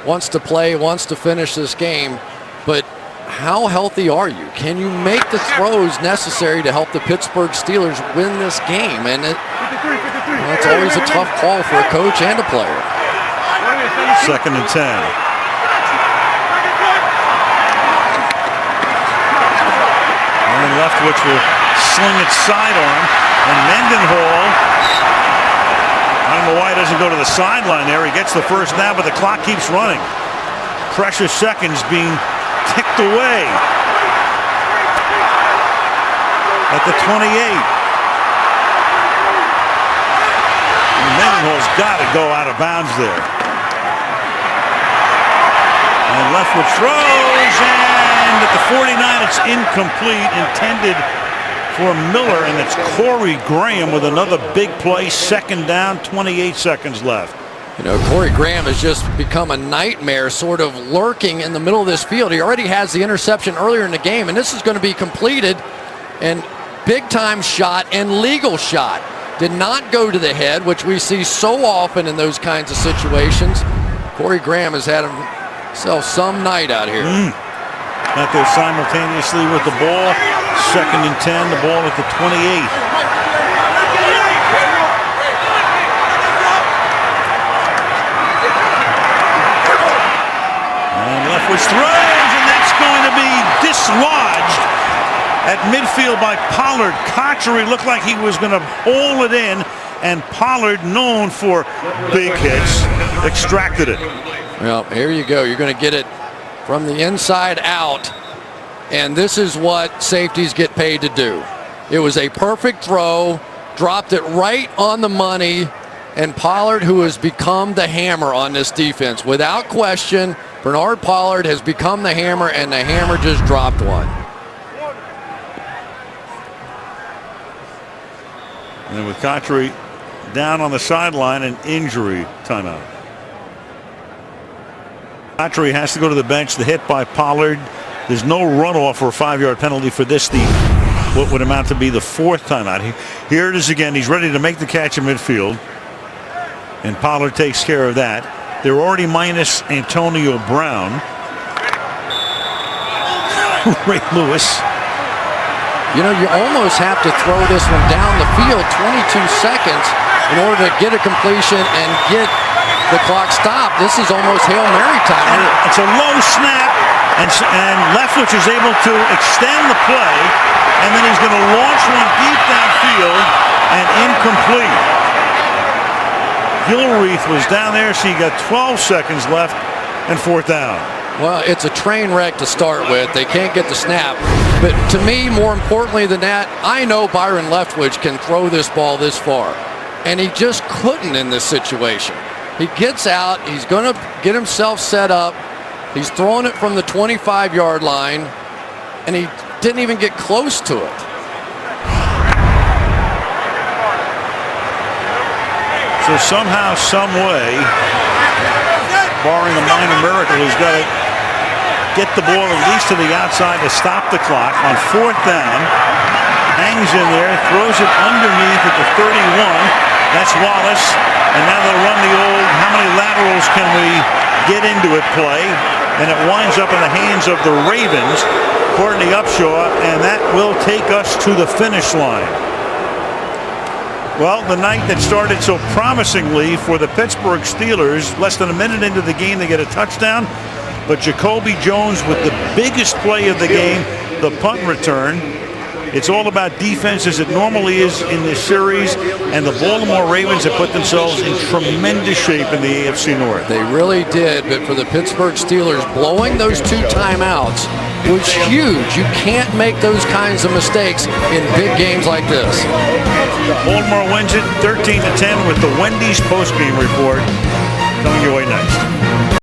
wants to play, wants to finish this game, but how healthy are you? Can you make the throws necessary to help the Pittsburgh Steelers win this game? And it's always a tough call for a coach and a player. 2nd and 10. And Leftwich will sling it sidearm, and Mendenhall, I don't know why he doesn't go to the sideline there. He gets the first down, but the clock keeps running. Precious seconds being ticked away at the 28. Mendenhall's got to go out of bounds there. And Leftwich throws, and at the 49 it's incomplete, intended for Miller, and it's Corey Graham with another big play. 2nd down, 28 seconds left. You know, Corey Graham has just become a nightmare, sort of lurking in the middle of this field. He already has the interception earlier in the game, and this is going to be completed. And big-time shot and legal shot. Did not go to the head, which we see so often in those kinds of situations. Corey Graham has had himself some night out here. Out there simultaneously with the ball. 2nd and 10, the ball at the 28. Leftwich throws, and that's going to be dislodged at midfield by Pollard. Cotchery looked like he was going to haul it in, and Pollard, known for big hits, extracted it. Well, here you go. You're going to get it from the inside out, and this is what safeties get paid to do. It was a perfect throw, dropped it right on the money, and Pollard, who has become the hammer on this defense, without question, Bernard Pollard has become the hammer, and the hammer just dropped one. And with Cotchery down on the sideline, an injury timeout. Cotchery has to go to the bench. The hit by Pollard. There's no runoff or a 5-yard penalty for this. What would amount to be the 4th timeout. Here it is again. He's ready to make the catch in midfield, and Pollard takes care of that. They're already minus Antonio Brown. Ray Lewis. You know, you almost have to throw this one down the field 22 seconds in order to get a completion and get the clock stopped. This is almost Hail Mary time. It's a low snap, and Leftwich is able to extend the play, and then he's going to launch one deep downfield and incomplete. Gilreath was down there, so you got 12 seconds left and 4th down. Well, it's a train wreck to start with. They can't get the snap. But to me, more importantly than that, I know Byron Leftwich can throw this ball this far. And he just couldn't in this situation. He gets out. He's going to get himself set up. He's throwing it from the 25-yard line. And he didn't even get close to it. So somehow, some way, barring a minor miracle, he's got to get the ball at least to the outside to stop the clock on 4th down. Hangs in there, throws it underneath at the 31. That's Wallace. And now they'll run the old how many laterals can we get into it play. And it winds up in the hands of the Ravens, Courtney Upshaw, and that will take us to the finish line. Well, the night that started so promisingly for the Pittsburgh Steelers, less than a minute into the game, they get a touchdown. But Jacoby Jones with the biggest play of the game, the punt return. It's all about defense as it normally is in this series. And the Baltimore Ravens have put themselves in tremendous shape in the AFC North. They really did. But for the Pittsburgh Steelers, blowing those 2 timeouts was huge. You can't make those kinds of mistakes in big games like this. Baltimore wins it 13-10 with the Wendy's postgame report coming your way next.